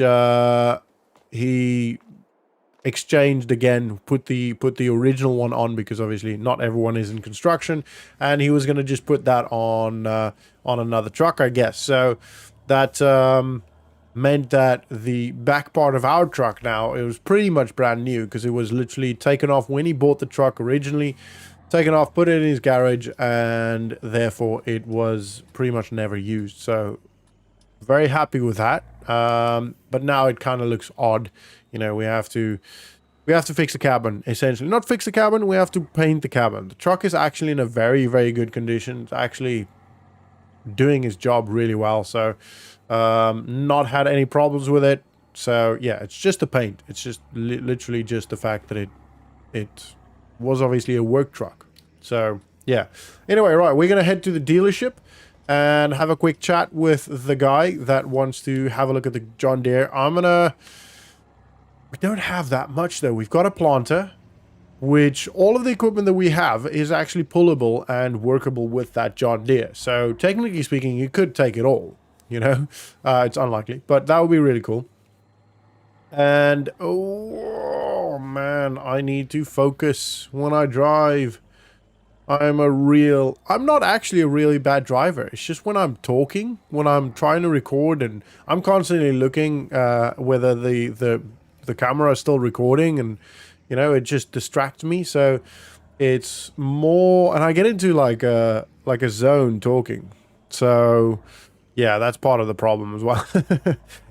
he exchanged again, put the original one on because obviously not everyone is in construction, and he was going to just put that on another truck, I guess. So that meant that the back part of our truck now, it was pretty much brand new because it was literally taken off when he bought the truck originally, taken off, put it in his garage, and therefore it was pretty much never used. So very happy with that. But now it kind of looks odd. You know, we have to fix the cabin, essentially. Not fix the cabin, we have to paint the cabin. The truck is actually in a very, very good condition. It's actually doing his job really well. So not had any problems with it. So yeah, it's just the paint. It's just literally just the fact that it was obviously a work truck. So yeah. Anyway, right, we're gonna head to the dealership and have a quick chat with the guy that wants to have a look at the John Deere. We don't have that much though. We've got a planter, which all of the equipment that we have is actually pullable and workable with that John Deere. So technically speaking, you could take it all. You know, it's unlikely, but that would be really cool. And oh man, I need to focus when I drive. I'm not actually a really bad driver. It's just when I'm talking, when I'm trying to record, and I'm constantly looking whether the camera is still recording, and you know, it just distracts me. So it's more, and I get into like a zone talking. So yeah, that's part of the problem as well.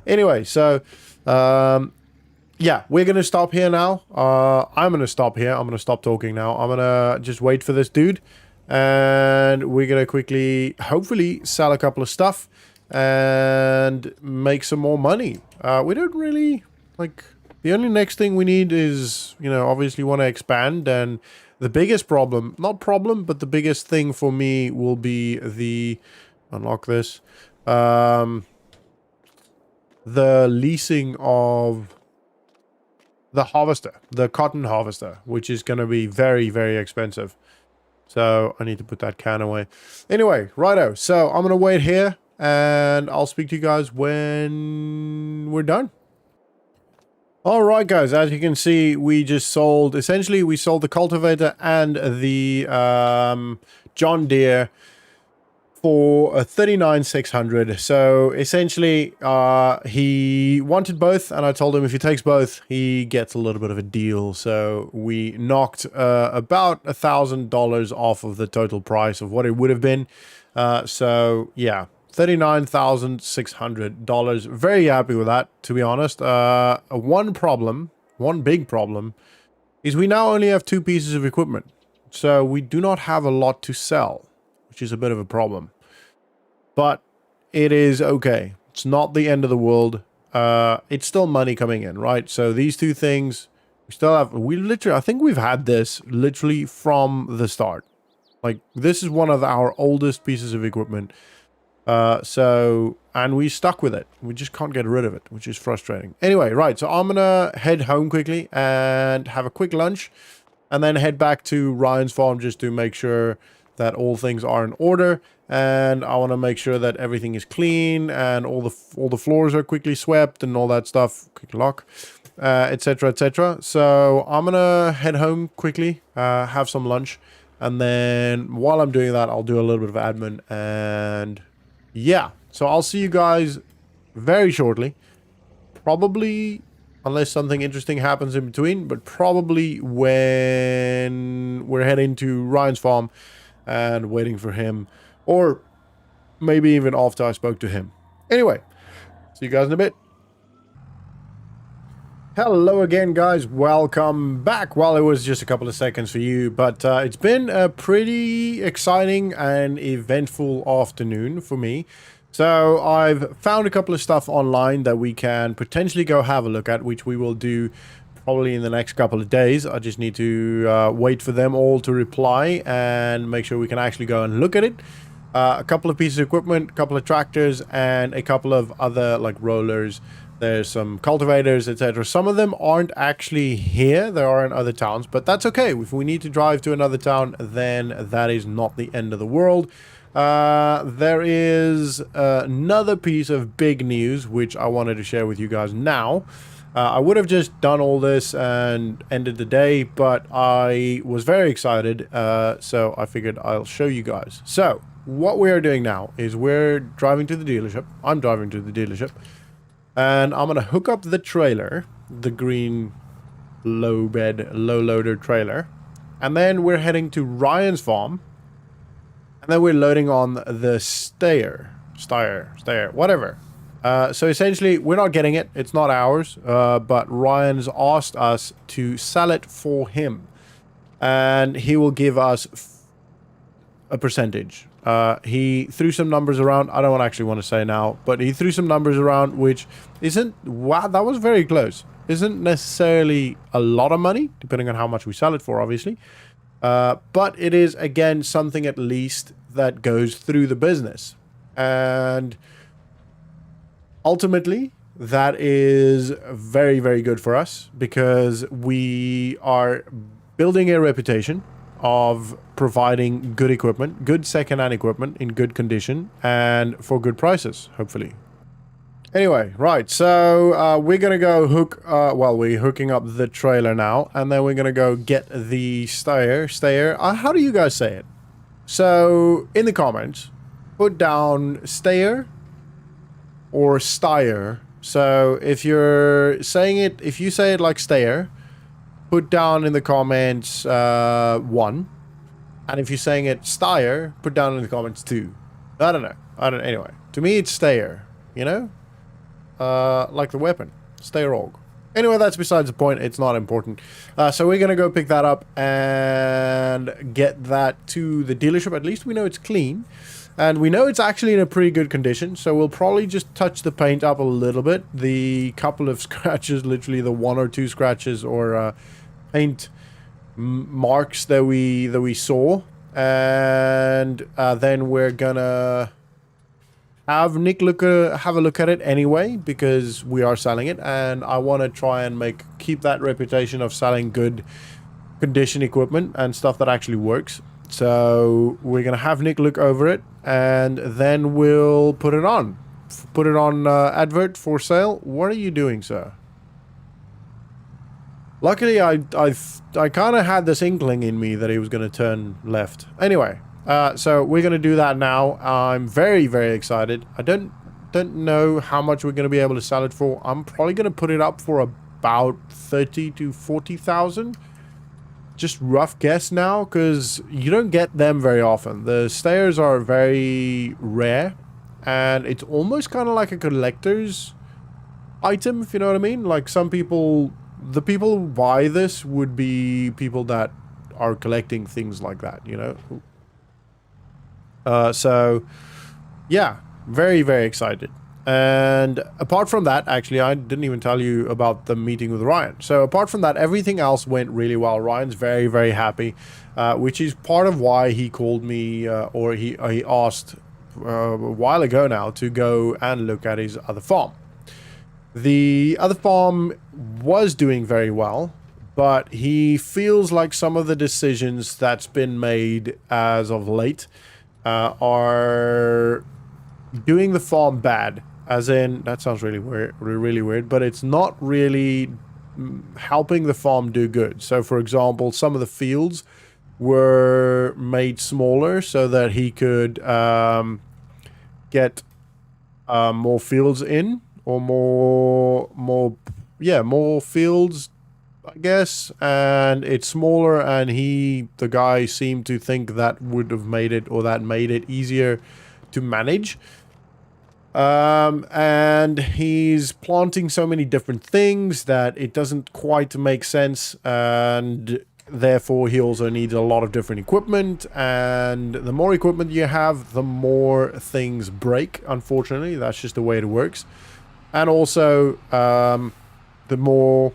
Anyway, so yeah, we're gonna stop here now. I'm gonna stop here. I'm gonna stop talking now. I'm gonna just wait for this dude, and we're gonna quickly, hopefully, sell a couple of stuff and make some more money. We don't really like. The only next thing we need is, you know, obviously want to expand, and the biggest problem, not problem, but the biggest thing for me will be the, unlock this, the leasing of the harvester, the cotton harvester, which is going to be very, very expensive. So I need to put that can away. Anyway, righto. So I'm going to wait here and I'll speak to you guys when we're done. All right, guys, as you can see, we just sold, essentially, we sold the cultivator and the John Deere for 39,600. So essentially, he wanted both, and I told him if he takes both, he gets a little bit of a deal. So we knocked about $1,000 off of the total price of what it would have been. So yeah. $39,600. Very happy with that, to be honest. One big problem, is we now only have 2 pieces of equipment. So we do not have a lot to sell, which is a bit of a problem. But it is okay. It's not the end of the world. It's still money coming in, right? So these 2 things, we still have, I think we've had this literally from the start. Like, this is one of our oldest pieces of equipment. And we stuck with it. We just can't get rid of it, which is frustrating. Anyway, right. So I'm going to head home quickly and have a quick lunch and then head back to Ryan's farm just to make sure that all things are in order. And I want to make sure that everything is clean and all the floors are quickly swept and all that stuff. Quick lock, etc., etc. So I'm going to head home quickly, have some lunch. And then while I'm doing that, I'll do a little bit of admin and yeah, so I'll see you guys very shortly. Probably, unless something interesting happens in between, but probably when we're heading to Ryan's farm and waiting for him, or maybe even after I spoke to him. Anyway, see you guys in a bit. Hello again, guys. Welcome back. Well, it was just a couple of seconds for you, but it's been a pretty exciting and eventful afternoon for me. So I've found a couple of stuff online that we can potentially go have a look at, which we will do probably in the next couple of days. I just need to wait for them all to reply and make sure we can actually go and look at it. A couple of pieces of equipment, a couple of tractors, and a couple of other like rollers. There's some cultivators, etc. Some of them aren't actually here. They are in other towns, but that's okay. If we need to drive to another town, then that is not the end of the world. There is another piece of big news, which I wanted to share with you guys now. I would have just done all this and ended the day, but I was very excited, so I figured I'll show you guys. So, what we are doing now is we're driving to the dealership. I'm driving to the dealership. And I'm going to hook up the trailer, the green low loader trailer. And then we're heading to Ryan's farm. And then we're loading on the stayer, whatever. So essentially, we're not getting it. It's not ours. But Ryan's asked us to sell it for him. And he will give us a percentage. He threw some numbers around. I don't actually want to say now, but he threw some numbers around, which isn't, wow, that was very close. Isn't necessarily a lot of money, depending on how much we sell it for, obviously. But it is, again, something at least that goes through the business. And ultimately, that is very, very good for us because we are building a reputation of providing good equipment, good second-hand equipment in good condition and for good prices, hopefully. Anyway, right, so we're going to go hook, we're hooking up the trailer now, and then we're going to go get the stayer. How do you guys say it? So, in the comments, put down stayer or styer. So, if you're saying it, if you say it like stayer, put down in the comments 1. And if you're saying it Steyr, put down in the comments 2. I don't know. Anyway, to me it's Steyr, you know? Like the weapon. Steyr. Anyway, that's besides the point. It's not important. So we're going to go pick that up and get that to the dealership. At least we know it's clean. And we know it's actually in a pretty good condition. So we'll probably just touch the paint up a little bit. The couple of scratches, literally the 1 or 2 scratches or paint marks that we saw. And then we're going to have Nick have a look at it anyway, because we are selling it, and I want to try and keep that reputation of selling good condition equipment and stuff that actually works. So we're gonna have Nick look over it, and then we'll put it on advert for sale. What are you doing, sir? Luckily, I kind of had this inkling in me that he was gonna turn left. Anyway. So we're going to do that now. I'm very, very excited. I don't know how much we're going to be able to sell it for. I'm probably going to put it up for about 30 to 40,000. Just rough guess now, because you don't get them very often. The Steyrs are very rare, and it's almost kind of like a collector's item, if you know what I mean. Like some people, the people who buy this would be people that are collecting things like that, you know. So, yeah, very, very excited. And apart from that, actually, I didn't even tell you about the meeting with Ryan. So apart from that, everything else went really well. Ryan's very, very happy, which is part of why he called me, or he asked a while ago now to go and look at his other farm. The other farm was doing very well, but he feels like some of the decisions that's been made as of late are doing the farm bad. As in, that sounds really weird, but it's not really helping the farm do good. So, for example, some of the fields were made smaller so that he could get more fields in, or more fields, I guess. And it's smaller, and the guy seemed to think that would have made it, or that made it easier to manage. And he's planting so many different things that it doesn't quite make sense, and therefore he also needs a lot of different equipment, and the more equipment you have, the more things break. Unfortunately, that's just the way it works. And also, the more,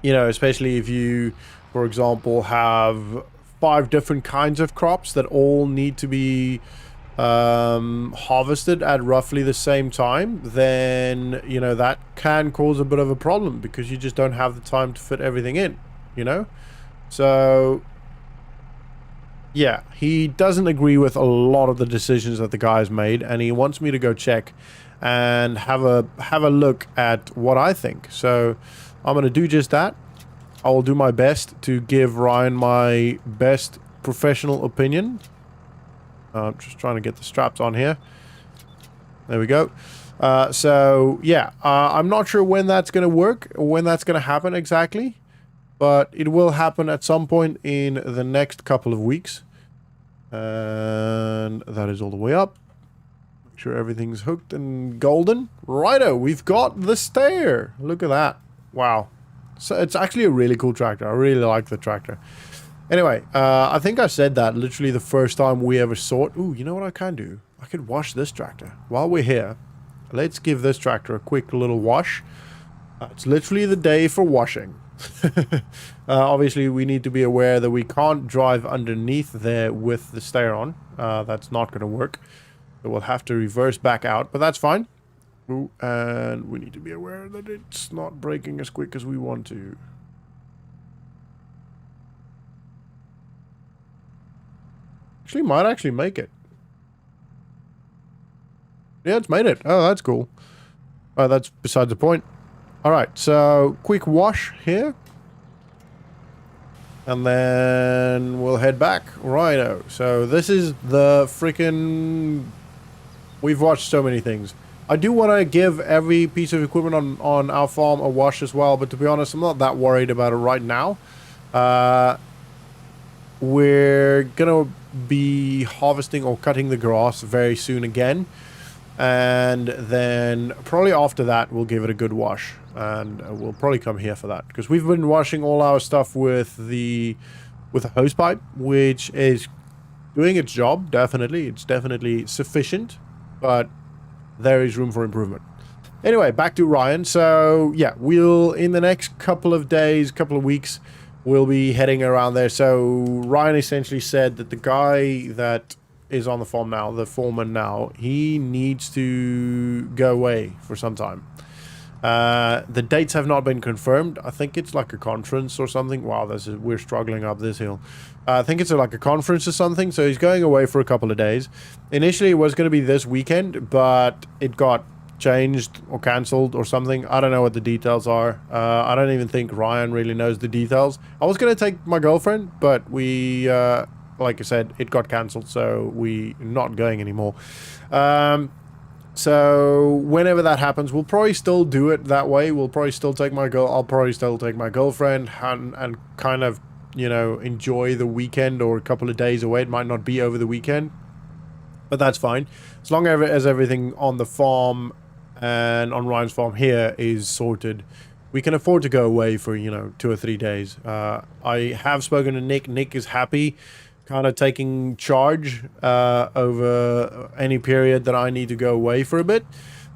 you know, especially if you, for example, have 5 different kinds of crops that all need to be harvested at roughly the same time, then, you know, that can cause a bit of a problem, because you just don't have the time to fit everything in, you know. So yeah, he doesn't agree with a lot of the decisions that the guy's made, and he wants me to go check and have a look at what I think. So I'm gonna do just that. I will do my best to give Ryan my best professional opinion. I'm just trying to get the straps on here. There we go. So, yeah, I'm not sure when that's going to work, or when that's going to happen exactly, but it will happen at some point in the next couple of weeks. And that is all the way up. Make sure everything's hooked and golden. Righto, we've got the stair. Look at that. Wow. So it's actually a really cool tractor. I really like the tractor. Anyway, I think I said that literally the first time we ever saw it. Ooh, you know what I can do? I could wash this tractor. While we're here, let's give this tractor a quick little wash. It's literally the day for washing. Obviously, we need to be aware that we can't drive underneath there with the stair on. That's not going to work. So we'll have to reverse back out, but that's fine. Ooh, and we need to be aware that it's not braking as quick as we want to. Actually, might actually make it. Yeah, it's made it. Oh, that's cool. That's besides the point. Alright, so quick wash here. And then we'll head back. Righto. So this is the freaking... We've watched so many things. I do want to give every piece of equipment on our farm a wash as well, but to be honest, I'm not that worried about it right now. We're gonna be harvesting or cutting the grass very soon again, and then probably after that we'll give it a good wash, and we'll probably come here for that because we've been washing all our stuff with a hose pipe, which is doing its job. Definitely, it's definitely sufficient, but there is room for improvement. Anyway, back to Ryan. So yeah, we'll in the next couple of days, couple of weeks, we'll be heading around there. So Ryan essentially said that the guy that is on the farm now, the foreman now, he needs to go away for some time. The dates have not been confirmed. I think it's like a conference or something. Wow, we're struggling up this hill. I think it's like a conference or something. So he's going away for a couple of days. Initially, it was going to be this weekend, but it got changed or cancelled or something. I don't know what the details are. I don't even think Ryan really knows the details. I was going to take my girlfriend, but we, like I said, it got cancelled, so we're not going anymore. So whenever that happens, we'll probably still do it that way. We'll probably still take I'll probably still take my girlfriend and kind of, you know, enjoy the weekend or a couple of days away. It might not be over the weekend, but that's fine. As long as everything on the farm and on Ryan's farm here is sorted, we can afford to go away for, you know, 2 or 3 days. I have spoken to Nick. Nick is happy kind of taking charge over any period that I need to go away for a bit.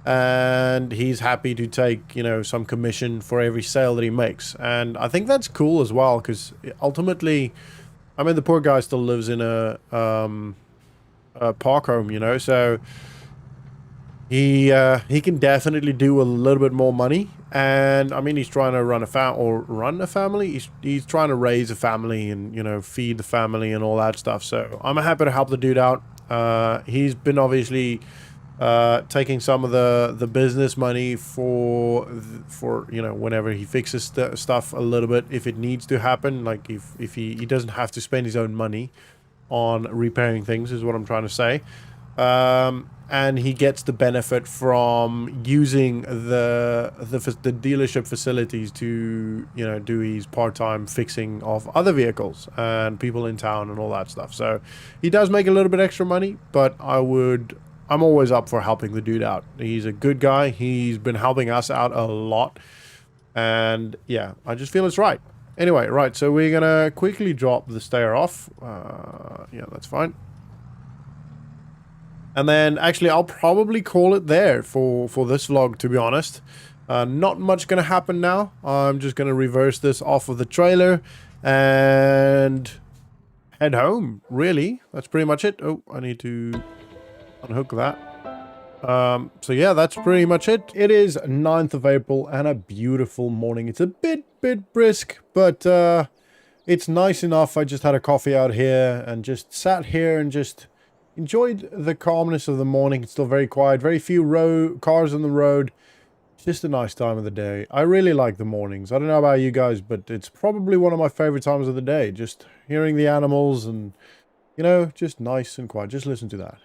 And he's happy to take, you know, some commission for every sale that he makes. And I think that's cool as well, because ultimately, I mean, the poor guy still lives in a park home, you know, so he can definitely do a little bit more money. And I mean, he's trying to run a family. He's trying to raise a family and, you know, feed the family and all that stuff. So I'm happy to help the dude out. He's been obviously taking some of the business money for you know, whenever he fixes stuff a little bit, if it needs to happen, like if he doesn't have to spend his own money on repairing things, is what I'm trying to say. And he gets the benefit from using the dealership facilities to, you know, do his part-time fixing of other vehicles and people in town and all that stuff. So he does make a little bit extra money, but I'm always up for helping the dude out. He's a good guy. He's been helping us out a lot. And yeah, I just feel it's right. Anyway, right, so we're gonna quickly drop the stair off. Yeah, that's fine. And then, actually, I'll probably call it there for this vlog, to be honest. Not much going to happen now. I'm just going to reverse this off of the trailer and head home, really. That's pretty much it. Oh, I need to unhook that. So, yeah, that's pretty much it. It is 9th of April and a beautiful morning. It's a bit brisk, but it's nice enough. I just had a coffee out here and just sat here and just enjoyed the calmness of the morning. It's still very quiet, very few cars on the road. It's just a nice time of the day. I really like the mornings. I don't know about you guys, but it's probably one of my favorite times of the day. Just hearing the animals and, you know, just nice and quiet. Just listen to that.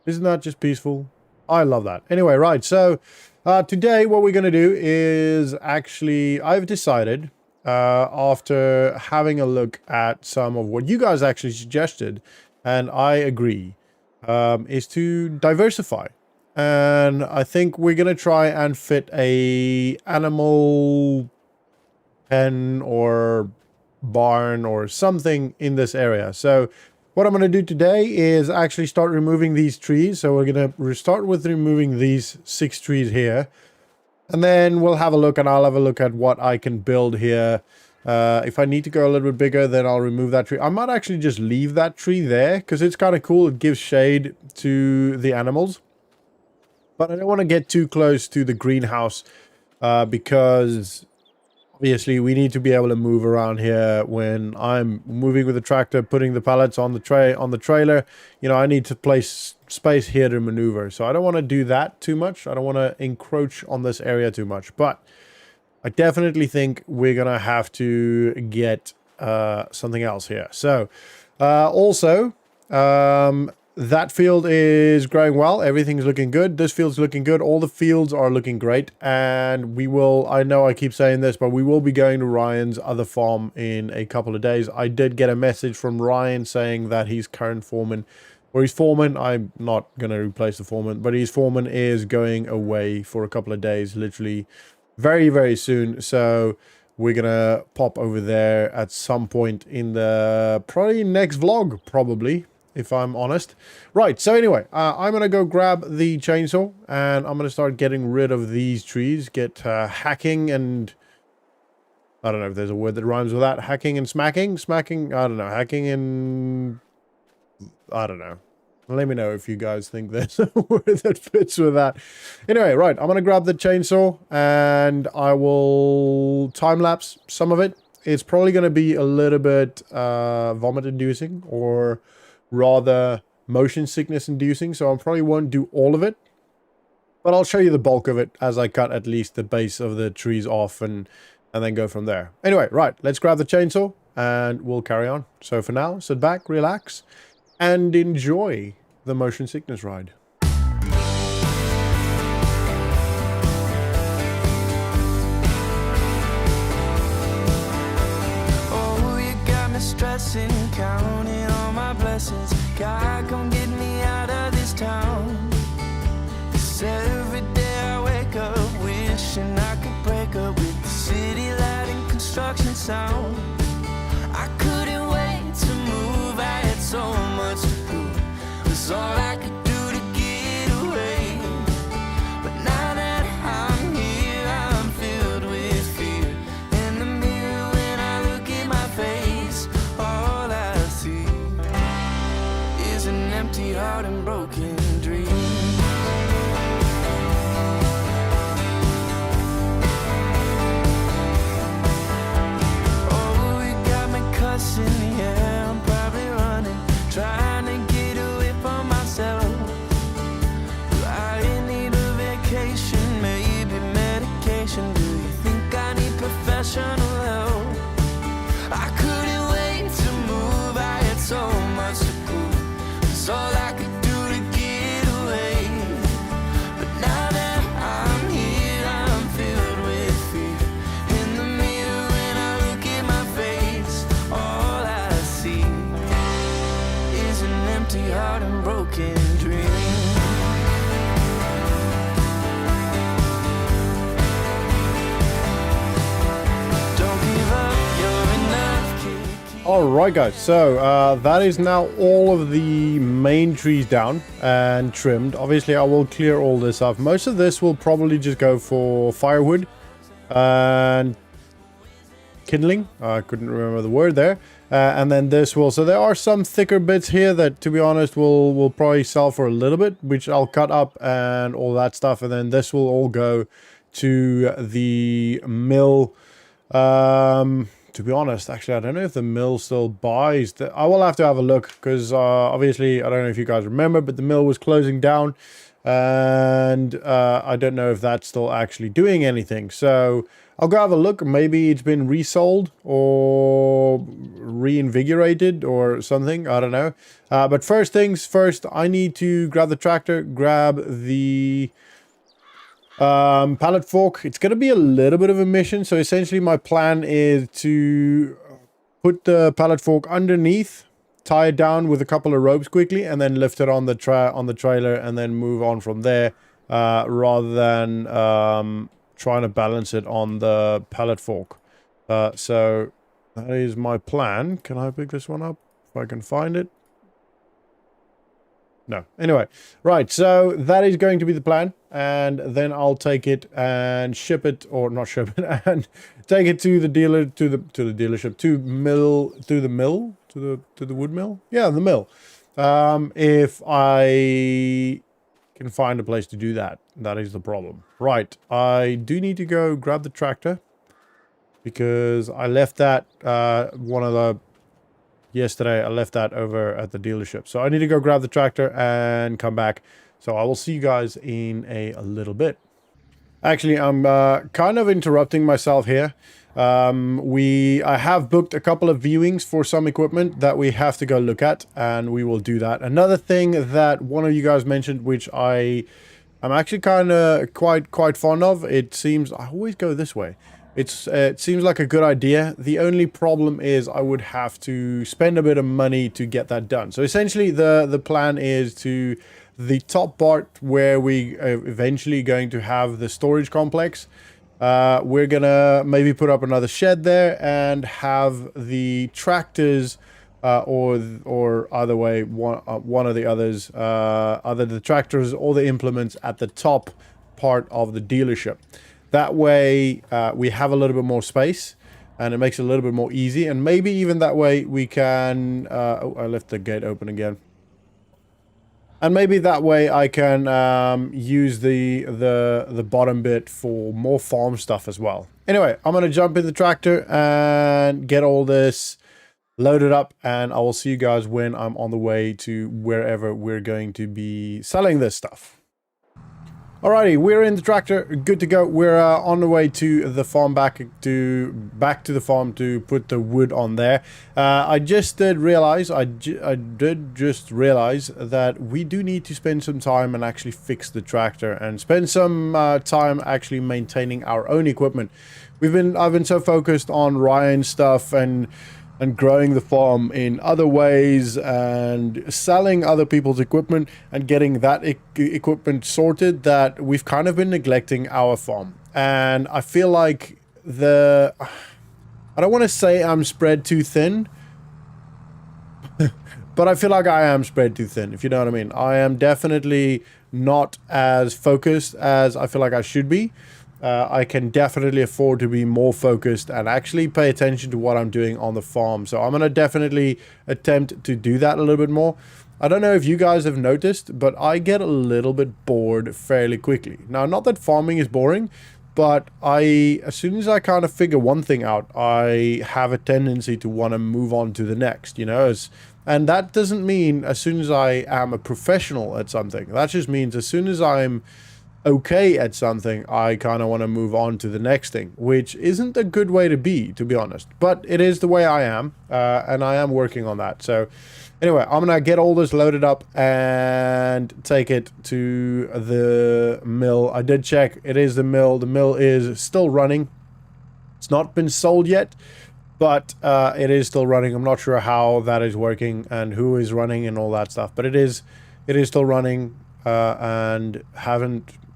Isn't that just peaceful? I love that. Anyway, right, so today what we're going to do is actually, I've decided, after having a look at some of what you guys actually suggested, and I agree, is to diversify. And I think we're going to try and fit a animal pen or barn or something in this area. So what I'm going to do today is actually start removing these trees. So we're going to start with removing these 6 trees here. And then we'll have a look, and I'll have a look at what I can build here. If I need to go a little bit bigger, then I'll remove that tree. I might actually just leave that tree there, because it's kind of cool. It gives shade to the animals. But I don't want to get too close to the greenhouse, because obviously we need to be able to move around here when I'm moving with the tractor, putting the pallets on the trailer. You know, I need to place space here to maneuver. So I don't want to do that too much. I don't want to encroach on this area too much. But I definitely think we're going to have to get something else here. So also, That field is growing well. Everything's looking good. This field's looking good. All the fields are looking great. And we will, I know I keep saying this, but we will be going to Ryan's other farm in a couple of days. I did get a message from Ryan saying that his current foreman, or his foreman, I'm not going to replace the foreman, but his foreman is going away for a couple of days, literally very, very soon. So we're going to pop over there at some point in the probably next vlog, probably, if I'm honest. Right, so anyway, I'm going to go grab the chainsaw, and I'm going to start getting rid of these trees, get hacking and... I don't know if there's a word that rhymes with that. Hacking and smacking? Smacking? I don't know. Hacking and... I don't know. Let me know if you guys think there's a word that fits with that. Anyway, right, I'm going to grab the chainsaw, and I will time-lapse some of it. It's probably going to be a little bit vomit-inducing, or rather motion sickness inducing, so I probably won't do all of it, but I'll show you the bulk of it as I cut at least the base of the trees off and then go from there. Anyway, right, let's grab the chainsaw and we'll carry on. So for now, sit back, relax, and enjoy the motion sickness ride. Stressing, counting all my blessings. God, come get me out of this town. 'Cause every day I wake up wishing I could break up with the city light and construction sound. I couldn't wait to move, I had so much to prove. It was all I could do to get away. But now that I'm here, I'm filled with fear. In the mirror when I look at my face, all I see is an empty heart and broken dreams. Oh, you got me cussing, yeah, I'm probably running, trying to get away from myself. Do I need a vacation, maybe medication? Do you think I need professional help? I couldn't wait to move, I had so much to prove. It's all I could do to get away. But now that I'm here, I'm filled with fear. In the mirror when I look at my face, all I see is an empty heart and broken dreams. Don't give up, you're enough, kid. Alright guys, so that is now all of the main trees down and trimmed. Obviously I will clear all this off. Most of this will probably just go for firewood and kindling. I couldn't remember the word there. And then this will, so there are some thicker bits here that, to be honest, will probably sell for a little bit, which I'll cut up and all that stuff. And then this will all go to the mill. To be honest, actually, I don't know if the mill still buys. I will have to have a look, because obviously, I don't know if you guys remember, but the mill was closing down. And I don't know if that's still actually doing anything. So I'll go have a look. Maybe it's been resold or reinvigorated or something. I don't know. But first things first, I need to grab the tractor, grab the pallet fork. It's going to be a little bit of a mission. So essentially my plan is to put the pallet fork underneath, tie it down with a couple of ropes quickly, and then lift it on the trailer and then move on from there, rather than trying to balance it on the pallet fork. So that is my plan. Can I pick this one up if I can find it? No. Anyway, right, so that is going to be the plan, and then I'll take it and ship it, or not ship it, and take it to the dealer, to the dealership, to the wood mill. Yeah, the mill. If I can find a place to do that, that is the problem. Right, I do need to go grab the tractor, because I left that yesterday I left that over at the dealership. So I need to go grab the tractor and come back. So I will see you guys in a little bit. Actually, I'm kind of interrupting myself here. I have booked a couple of viewings for some equipment that we have to go look at, and we will do that. Another thing that one of you guys mentioned, which I'm actually kind of quite fond of. It seems I always go this way. It seems like a good idea. The only problem is I would have to spend a bit of money to get that done. So essentially the plan is to the top part where we are eventually going to have the storage complex. We're gonna maybe put up another shed there and have the tractors or either way, one of the others, either the tractors or the implements at the top part of the dealership. That way we have a little bit more space and it makes it a little bit more easy, and maybe even that way we can oh, I left the gate open again. And maybe that way I can use the bottom bit for more farm stuff as well. Anyway, I'm going to jump in the tractor and get all this loaded up, and I will see you guys when I'm on the way to wherever we're going to be selling this stuff. Alrighty, we're in the tractor, good to go. We're on the way to the farm, back to the farm to put the wood on there. I did just realize that we do need to spend some time and actually fix the tractor and spend some time actually maintaining our own equipment. I've been so focused on Ryan's stuff and growing the farm in other ways and selling other people's equipment and getting that equipment sorted that we've kind of been neglecting our farm. And I feel like I don't want to say I'm spread too thin, but I feel like I am spread too thin, if you know what I mean. I am definitely not as focused as I feel like I should be. I can definitely afford to be more focused and actually pay attention to what I'm doing on the farm. So I'm going to definitely attempt to do that a little bit more. I don't know if you guys have noticed, but I get a little bit bored fairly quickly. Now, not that farming is boring, but as soon as I kind of figure one thing out, I have a tendency to want to move on to the next, you know. And that doesn't mean as soon as I am a professional at something. That just means as soon as I'm okay at something, I kind of want to move on to the next thing, which isn't a good way to be honest, but it is the way I am, and I am working on that. So anyway, I'm gonna get all this loaded up and take it to the mill. I did check, it is the mill is still running. It's not been sold yet, but it is still running. I'm not sure how that is working and who is running and all that stuff, but it is still running, and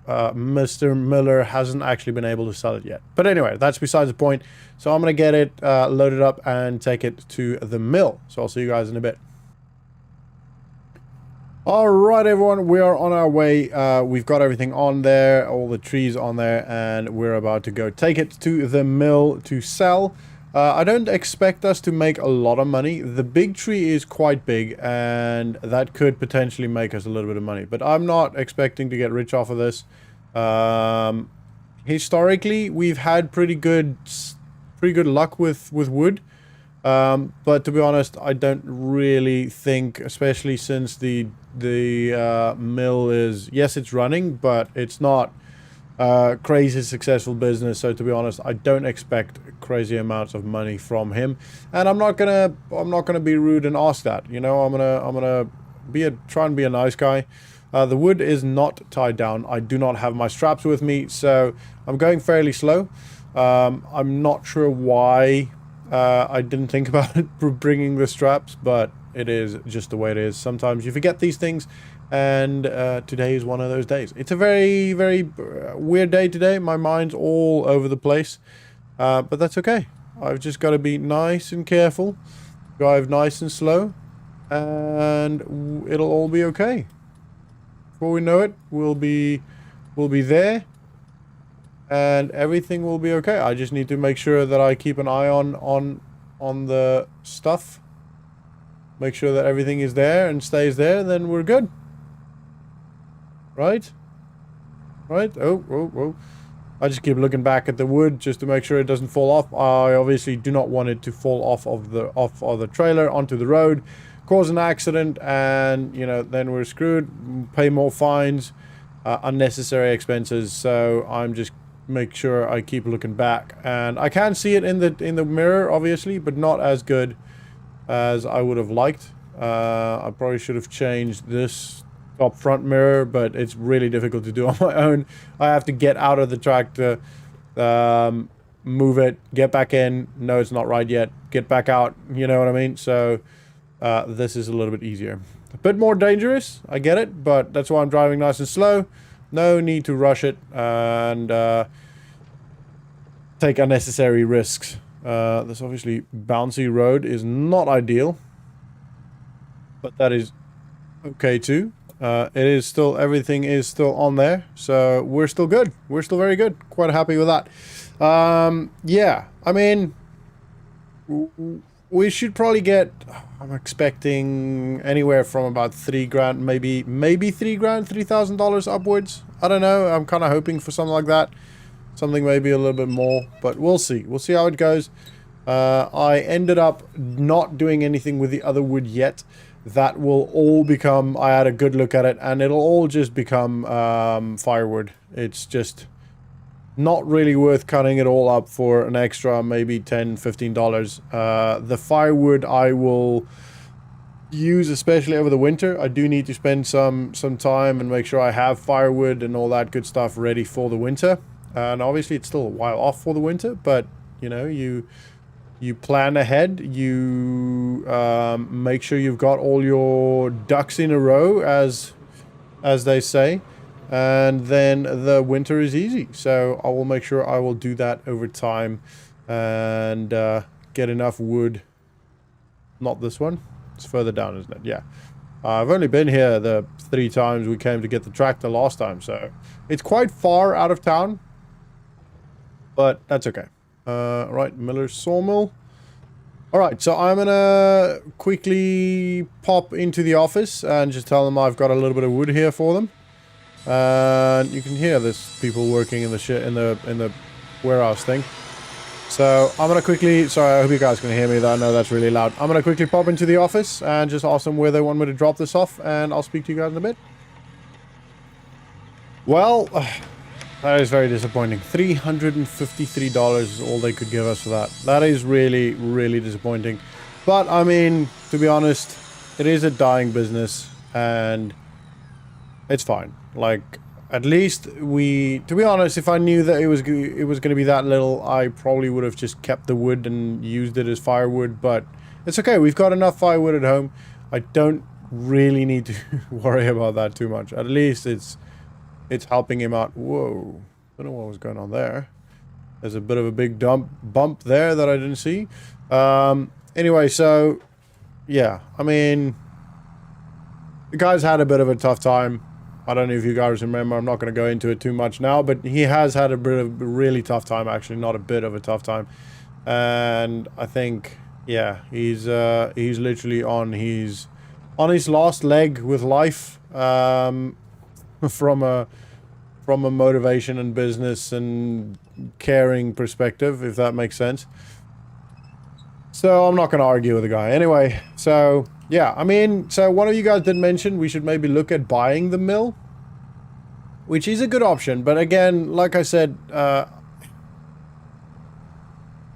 Mr. Miller hasn't actually been able to sell it yet. But anyway, that's besides the point. So I'm going to get it loaded up and take it to the mill. So I'll see you guys in a bit. Alright everyone, we are on our way. We've got everything on there, all the trees on there, and we're about to go take it to the mill to sell. I don't expect us to make a lot of money. The big tree is quite big, and that could potentially make us a little bit of money. But I'm not expecting to get rich off of this. Historically, we've had pretty good luck with wood. But to be honest, I don't really think, especially since the mill is, yes, it's running, but it's not crazy successful business. So to be honest, I don't expect crazy amounts of money from him, and I'm not gonna be rude and ask that, you know. I'm gonna try and be a nice guy. The wood is not tied down. I do not have my straps with me, so I'm going fairly slow. I'm not sure why I didn't think about it bringing the straps, but it is just the way it is. Sometimes you forget these things, and today is one of those days. It's a very, very weird day today. My mind's all over the place, but that's okay. I've just got to be nice and careful, drive nice and slow, and it'll all be okay. Before we know it, we'll be there, and everything will be okay. I just need to make sure that I keep an eye on the stuff. Make sure that everything is there and stays there, then we're good. Right? Right? Oh. I just keep looking back at the wood just to make sure it doesn't fall off. I obviously do not want it to fall off of the trailer onto the road, cause an accident, and, you know, then we're screwed, pay more fines, unnecessary expenses. So I'm just make sure I keep looking back. And I can see it in the mirror, obviously, but not as good as I would have liked. I probably should have changed this top front mirror, but it's really difficult to do on my own. I have to get out of the tractor, move it, get back in. No, it's not right yet. Get back out. You know what I mean? So this is a little bit easier. A bit more dangerous, I get it, but that's why I'm driving nice and slow. No need to rush it and take unnecessary risks. This obviously bouncy road is not ideal, but that is okay too. It is still, everything is still on there, so we're still good. We're still very good. Quite happy with that. Yeah, I mean, we should probably get, I'm expecting anywhere from about $3,000, maybe $3,000, $3,000 upwards. I don't know. I'm kind of hoping for something like that. Something maybe a little bit more, but we'll see. We'll see how it goes. I ended up not doing anything with the other wood yet. That will all become, I had a good look at it, and it'll all just become firewood. It's just not really worth cutting it all up for an extra maybe $10, $15. The firewood I will use especially over the winter. I do need to spend some time and make sure I have firewood and all that good stuff ready for the winter. And obviously it's still a while off for the winter, but you know, you plan ahead, you make sure you've got all your ducks in a row, as they say, and then the winter is easy. So I will make sure I will do that over time and get enough wood. Not this one, it's further down, isn't it? Yeah. I've only been here the 3 times we came to get the tractor last time, so it's quite far out of town, but that's okay. Right, Miller's Sawmill. Alright, so I'm gonna quickly pop into the office and just tell them I've got a little bit of wood here for them. And you can hear there's people working in the warehouse thing. So I'm gonna quickly, sorry, I hope you guys can hear me. I know that's really loud. I'm gonna quickly pop into the office and just ask them where they want me to drop this off, and I'll speak to you guys in a bit. Well, that is very disappointing. $353 is all they could give us for that. That is really, really disappointing. But, I mean, to be honest, it is a dying business, and it's fine. Like, at least to be honest, if I knew that it was going to be that little, I probably would have just kept the wood and used it as firewood. But it's okay. We've got enough firewood at home. I don't really need to worry about that too much. At least it's helping him out. Whoa. Don't know what was going on there. There's a bit of a big bump there that I didn't see. Anyway, so, yeah. I mean, the guy's had a bit of a tough time. I don't know if you guys remember. I'm not going to go into it too much now. But he has had a bit of a really tough time, actually. Not a bit of a tough time. And I think, yeah, he's literally on his last leg with life. From a motivation and business and caring perspective, if that makes sense. So I'm not going to argue with the guy. Anyway, so yeah, I mean, so one of you guys did mention we should maybe look at buying the mill, which is a good option. But again, like I said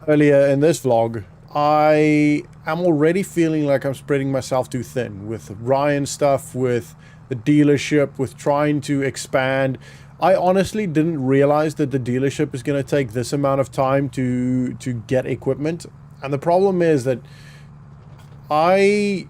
earlier in this vlog, I am already feeling like I'm spreading myself too thin with Ryan stuff, with the dealership, with trying to expand. I honestly didn't realize that the dealership is going to take this amount of time to get equipment. And the problem is that I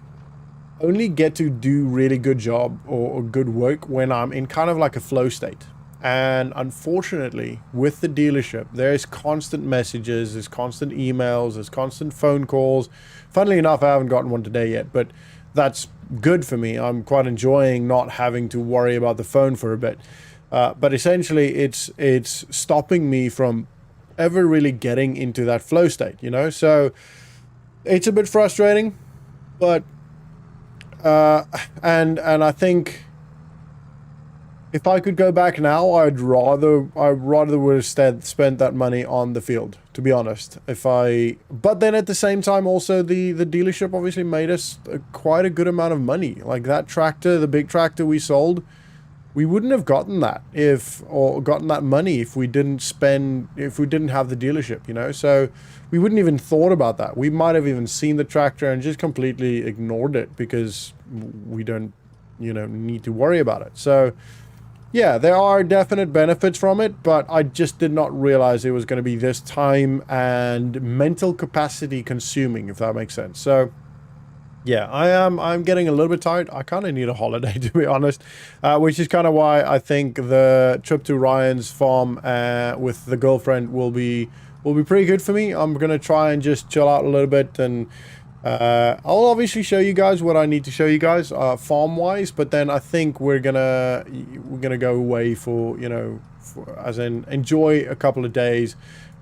only get to do really good job or good work when I'm in kind of like a flow state. And unfortunately, with the dealership, there's constant messages, there's constant emails, there's constant phone calls. Funnily enough, I haven't gotten one today yet, but that's good for me. I'm quite enjoying not having to worry about the phone for a bit. But essentially, it's stopping me from ever really getting into that flow state, you know? So it's a bit frustrating, but and I think if I could go back now, I'd rather would have spent that money on the field, to be honest. But then at the same time, also the dealership obviously made us quite a good amount of money. Like that tractor, the big tractor we sold we wouldn't have gotten that or gotten that money if we didn't have the dealership, you know. So we wouldn't even thought about that. We might have even seen the tractor and just completely ignored it because we don't, you know, need to worry about it. So yeah, there are definite benefits from it, but I just did not realize it was going to be this time and mental capacity consuming, if that makes sense. So yeah, I'm getting a little bit tired. I kind of need a holiday, to be honest, which is kind of why I think the trip to Ryan's farm with the girlfriend will be pretty good for me. I'm gonna try and just chill out a little bit, and I'll obviously show you guys what I need to show you guys farm wise, but then I think we're gonna go away for, you know, as in enjoy a couple of days.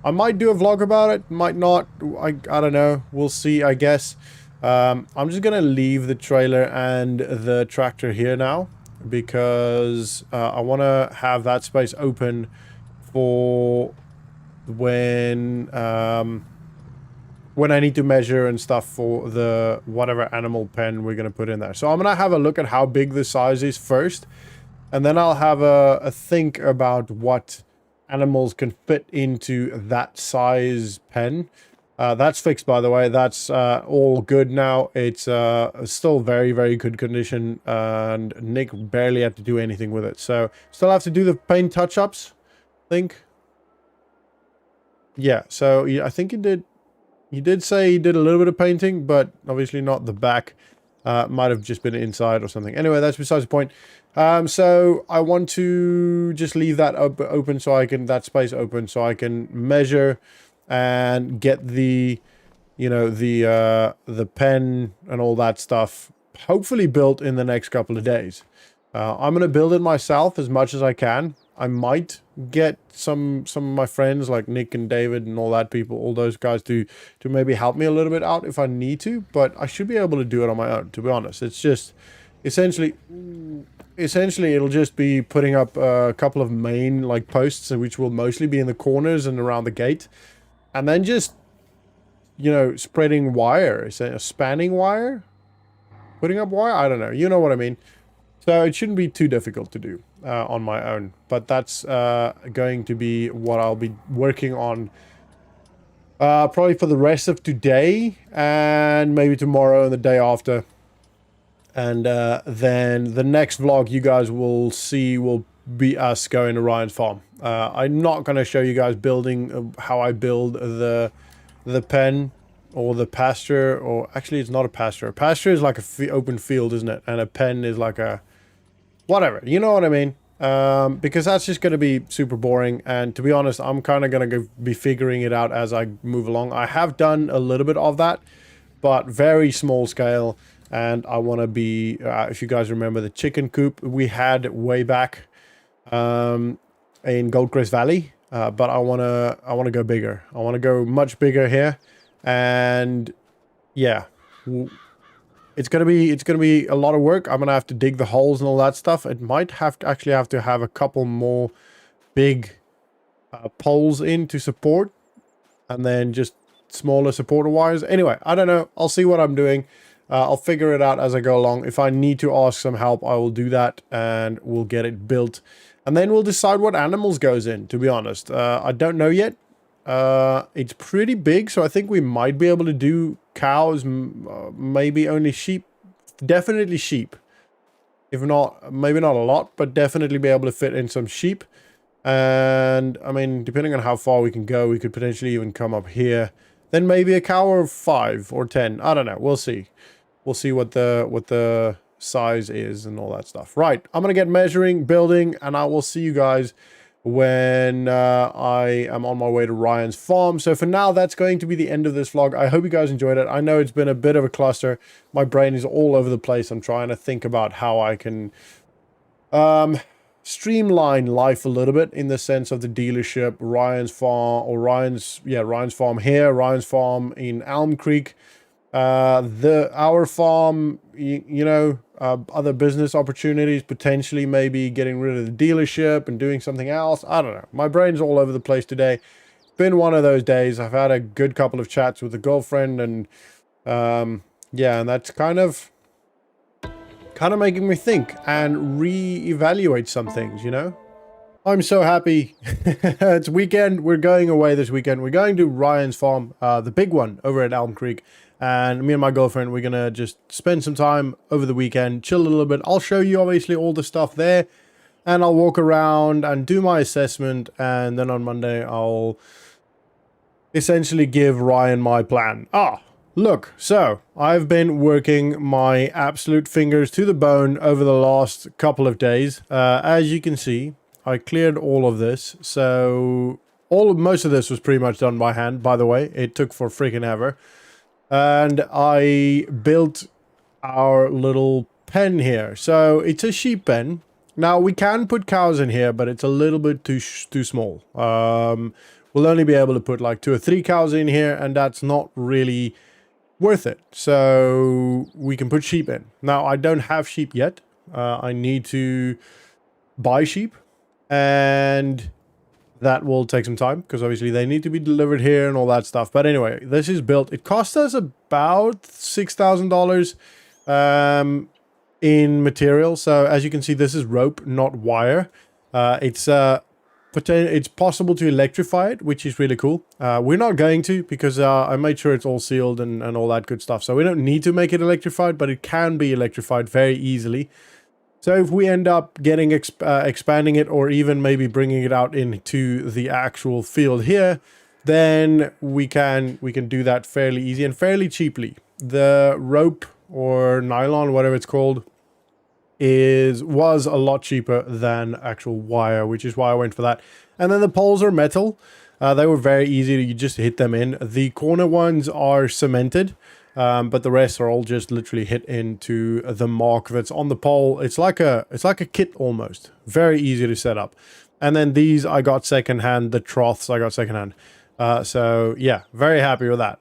I might do a vlog about it, might not. I don't know, we'll see, I guess. I'm just gonna leave the trailer and the tractor here now because I want to have that space open for when I need to measure and stuff for the whatever animal pen we're gonna put in there. So I'm gonna have a look at how big the size is first, and then I'll have a think about what animals can fit into that size pen. That's fixed, by the way. That's all good now. It's still very, very good condition, and Nick barely had to do anything with it. So still have to do the paint touch-ups, I think. Yeah, so yeah, I think he did say he did a little bit of painting, but obviously not the back. Might have just been inside or something. Anyway, that's besides the point. So I want to just leave that open so I can, that space open so I can measure and get the, you know, the pen and all that stuff hopefully built in the next couple of days. I'm going to build it myself as much as I can. I might get some of my friends like Nick and David and all that people, all those guys to maybe help me a little bit out if I need to, but I should be able to do it on my own, to be honest. It's just essentially it'll just be putting up a couple of main like posts, which will mostly be in the corners and around the gate. And then just, you know, spreading wire, is it a spanning wire? Putting up wire? I don't know. You know what I mean. So it shouldn't be too difficult to do on my own. But that's going to be what I'll be working on probably for the rest of today and maybe tomorrow and the day after. And then the next vlog you guys will see will be us going to Ryan's farm. I'm not going to show you guys building how I build the pen or the pasture, or actually it's not a pasture. A pasture is like a open field, isn't it? And a pen is like a whatever, you know what I mean? Because that's just going to be super boring, and to be honest, I'm kind of going to be figuring it out as I move along. I have done a little bit of that, but very small scale. And I want to be, if you guys remember the chicken coop we had way back in Goldcrest Valley, but I want to go bigger. I want to go much bigger here, and yeah, it's gonna be a lot of work. I'm gonna have to dig the holes and all that stuff. It might actually have to have a couple more big poles in to support, and then just smaller supporter wires. Anyway, I don't know. I'll see what I'm doing. I'll figure it out as I go along. If I need to ask some help, I will do that, and we'll get it built. And then we'll decide what animals goes in, to be honest. I don't know yet. It's pretty big, so I think we might be able to do cows, maybe only sheep. Definitely sheep. If not, maybe not a lot, but definitely be able to fit in some sheep. And, I mean, depending on how far we can go, we could potentially even come up here. Then maybe a cow or 5 or 10. I don't know. We'll see. We'll see what the size is and all that stuff. Right. I'm going to get measuring, building, and I will see you guys when I am on my way to Ryan's farm. So for now, that's going to be the end of this vlog. I hope you guys enjoyed it. I know it's been a bit of a cluster. My brain is all over the place. I'm trying to think about how I can streamline life a little bit in the sense of the dealership, Ryan's farm, or Ryan's farm here, Ryan's farm in Elm Creek, our farm, you know, other business opportunities, potentially maybe getting rid of the dealership and doing something else. I don't know. My brain's all over the place today. It's been one of those days. I've had a good couple of chats with the girlfriend, and yeah, and that's kind of kind of making me think and re-evaluate some things, you know? I'm so happy. It's weekend. We're going away this weekend. We're going to Ryan's farm, the big one over at Elm Creek. And me and my girlfriend, we're going to just spend some time over the weekend, chill a little bit. I'll show you obviously all the stuff there. And I'll walk around and do my assessment. And then on Monday, I'll essentially give Ryan my plan. Look, so I've been working my absolute fingers to the bone over the last couple of days. As you can see, I cleared all of this. So most of this was pretty much done by hand, by the way. It took for freaking ever. And I built our little pen here. So it's a sheep pen. Now we can put cows in here, but it's a little bit too small. We'll only be able to put like 2 or 3 cows in here, and that's not really worth it. So we can put sheep in. Now I don't have sheep yet. I need to buy sheep, and that will take some time because obviously they need to be delivered here and all that stuff. But anyway, this is built. It cost us about $6,000 in material. So as you can see, this is rope, not wire. It's possible to electrify it, which is really cool. We're not going to because I made sure it's all sealed and all that good stuff. So we don't need to make it electrified, but it can be electrified very easily. So if we end up getting expanding it, or even maybe bringing it out into the actual field here, then we can do that fairly easy and fairly cheaply. The rope or nylon, whatever it's called, was a lot cheaper than actual wire, which is why I went for that. And then the poles are metal. They were very easy to, you just hit them in. The corner ones are cemented, but the rest are all just literally hit into the mark that's on the pole. It's like a kit almost. Very easy to set up. And then these I got secondhand. The troughs I got secondhand. So yeah, very happy with that.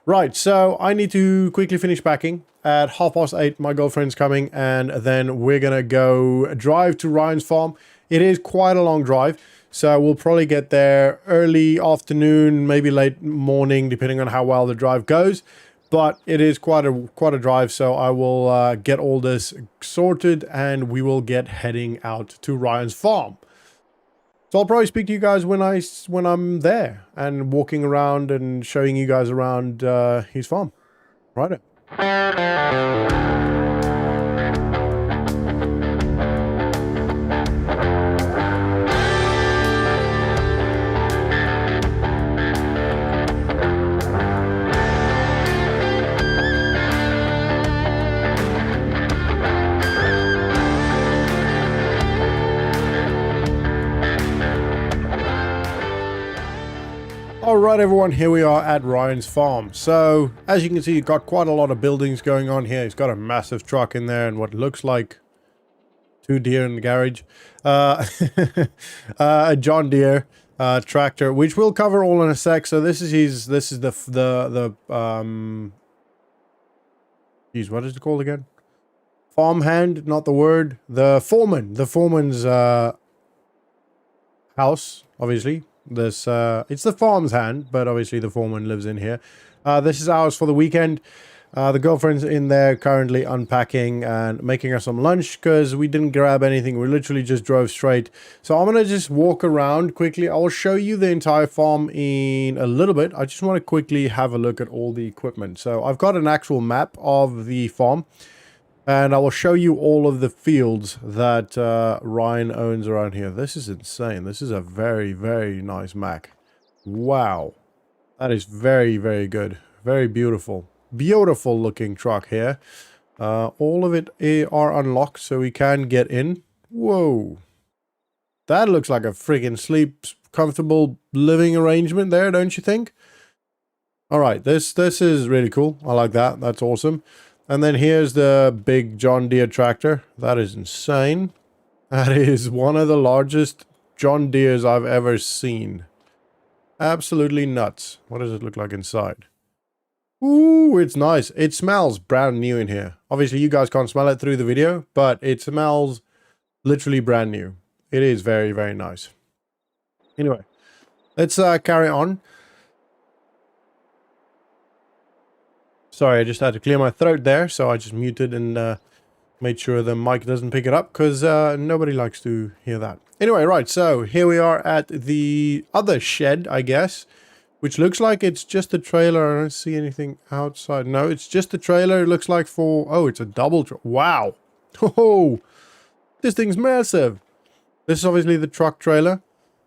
Right, so I need to quickly finish packing. At 8:30, my girlfriend's coming, and then we're gonna go drive to Ryan's farm. It is quite a long drive, so we'll probably get there early afternoon, maybe late morning, depending on how well the drive goes. But it is quite a drive, so I will get all this sorted, and we will get heading out to Ryan's farm. So I'll probably speak to you guys when I'm there and walking around and showing you guys around his farm. Right. Alright everyone, here we are at Ryan's farm. So, as you can see, you've got quite a lot of buildings going on here. He's got a massive truck in there and what looks like 2 deer in the garage. A John Deere tractor, which we'll cover all in a sec. So this is the geez, what is it called again? Farmhand, not the word. The foreman's house, obviously. It's the farm's hand, but obviously the foreman lives in here. This is ours for the weekend. The girlfriend's in there currently unpacking and making us some lunch because we didn't grab anything. We literally just drove straight. So I'm going to just walk around quickly. I'll show you the entire farm in a little bit. I just want to quickly have a look at all the equipment. So I've got an actual map of the farm. And I will show you all of the fields that Ryan owns around here. This is insane. This is a very, very nice Mac. Wow. That is very, very good. Very beautiful. Beautiful looking truck here. All of it are unlocked so we can get in. Whoa. That looks like a freaking comfortable living arrangement there, don't you think? Alright, this is really cool. I like that. That's awesome. And then here's the big John Deere tractor. That is insane. That is one of the largest John Deeres I've ever seen. Absolutely nuts. What does it look like inside? Ooh, it's nice. It smells brand new in here. Obviously, you guys can't smell it through the video, but it smells literally brand new. It is very, very nice. Anyway, let's carry on. Sorry, I just had to clear my throat there, so I just muted and Made sure the mic doesn't pick it up because nobody likes to hear that. Anyway, right, so here we are at the other shed, I guess, which looks like it's just a trailer. I don't see anything outside. No, it's just a trailer. It looks like for... Oh, it's a double... Wow. Oh, this thing's massive. This is obviously the truck trailer.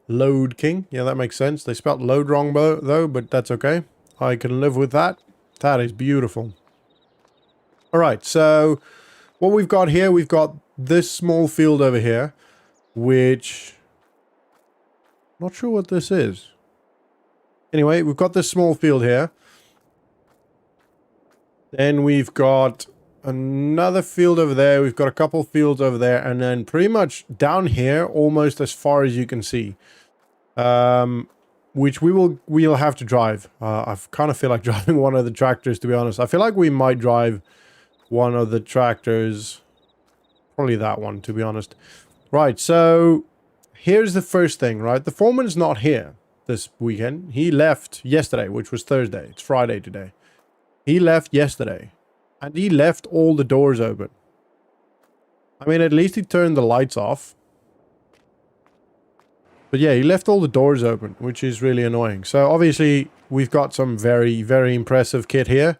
Load King. Yeah, that makes sense. They spelled load wrong, though, but that's okay. I can live with that. That is beautiful. All right, so what we've got here, we've got this small field over here, which... Not sure what this is. Anyway, we've got this small field here. Then we've got another field over there. We've got a couple fields over there. And then pretty much down here, almost as far as you can see. Which we'll have to drive. I kind of feel like driving one of the tractors, to be honest. I feel like we might drive one of the tractors. Probably that one, to be honest. Right, so here's the first thing, right? The foreman's not here this weekend. He left yesterday, which was Thursday. It's Friday today. He left yesterday. And he left all the doors open. I mean, at least he turned the lights off. But yeah, he left all the doors open, which is really annoying. So obviously, we've got some very, very impressive kit here.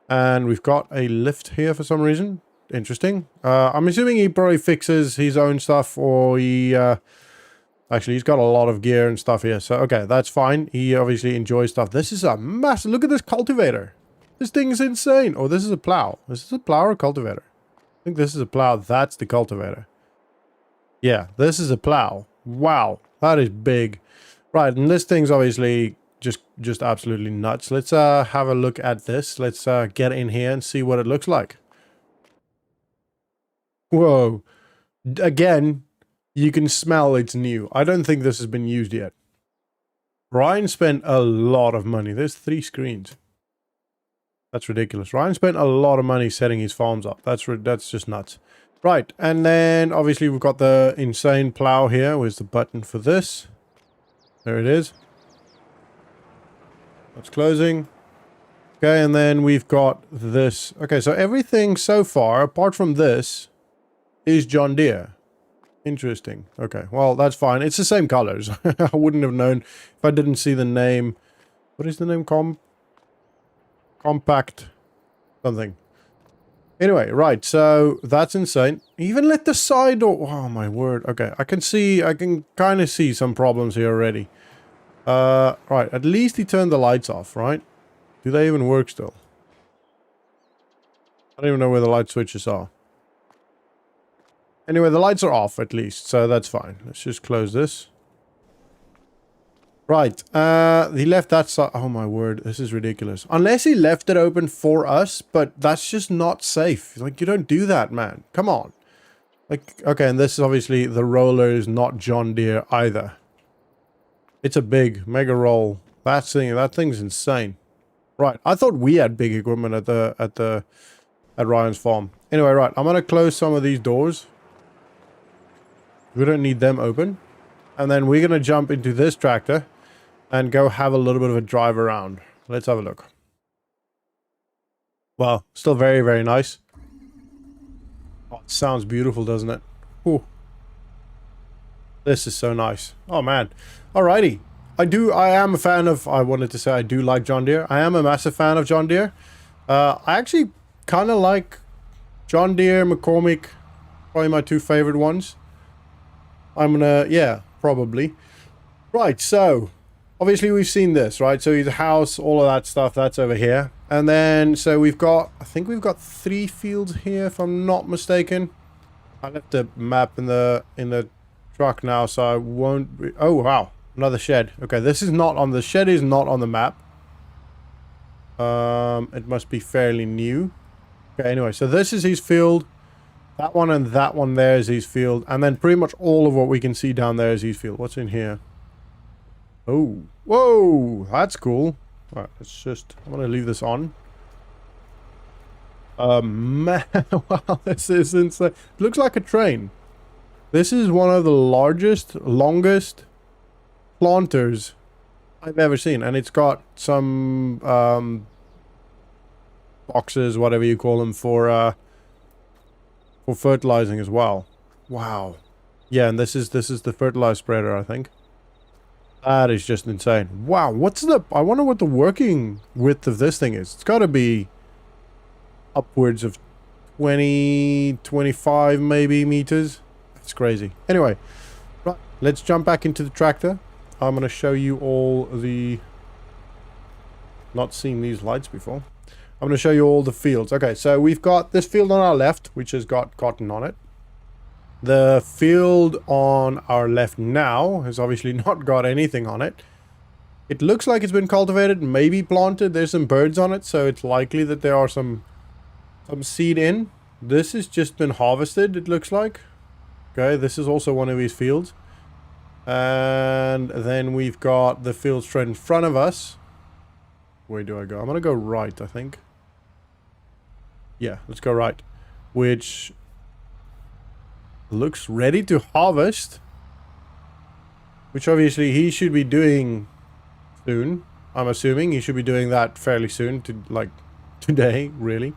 And we've got a lift here for some reason. Interesting. I'm assuming he probably fixes his own stuff, or he... Actually, he's got a lot of gear and stuff here. So, okay, that's fine. He obviously enjoys stuff. This is a massive... Look at this cultivator. This thing is insane. Oh, this is a plow. Is this a plow or a cultivator? I think this is a plow. That's the cultivator. Yeah, this is a plow. Wow, that is big. Right, and this thing's obviously just absolutely nuts. Let's have a look at this. Let's get in here and see what it looks like. Whoa. Again, you can smell it's new. I don't think this has been used yet. Ryan spent a lot of money. There's 3 screens. That's ridiculous. Ryan spent a lot of money setting his farms up. That's just nuts. Right, and then obviously we've got the insane plow here. Where's the button for this? There it is. That's closing. Okay, and then we've got this. Okay, so everything so far, apart from this, is John Deere. Interesting. Okay, well, that's fine. It's the same colors. I wouldn't have known if I didn't see the name. What is the name? Compact something. Anyway, right, so that's insane. Even let the side door... Oh, my word. Okay, I can kind of see some problems here already. Right, at least he turned the lights off, right? Do they even work still? I don't even know where the light switches are. Anyway, the lights are off at least, so that's fine. Let's just close this. Right, he left that side. Oh my word, this is ridiculous. Unless he left it open for us, but that's just not safe. Like, you don't do that, man. Come on. Like, okay, and this is obviously, the roller is not John Deere either. It's a big mega roll. That thing's insane. Right, I thought we had big equipment at Ryan's farm. Anyway, right, I'm gonna close some of these doors. We don't need them open. And then we're gonna jump into this tractor and go have a little bit of a drive around. Let's have a look. Wow, still very, very nice. Oh, it sounds beautiful, doesn't it? Ooh. This is so nice. Oh, man. Alrighty. I am a fan of... I wanted to say I do like John Deere. I am a massive fan of John Deere. I actually kind of like John Deere, McCormick. Probably my 2 favorite ones. I'm gonna... Yeah, probably. Right, so... Obviously, we've seen this, right? So the house, all of that stuff, that's over here. And then, so we've got, I think we've got 3 fields here, if I'm not mistaken. I left the map in the truck now, so I won't be, oh, wow. Another shed. Okay, this is not on, the shed is not on the map. It must be fairly new. Okay, anyway, so this is his field. That one and that one there is his field. And then pretty much all of what we can see down there is his field. What's in here? Oh, whoa, that's cool. All right, let's just, I'm going to leave this on. Man, wow, this is insane. It looks like a train. This is one of the largest, longest planters I've ever seen. And it's got some boxes, whatever you call them, for for fertilizing as well. Wow. Yeah, and this is the fertilizer spreader, I think. That is just insane. Wow, I wonder what the working width of this thing is. It's got to be upwards of 20, 25 maybe meters. That's crazy. Anyway, right, let's jump back into the tractor. I'm going to show you all the... Not seen these lights before. I'm going to show you all the fields. Okay, so we've got this field on our left, which has got cotton on it. The field on our left now has obviously not got anything on it. It looks like it's been cultivated, maybe planted. There's some birds on it, so it's likely that there are some seed in. This has just been harvested, it looks like. Okay, this is also one of these fields. And then we've got the field straight in front of us. Where do I go? I'm going to go right, I think. Yeah, let's go right. Which looks ready to harvest. Which obviously he should be doing soon. I'm assuming he should be doing that fairly soon. Like today, really.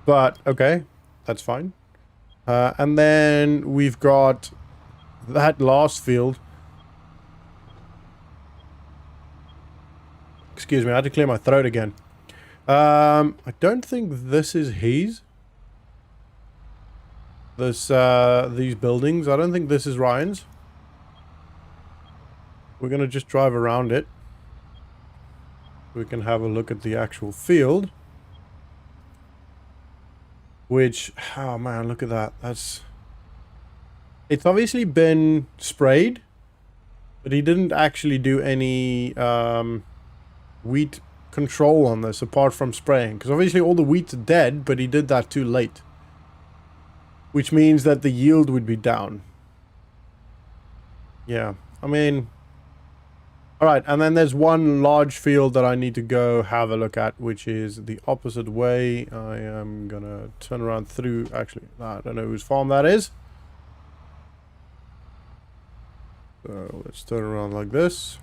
But, okay. That's fine. And then we've got that last field. Excuse me, I had to clear my throat again. I don't think this is his. These buildings. I don't think this is Ryan's. We're going to just drive around it. We can have a look at the actual field. Which, oh man, look at that. It's obviously been sprayed. But he didn't actually do any wheat control on this apart from spraying. Because obviously all the wheat's dead, but he did that too late. Which means that the yield would be down. Yeah, I mean... Alright, and then there's one large field that I need to go have a look at, which is the opposite way. I am gonna turn around through... Actually, I don't know whose farm that is. So, let's turn around like this.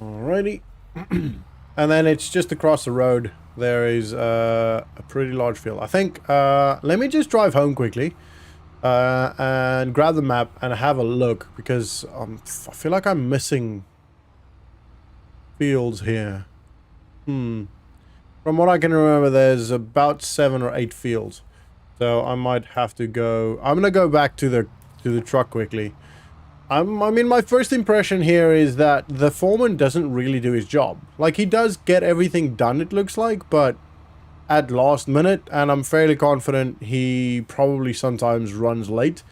Alrighty. And then it's just across the road. There is a pretty large field. I think, let me just drive home quickly. And grab the map and have a look. Because I feel like I'm missing fields here. From what I can remember, there's about 7 or 8 fields. So I might have to go... I'm going to go back to the truck quickly. I mean, my first impression here is that the foreman doesn't really do his job. Like, he does get everything done, it looks like, but at last minute, and I'm fairly confident he probably sometimes runs late,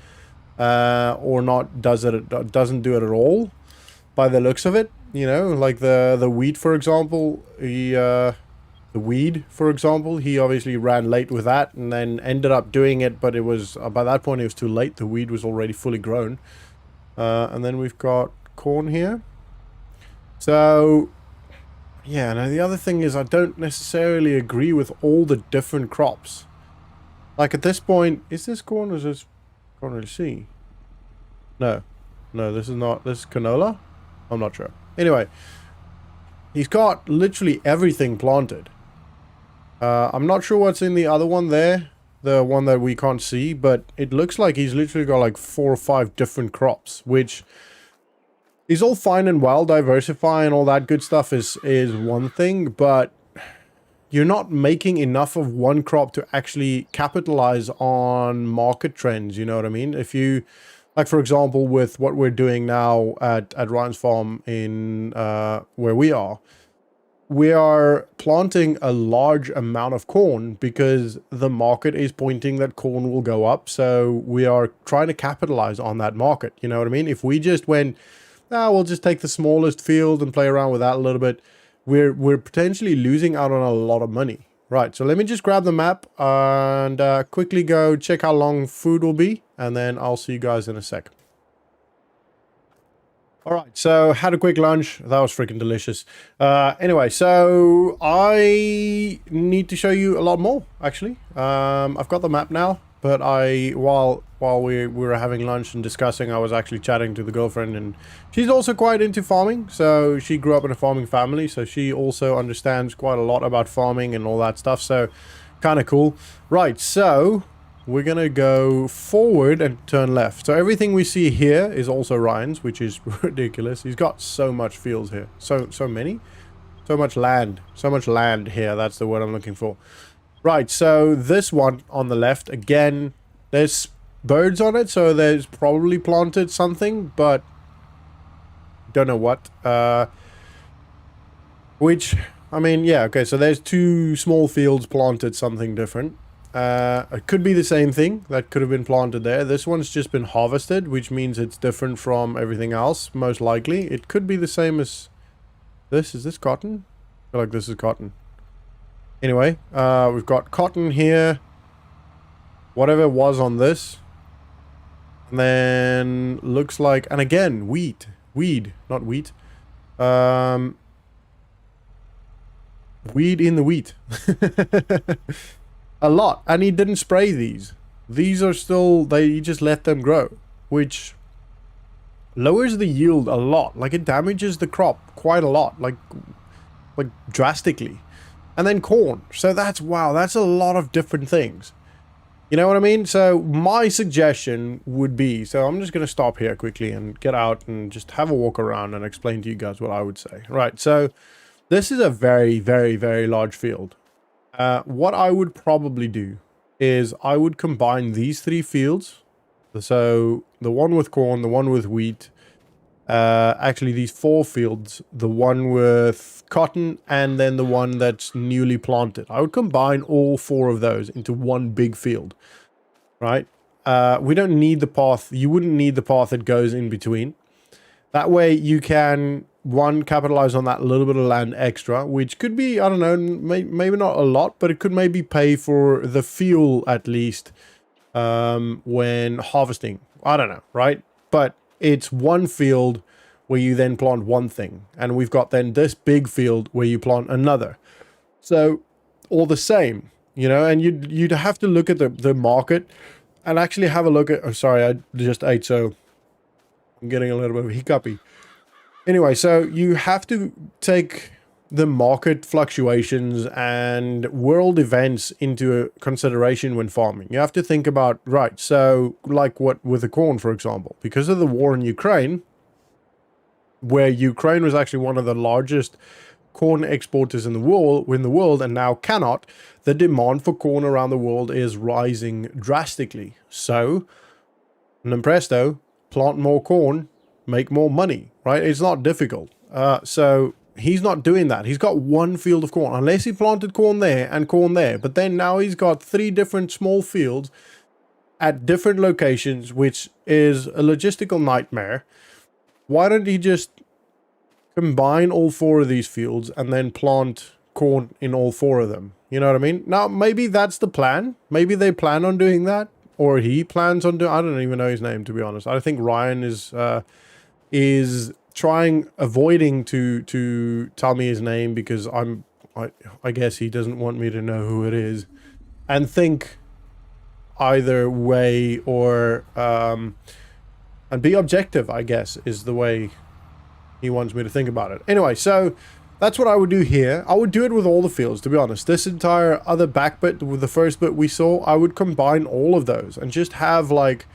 or doesn't do it at all, by the looks of it. You know, like the wheat, for example, the weed, for example, he obviously ran late with that, and then ended up doing it, but it was, by that point, it was too late. The weed was already fully grown. And then we've got corn here. So, yeah, now the other thing is I don't necessarily agree with all the different crops. Like at this point, is this corn or is this... Can't really see. No. No, this is not... This is canola? I'm not sure. Anyway, he's got literally everything planted. I'm not sure what's in the other one there. The one that we can't see, but it looks like he's literally got like 4 or 5 different crops, which is all fine and well. Diversify and all that good stuff is one thing, but you're not making enough of one crop to actually capitalize on market trends. You know what I mean? If you, like for example, with what we're doing now at Ryan's farm in where we are planting a large amount of corn because the market is pointing that corn will go up. So we are trying to capitalize on that market. You know what I mean? If we just went, we'll just take the smallest field and play around with that a little bit, we're potentially losing out on a lot of money. Right, so let me just grab the map and quickly go check how long food will be, and then I'll see you guys in a sec. Alright, so had a quick lunch. That was freaking delicious. Anyway, so I need to show you a lot more, actually. I've got the map now, but while we were having lunch and discussing, I was actually chatting to the girlfriend, and she's also quite into farming. So she grew up in a farming family, so she also understands quite a lot about farming and all that stuff. So kind of cool. Right, so we're gonna go forward and turn left. So everything we see here is also Ryan's, which is ridiculous. He's got so much fields here, so many, so much land here. That's the word I'm looking for. Right, so this one on the left, again, there's birds on it, so there's probably planted something, but don't know what. Which, I mean, yeah, okay, so there's 2 small fields planted something different. It could be the same thing that could have been planted there. This one's just been harvested, which means it's different from everything else, most likely. It could be the same as this. Is this cotton? I feel like this is cotton. Anyway, we've got cotton here. Whatever was on this. And then looks like, and again, weed, not wheat. Weed in the wheat. A lot. And he didn't spray these. These are still, he just let them grow, which lowers the yield a lot. Like, it damages the crop quite a lot, like drastically. And then corn. So that's, wow, that's a lot of different things. You know what I mean? So my suggestion would be, so I'm just going to stop here quickly and get out and just have a walk around and explain to you guys what I would say. Right, so this is a very, very, very large field. What I would probably do is I would combine these 3 fields. So the one with corn, the one with wheat, actually these 4 fields, the one with cotton, and then the one that's newly planted. I would combine all 4 of those into one big field, right? We don't need the path. You wouldn't need the path that goes in between. That way you can, one, capitalize on that little bit of land extra, which could be, I don't know, maybe not a lot, but it could maybe pay for the fuel at least when harvesting. I don't know, right? But it's one field where you then plant one thing. And we've got then this big field where you plant another. So all the same, you know, and you'd have to look at the market and actually have a look at, oh, sorry, I just ate, so I'm getting a little bit of a hiccupy. Anyway, so you have to take the market fluctuations and world events into consideration when farming. You have to think about, right, so like what with the corn, for example, because of the war in Ukraine, where Ukraine was actually one of the largest corn exporters in the world and now cannot, the demand for corn around the world is rising drastically. So, and presto, plant more corn, make more money, right? It's not difficult. So he's not doing that. He's got one field of corn, unless he planted corn there and corn there. But then now he's got 3 different small fields at different locations, which is a logistical nightmare. Why don't he just combine all 4 of these fields and then plant corn in all 4 of them? You know what I mean? Now, maybe that's the plan. Maybe they plan on doing that, or he plans on doing, I don't even know his name, to be honest. I think Ryan is avoiding to tell me his name, because I guess he doesn't want me to know who it is and think either way, or and be objective, I guess, is the way he wants me to think about it. Anyway, so that's what I would do here. I would do it with all the fields, to be honest. This entire other back bit with the first bit we saw, I would combine all of those and just have like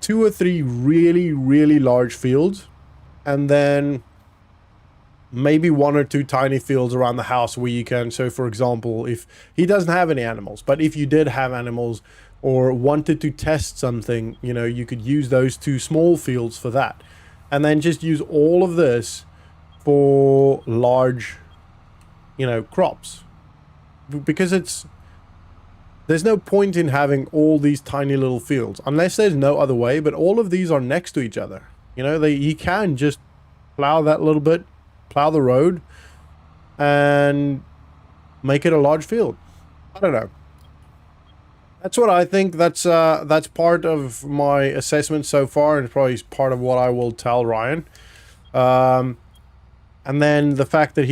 2 or 3 really, really large fields, and then maybe 1 or 2 tiny fields around the house where you can, so for example, if he doesn't have any animals, but if you did have animals or wanted to test something, you know, you could use those 2 small fields for that, and then just use all of this for large, you know, crops, because there's no point in having all these tiny little fields unless there's no other way. But all of these are next to each other, you know. He can just plow that little bit, plow the road, and make it a large field. I don't know. That's what I think. That's part of my assessment so far, and probably part of what I will tell Ryan. And then the fact that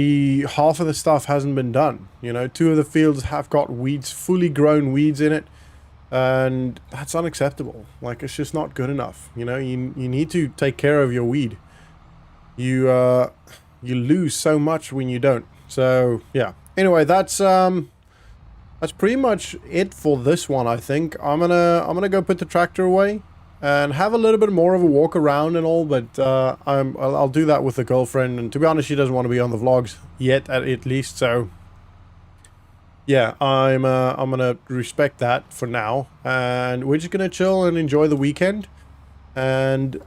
half of the stuff hasn't been done. You know, 2 of the fields have got weeds, fully grown weeds in it. And that's unacceptable. Like, it's just not good enough. You know, you need to take care of your weed. You lose so much when you don't. So yeah. Anyway, that's pretty much it for this one, I think. I'm gonna go put the tractor away and have a little bit more of a walk around and all, but I'll do that with the girlfriend, and to be honest, she doesn't want to be on the vlogs yet, at least, so yeah, I'm gonna respect that for now, and we're just gonna chill and enjoy the weekend. And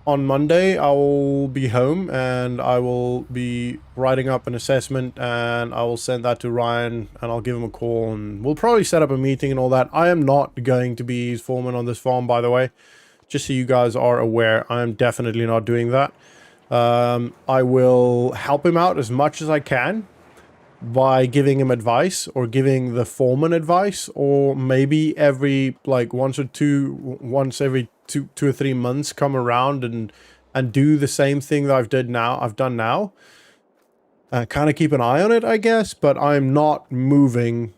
on Monday, I will be home and I will be writing up an assessment, and I will send that to Ryan, and I'll give him a call, and we'll probably set up a meeting and all that. I am not going to be his foreman on this farm, by the way, just so you guys are aware. I am definitely not doing that. I will help him out as much as I can by giving him advice, or giving the foreman advice, or maybe every like once every two or 3 months come around and do the same thing that I've done now. Kind of keep an eye on it, I guess, but I'm not moving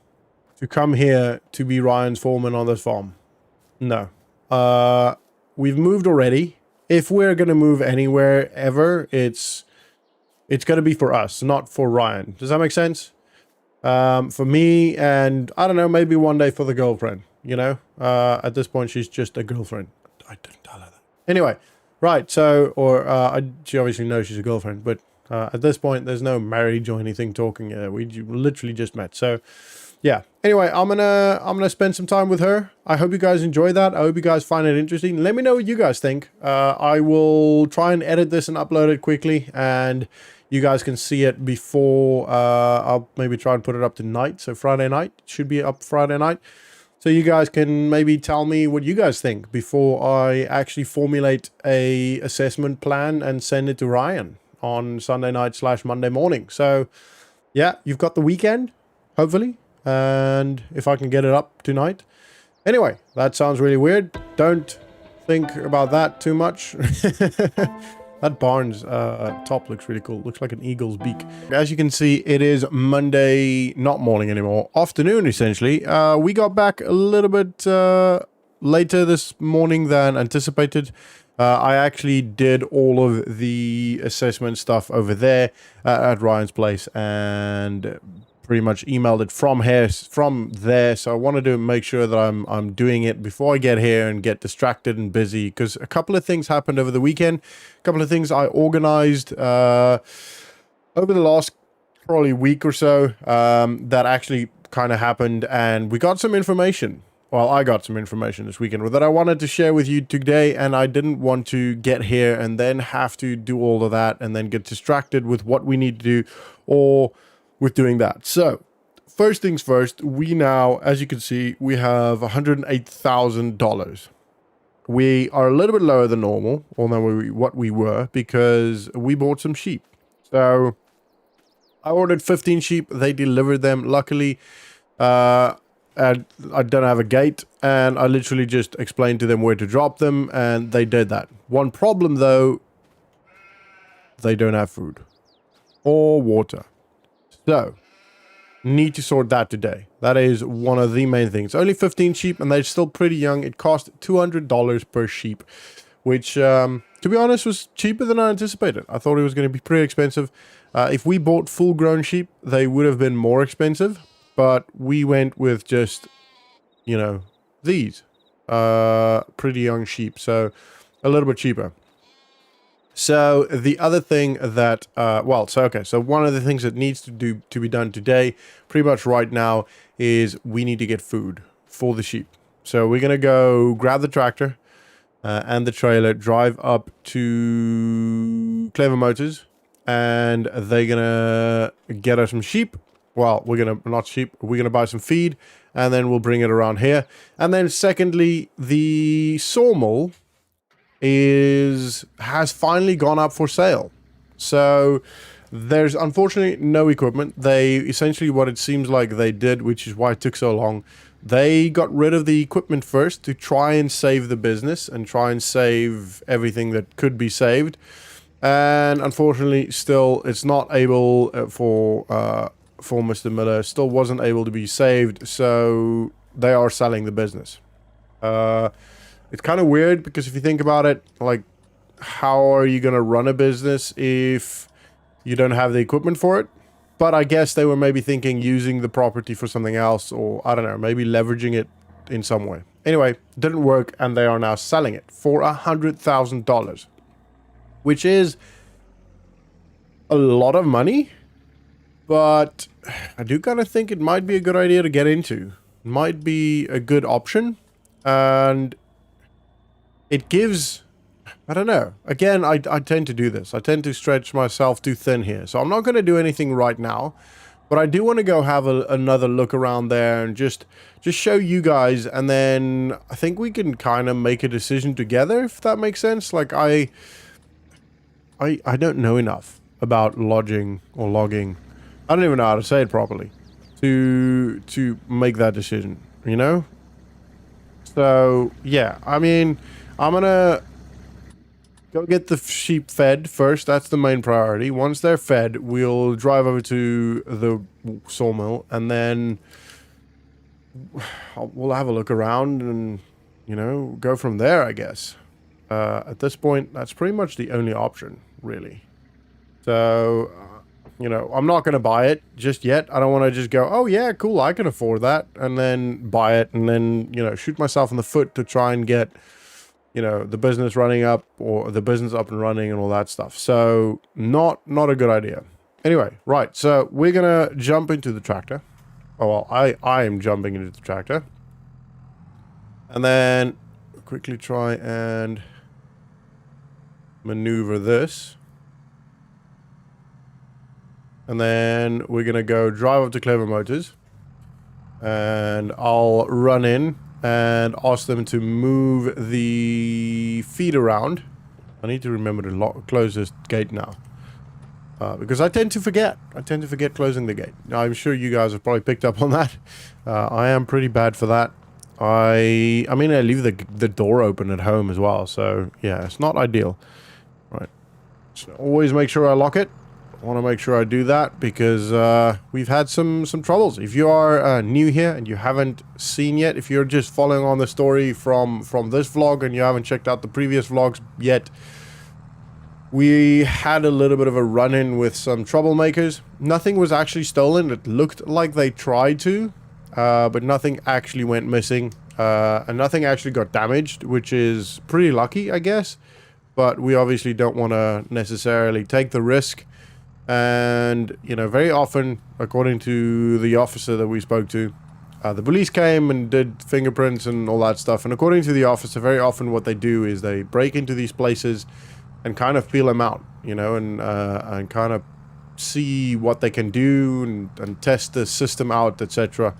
to come here to be Ryan's foreman on this farm. No. We've moved already. If we're gonna move anywhere ever, it's going to be for us, not for Ryan. Does that make sense? For me, and I don't know, maybe one day for the girlfriend, you know? At this point, she's just a girlfriend. I didn't tell her that. Anyway, right, so, she obviously knows she's a girlfriend, but at this point, there's no marriage or anything talking. We literally just met, so yeah. Anyway, I'm gonna spend some time with her. I hope you guys enjoy that. I hope you guys find it interesting. Let me know what you guys think. I will try and edit this and upload it quickly, and you guys can see it before. I'll maybe try and put it up tonight, so Friday night. It should be up Friday night. So you guys can maybe tell me what you guys think before I actually formulate a assessment plan and send it to Ryan on Sunday night / Monday morning. So yeah, you've got the weekend, hopefully. And if I can get it up tonight. Anyway, that sounds really weird. Don't think about that too much. That barn's top looks really cool. Looks like an eagle's beak. As you can see, it is Monday, not morning anymore, afternoon essentially. We got back a little bit later this morning than anticipated. I actually did all of the assessment stuff over there at Ryan's place, and pretty much emailed it from there. So I wanted to make sure that I'm doing it before I get here and get distracted and busy, because a couple of things happened over the weekend. A couple of things I organized over the last probably week or so that actually kind of happened, and we got some information. Well, I got some information this weekend that I wanted to share with you today, and I didn't want to get here and then have to do all of that and then get distracted with what we need to do or with doing that. So first things first, we now, as you can see, we have $108,000. We are a little bit lower than normal, or than what we were, because we bought some sheep. So I ordered 15 sheep. They delivered them. Luckily, and I don't have a gate, and I literally just explained to them where to drop them, and they did that. One problem though, they don't have food or water. So, need to sort that today. That is one of the main things. Only 15 sheep, and they're still pretty young. It cost $200 per sheep, which, to be honest, was cheaper than I anticipated. I thought it was going to be pretty expensive. If we bought full-grown sheep, they would have been more expensive, but we went with just, you know, these pretty young sheep, so a little bit cheaper. So the other thing that, so one of the things that needs to be done today, pretty much right now, is we need to get food for the sheep. So we're going to go grab the tractor and the trailer, drive up to Clever Motors, and they're going to get us some sheep. Well, we're going to buy some feed, and then we'll bring it around here. And then secondly, the sawmill has finally gone up for sale. So there's unfortunately no equipment. They essentially, what it seems like they did, which is why it took so long, they got rid of the equipment first to try and save the business and try and save everything that could be saved. And unfortunately, still, it's not able for Mr. Miller, still wasn't able to be saved. So they are selling the business. It's kind of weird because if you think about it, like, how are you going to run a business if you don't have the equipment for it? But I guess they were maybe thinking using the property for something else, or I don't know, maybe leveraging it in some way. Anyway, didn't work, and they are now selling it for $100,000, which is a lot of money, but I do kind of think it might be a good idea to get into. Might be a good option, and it gives, I don't know. Again, I tend to do this. I tend to stretch myself too thin here. So I'm not going to do anything right now. But I do want to go have another look around there and just show you guys. And then I think we can kind of make a decision together, if that makes sense. Like, I don't know enough about lodging or logging. I don't even know how to say it properly to make that decision, you know? So, yeah. I mean, I'm going to go get the sheep fed first. That's the main priority. Once they're fed, we'll drive over to the sawmill, and then we'll have a look around and, you know, go from there, I guess. At this point, that's pretty much the only option, really. So, you know, I'm not going to buy it just yet. I don't want to just go, oh, yeah, cool, I can afford that, and then buy it, and then, you know, shoot myself in the foot to try and get, you know, the business running up, or the business up and running and all that stuff. So not a good idea. Anyway, right. So we're going to jump into the tractor. Oh, well, I am jumping into the tractor. And then quickly try and maneuver this. And then we're going to go drive up to Clever Motors. And I'll run in and ask them to move the feed around. I need to remember to close this gate now. Because I tend to forget. I tend to forget closing the gate. I'm sure you guys have probably picked up on that. I am pretty bad for that. I mean, I leave the door open at home as well. So, yeah, it's not ideal. Right. So always make sure I lock it. I want to make sure I do that because we've had some troubles. If you are new here and you haven't seen yet, if you're just following on the story from this vlog and you haven't checked out the previous vlogs yet, we had a little bit of a run-in with some troublemakers. Nothing was actually stolen. It looked like they tried to, but nothing actually went missing. And nothing actually got damaged, which is pretty lucky, I guess. But we obviously don't want to necessarily take the risk. And, you know, very often, according to the officer that we spoke to, the police came and did fingerprints and all that stuff. And according to the officer, very often what they do is they break into these places and kind of feel them out, you know, and kind of see what they can do and test the system out, etc.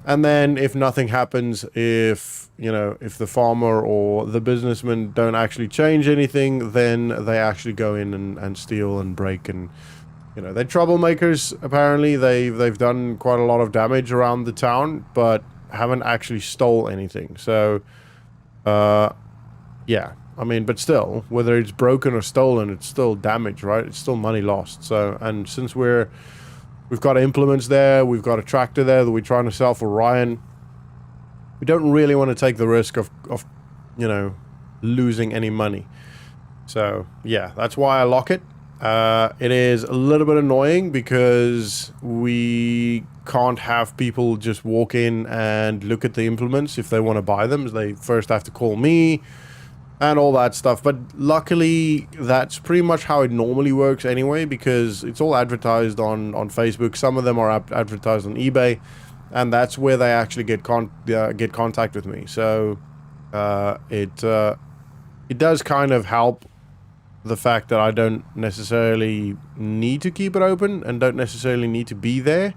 And then if nothing happens, if, you know, if the farmer or the businessman don't actually change anything, then they actually go in and steal and break and, you know, they're troublemakers. Apparently, they've done quite a lot of damage around the town, but haven't actually stole anything. So, yeah. I mean, but still, whether it's broken or stolen, it's still damage, right? It's still money lost. So, and since we've got implements there, we've got a tractor there that we're trying to sell for Ryan, we don't really want to take the risk of you know, losing any money. So, yeah, that's why I lock it. It is a little bit annoying because we can't have people just walk in and look at the implements if they want to buy them. They first have to call me and all that stuff. But luckily, that's pretty much how it normally works anyway, because it's all advertised on Facebook. Some of them are advertised on eBay, and that's where they actually get contact with me. So it does kind of help the fact that I don't necessarily need to keep it open and don't necessarily need to be there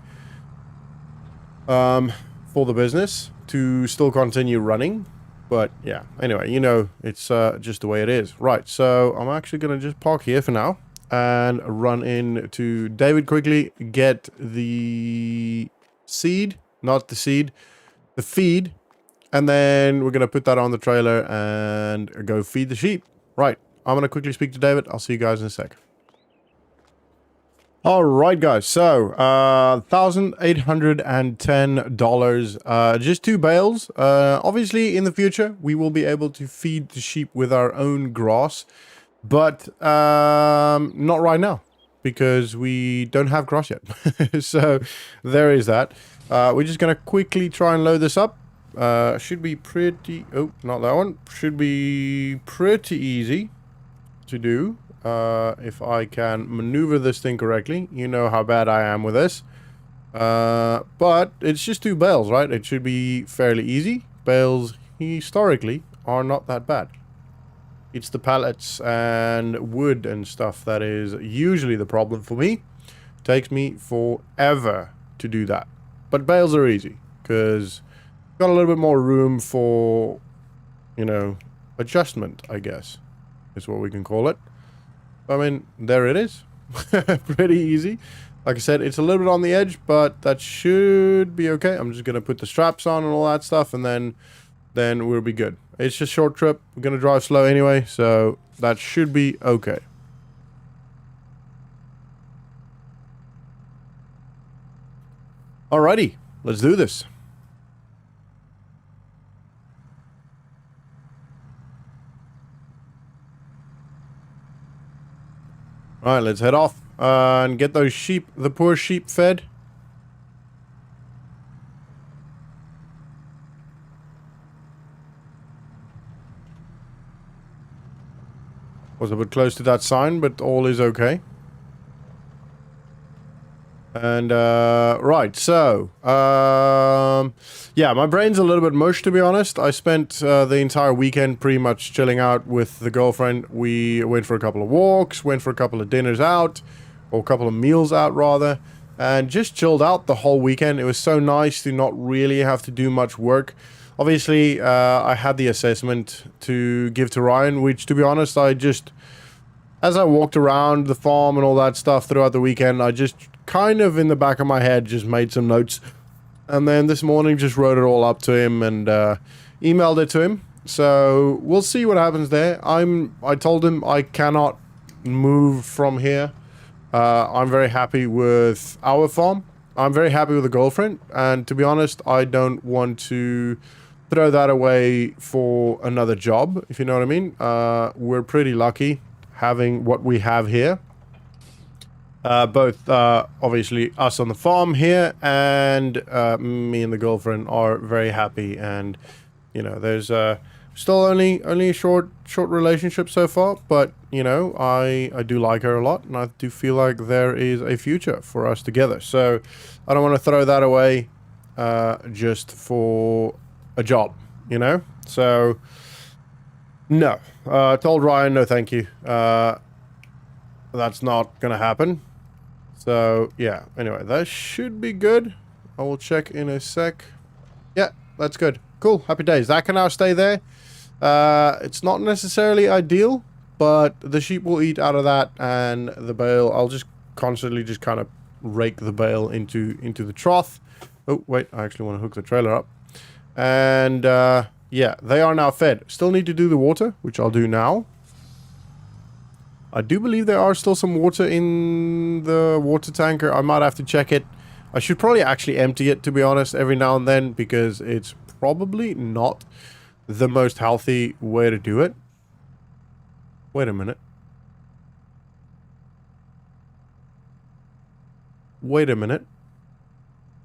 for the business to still continue running. But yeah, anyway, you know, it's just the way it is. Right, so I'm actually going to just park here for now and run in to David quickly, get the seed, not the seed, the feed, and then we're going to put that on the trailer and go feed the sheep. Right, I'm going to quickly speak to David. I'll see you guys in a sec. All right, guys. So, $1,810. Just 2 bales. Obviously, in the future, we will be able to feed the sheep with our own grass, but not right now because we don't have grass yet. So, there is that. We're just gonna quickly try and load this up. Should be pretty. Oh, not that one. Should be pretty easy to do. If I can maneuver this thing correctly. You know how bad I am with this. But it's just 2 bales, right? It should be fairly easy. Bales, historically, are not that bad. It's the pallets and wood and stuff that is usually the problem for me. Takes me forever to do that. But bales are easy, because got a little bit more room for, you know, adjustment, I guess, is what we can call it. I mean, there it is. Pretty easy. Like I said, it's a little bit on the edge, but that should be okay. I'm just going to put the straps on and all that stuff, and then we'll be good. It's just a short trip. We're going to drive slow anyway, so that should be okay. Alrighty, let's do this. Alright, let's head off and get those sheep, the poor sheep, fed. Was a bit close to that sign, but all is okay. And, right, so, yeah, my brain's a little bit mush, to be honest. I spent the entire weekend pretty much chilling out with the girlfriend. We went for a couple of walks, went for a couple of dinners out, or a couple of meals out, rather, and just chilled out the whole weekend. It was so nice to not really have to do much work. Obviously, I had the assessment to give to Ryan, which, to be honest, as I walked around the farm and all that stuff throughout the weekend, I just kind of in the back of my head just made some notes, and then this morning just wrote it all up to him and emailed it to him. So we'll see what happens there. I told him I cannot move from here. I'm very happy with our farm. I'm very happy with the girlfriend, and to be honest, I don't want to throw that away for another job, if you know what I mean. We're pretty lucky having what we have here. Both, obviously, us on the farm here, and me and the girlfriend are very happy. And, you know, there's still only a short relationship so far, but, you know, I do like her a lot, and I do feel like there is a future for us together. So I don't want to throw that away just for a job, you know? So, no. I told Ryan, no thank you. That's not going to happen. So, yeah. Anyway, that should be good. I will check in a sec. Yeah, that's good. Cool. Happy days. That can now stay there. It's not necessarily ideal, but the sheep will eat out of that, and the bale, I'll just constantly just kind of rake the bale into the trough. Oh, wait. I actually want to hook the trailer up. And, yeah, they are now fed. Still need to do the water, which I'll do now. I do believe there are still some water in the water tanker. I might have to check it. I should probably actually empty it, to be honest, every now and then, because it's probably not the most healthy way to do it. Wait a minute. Wait a minute.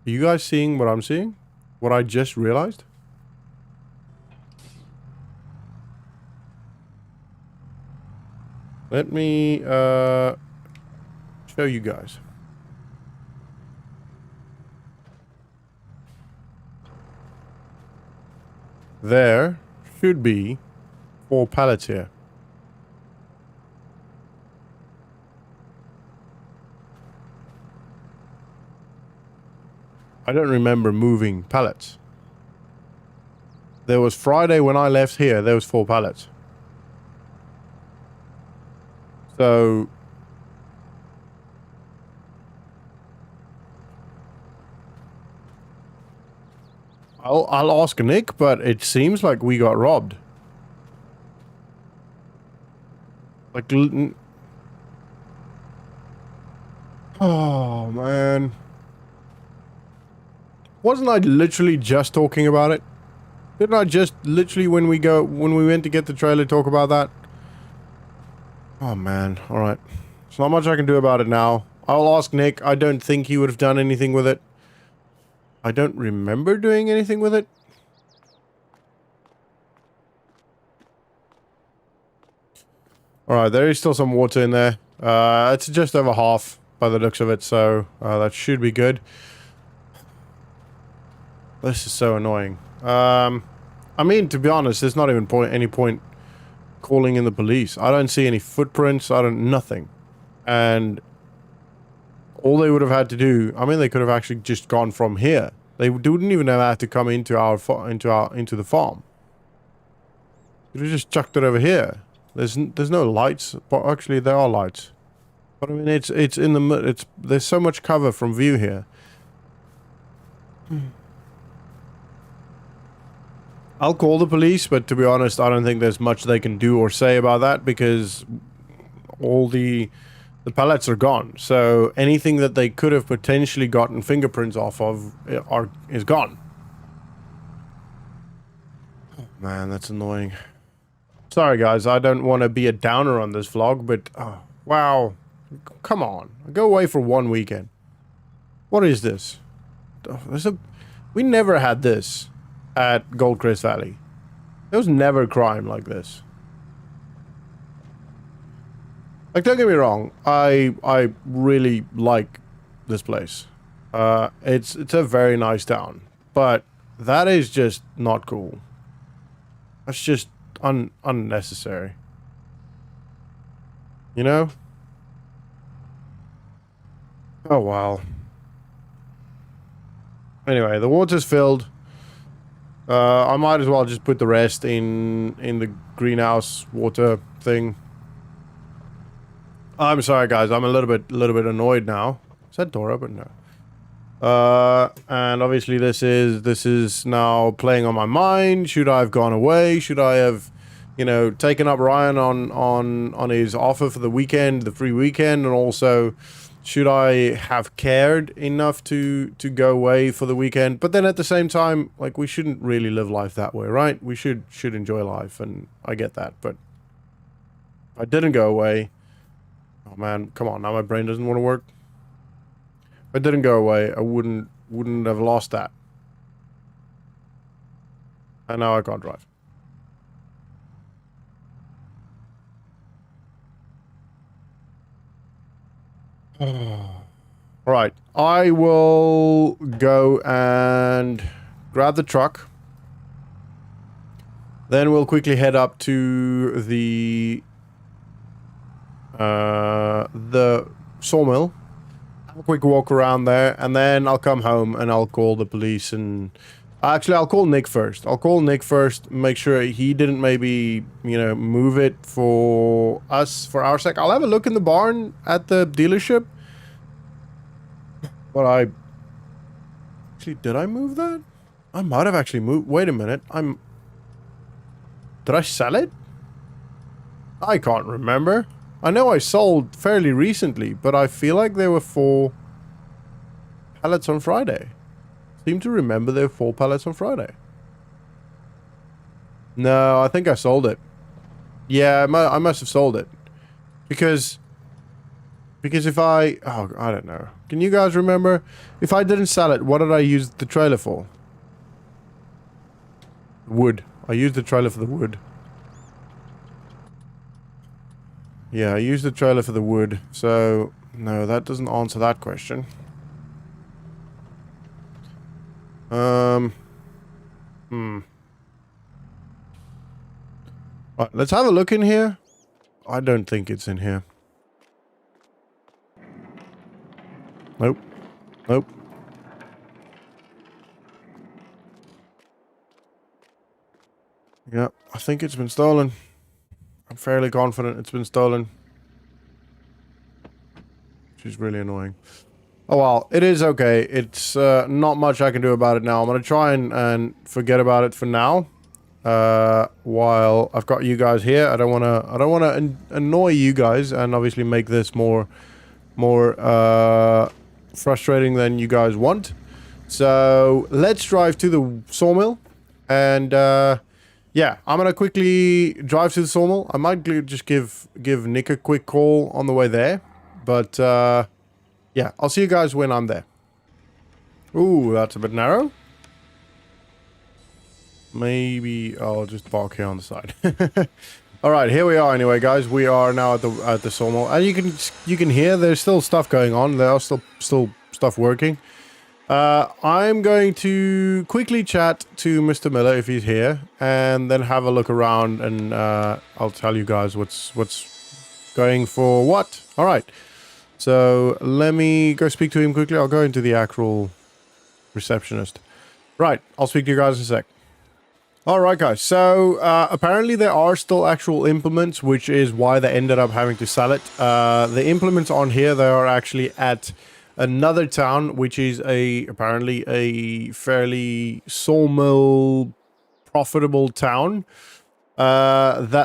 Are you guys seeing what I'm seeing? What I just realized? Let me show you guys. There should be 4 pallets here. I don't remember moving pallets. There was Friday when I left here, there was 4 pallets. So I'll ask Nick, but it seems like we got robbed. Like, Oh, man. Wasn't I literally just talking about it? Didn't I just literally when we went to get the trailer talk about that? Oh, man. All right. There's not much I can do about it now. I'll ask Nick. I don't think he would have done anything with it. I don't remember doing anything with it. Alright, there is still some water in there. It's just over half by the looks of it, so that should be good. This is so annoying. I mean, to be honest, there's not even any point calling in the police. I don't see any footprints. Nothing. And all they would have had to do, I mean, they could have actually just gone from here. They wouldn't even have to come into the farm. They would have just chucked it over here. There's no lights, but actually there are lights. But I mean, it's in the there's so much cover from view here. I'll call the police, but to be honest, I don't think there's much they can do or say about that because all the pallets are gone. So anything that they could have potentially gotten fingerprints off of is gone. Oh, man, that's annoying. Sorry, guys, I don't want to be a downer on this vlog, but wow, come on, go away for one weekend. What is this? We never had this at Goldcrest Valley. There was never crime like this. Like, don't get me wrong, I really like this place. It's a very nice town, but that is just not cool. That's just unnecessary. You know? Oh, wow. Anyway, the water's filled. I might as well just put the rest in the greenhouse water thing. I'm sorry, guys. I'm a little bit annoyed now. Is that door open? No. And obviously this is now playing on my mind. Should I have gone away? Should I have, you know, taken up Ryan on his offer for the weekend, the free weekend, and also should I have cared enough to go away for the weekend? But then at the same time, like, we shouldn't really live life that way, right? We should enjoy life, and I get that. But if I didn't go away, oh man, come on, now my brain doesn't want to work. If I didn't go away, I wouldn't have lost that. And now I can't drive. Right, I will go and grab the truck. Then we'll quickly head up to the sawmill. Have a quick walk around there, and then I'll come home and I'll call the police. And actually, I'll call Nick first. Make sure he didn't maybe, you know, move it for us, for our sake. I'll have a look in the barn at the dealership. But actually, did I move that? I might have actually moved. Wait a minute. Did I sell it? I can't remember. I know I sold fairly recently, but I feel like there were 4 pallets on Friday. Seem to remember there were 4 pallets on Friday. No, I think I sold it. Yeah, I must have sold it. Because if I don't know. Can you guys remember? If I didn't sell it, what did I use the trailer for? Wood. I used the trailer for the wood. Yeah, I used the trailer for the wood. So, no, that doesn't answer that question. Right, let's have a look in here. I don't think it's in here. Nope. Nope. Yeah, I think it's been stolen. I'm fairly confident it's been stolen. Which is really annoying. Oh well, it is okay. It's not much I can do about it now. I'm gonna try and forget about it for now. While I've got you guys here, I don't wanna annoy you guys and obviously make this more frustrating than you guys want. So let's drive to the sawmill. And yeah, I'm gonna quickly drive to the sawmill. I might just give Nick a quick call on the way there. But yeah, I'll see you guys when I'm there. Ooh, that's a bit narrow. Maybe I'll just park here on the side. All right, here we are. Anyway, guys, we are now at the sawmill, and you can hear there's still stuff going on. There are still stuff working. I'm going to quickly chat to Mr. Miller if he's here, and then have a look around, and I'll tell you guys what's going for what. All right. So let me go speak to him quickly. I'll go into the actual receptionist. Right, I'll speak to you guys in a sec. Alright guys, so apparently there are still actual implements, which is why they ended up having to sell it. The implements on here, they are actually at another town, which is apparently a fairly sawmill profitable town. The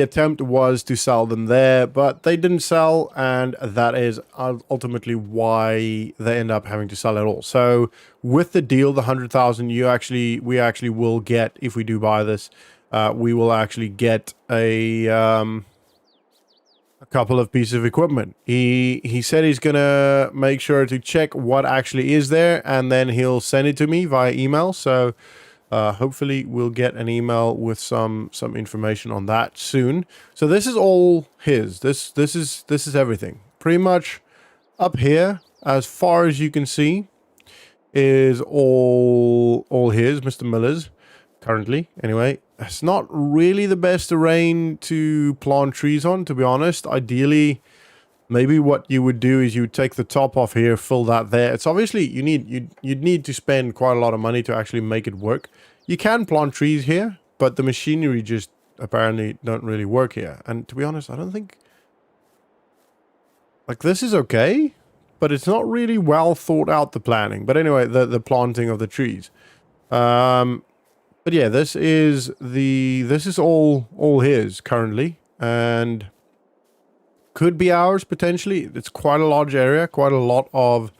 attempt was to sell them there, but they didn't sell, and that is ultimately why they end up having to sell it all. So with the deal, the 100,000, we actually will get, if we do buy this, we will actually get a couple of pieces of equipment. He said he's gonna make sure to check what actually is there, and then he'll send it to me via email. So hopefully we'll get an email with some information on that soon. So this is all his. This is everything. Pretty much up here, as far as you can see, is all his, Mr. Miller's, currently. Anyway, it's not really the best terrain to plant trees on, to be honest. Ideally, maybe what you would do is you would take the top off here, fill that there. It's obviously you'd need to spend quite a lot of money to actually make it work. You can plant trees here, but the machinery just apparently don't really work here. And to be honest, I don't think, like, this is okay, but it's not really well thought out, the planning. But anyway, the planting of the trees. But yeah, this is all his currently, and could be ours potentially. It's quite a large area, quite a lot of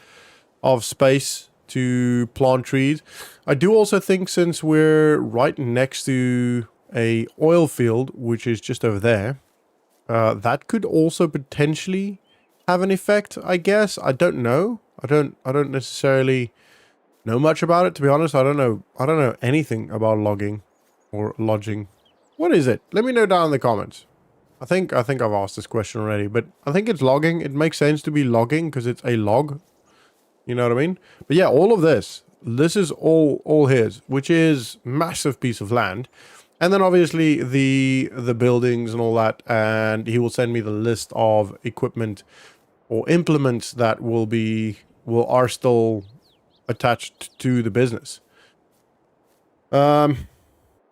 space to plant trees. I do also think, since we're right next to a oil field, which is just over there, that could also potentially have an effect, I guess. I don't know. I don't necessarily know much about it, to be honest. I don't know anything about logging or lodging. What is it? Let me know down in the comments. I think I've asked this question already, but I think it's logging. It makes sense to be logging because it's a log. You know what I mean? But yeah, all of this is all his, which is massive piece of land. And then obviously the buildings and all that, and he will send me the list of equipment or implements that are still attached to the business. But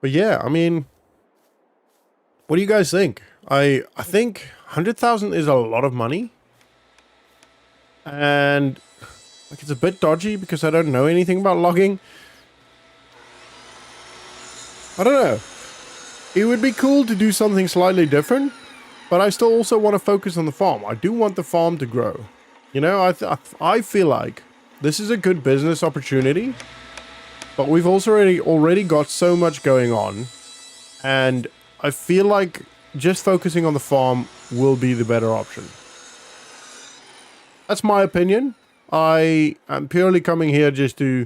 yeah, I mean, what do you guys think? I think 100,000 is a lot of money, and like, it's a bit dodgy because I don't know anything about logging. I don't know. It would be cool to do something slightly different, but I still also want to focus on the farm. I do want the farm to grow. You know, I feel like this is a good business opportunity, but we've also already got so much going on, and I feel like just focusing on the farm will be the better option. That's my opinion. I am purely coming here just to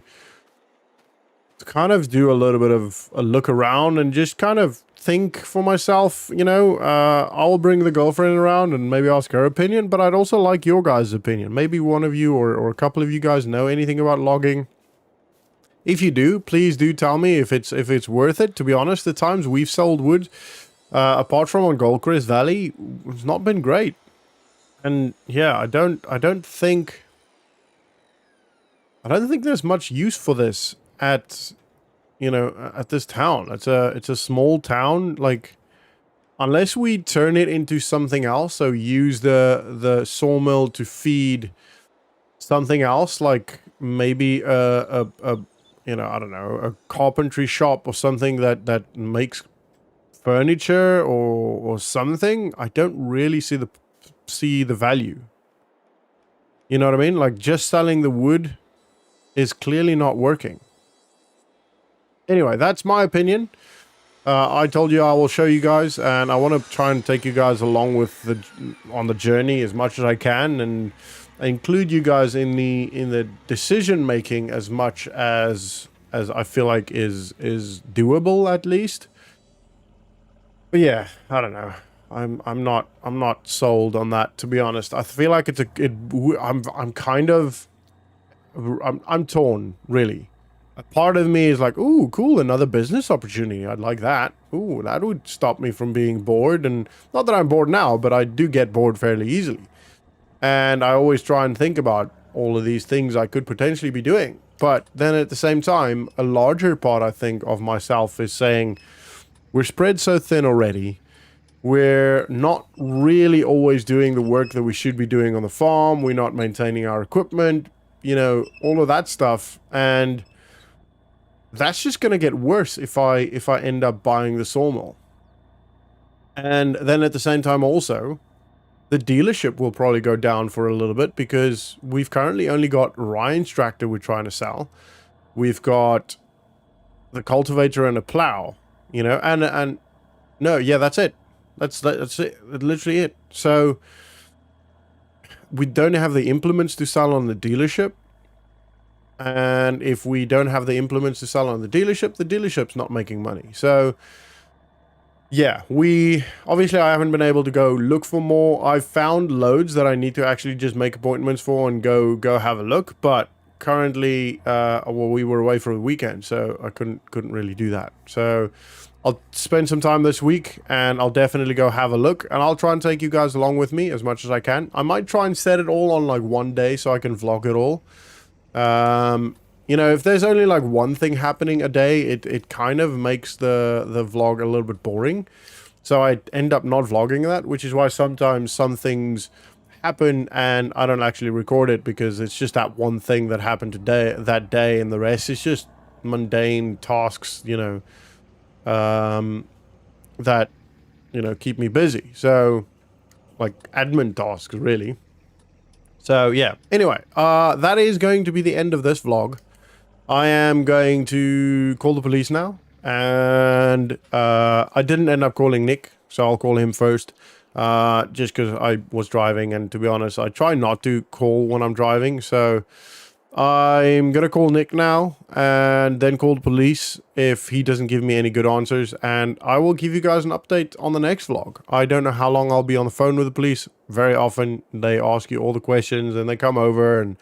kind of do a little bit of a look around and just kind of think for myself, you know. I'll bring the girlfriend around and maybe ask her opinion, but I'd also like your guys' opinion. Maybe one of you or a couple of you guys know anything about logging. If you do, please do tell me if it's worth it. To be honest, the times we've sold wood, apart from on Goldcrest Valley, it's not been great. And yeah, I don't think there's much use for this at this town. It's a small town. Like, unless we turn it into something else, so use the sawmill to feed something else, like maybe I don't know, a carpentry shop or something that makes furniture or something, I don't really see the value. You know what I mean? Like, just selling the wood is clearly not working. Anyway, that's my opinion. I told you I will show you guys, and I want to try and take you guys along with on the journey as much as I can, and include you guys in the decision making as much as I feel like is doable, at least. But yeah, I don't know. I'm not sold on that, to be honest. I feel like I'm kind of I'm torn, really. A part of me is like, ooh, cool, another business opportunity. I'd like that. Ooh, that would stop me from being bored. And not that I'm bored now, but I do get bored fairly easily. And I always try and think about all of these things I could potentially be doing. But then at the same time, a larger part, I think, of myself is saying, we're spread so thin already. We're not really always doing the work that we should be doing on the farm. We're not maintaining our equipment, you know, all of that stuff. And that's just going to get worse if I end up buying the sawmill. And then at the same time also, the dealership will probably go down for a little bit, because we've currently only got Ryan's tractor we're trying to sell. We've got the cultivator and a plow, you know, and no, yeah, that's it. That's it. Literally it. So we don't have the implements to sell on the dealership. And if we don't have the implements to sell on the dealership's not making money. So yeah, obviously I haven't been able to go look for more. I've found loads that I need to actually just make appointments for and go have a look. But currently, well, we were away for the weekend, so I couldn't really do that. So I'll spend some time this week, and I'll definitely go have a look, and I'll try and take you guys along with me as much as I can. I might try and set it all on like one day so I can vlog it all. You know, if there's only like one thing happening a day, it kind of makes the vlog a little bit boring. So I end up not vlogging that, which is why sometimes some things happen and I don't actually record it, because it's just that one thing that happened that day, and the rest is just mundane tasks, you know, that, you know, keep me busy. So like admin tasks, really. So yeah, anyway, that is going to be the end of this vlog. I am going to call the police now, and I didn't end up calling Nick, so I'll call him first, just because I was driving, and to be honest, I try not to call when I'm driving, so I'm gonna call Nick now, and then call the police if he doesn't give me any good answers, and I will give you guys an update on the next vlog. I don't know how long I'll be on the phone with the police. Very often, they ask you all the questions, and they come over, and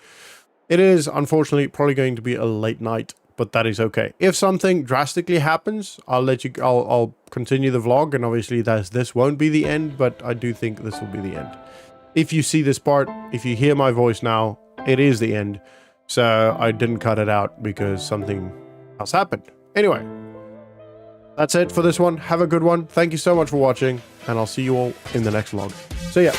it is, unfortunately, probably going to be a late night, but that is okay. If something drastically happens, I'll continue the vlog, and obviously this won't be the end, but I do think this will be the end. If you see this part, if you hear my voice now, it is the end. So I didn't cut it out because something else happened. Anyway, that's it for this one. Have a good one. Thank you so much for watching, and I'll see you all in the next vlog. See ya.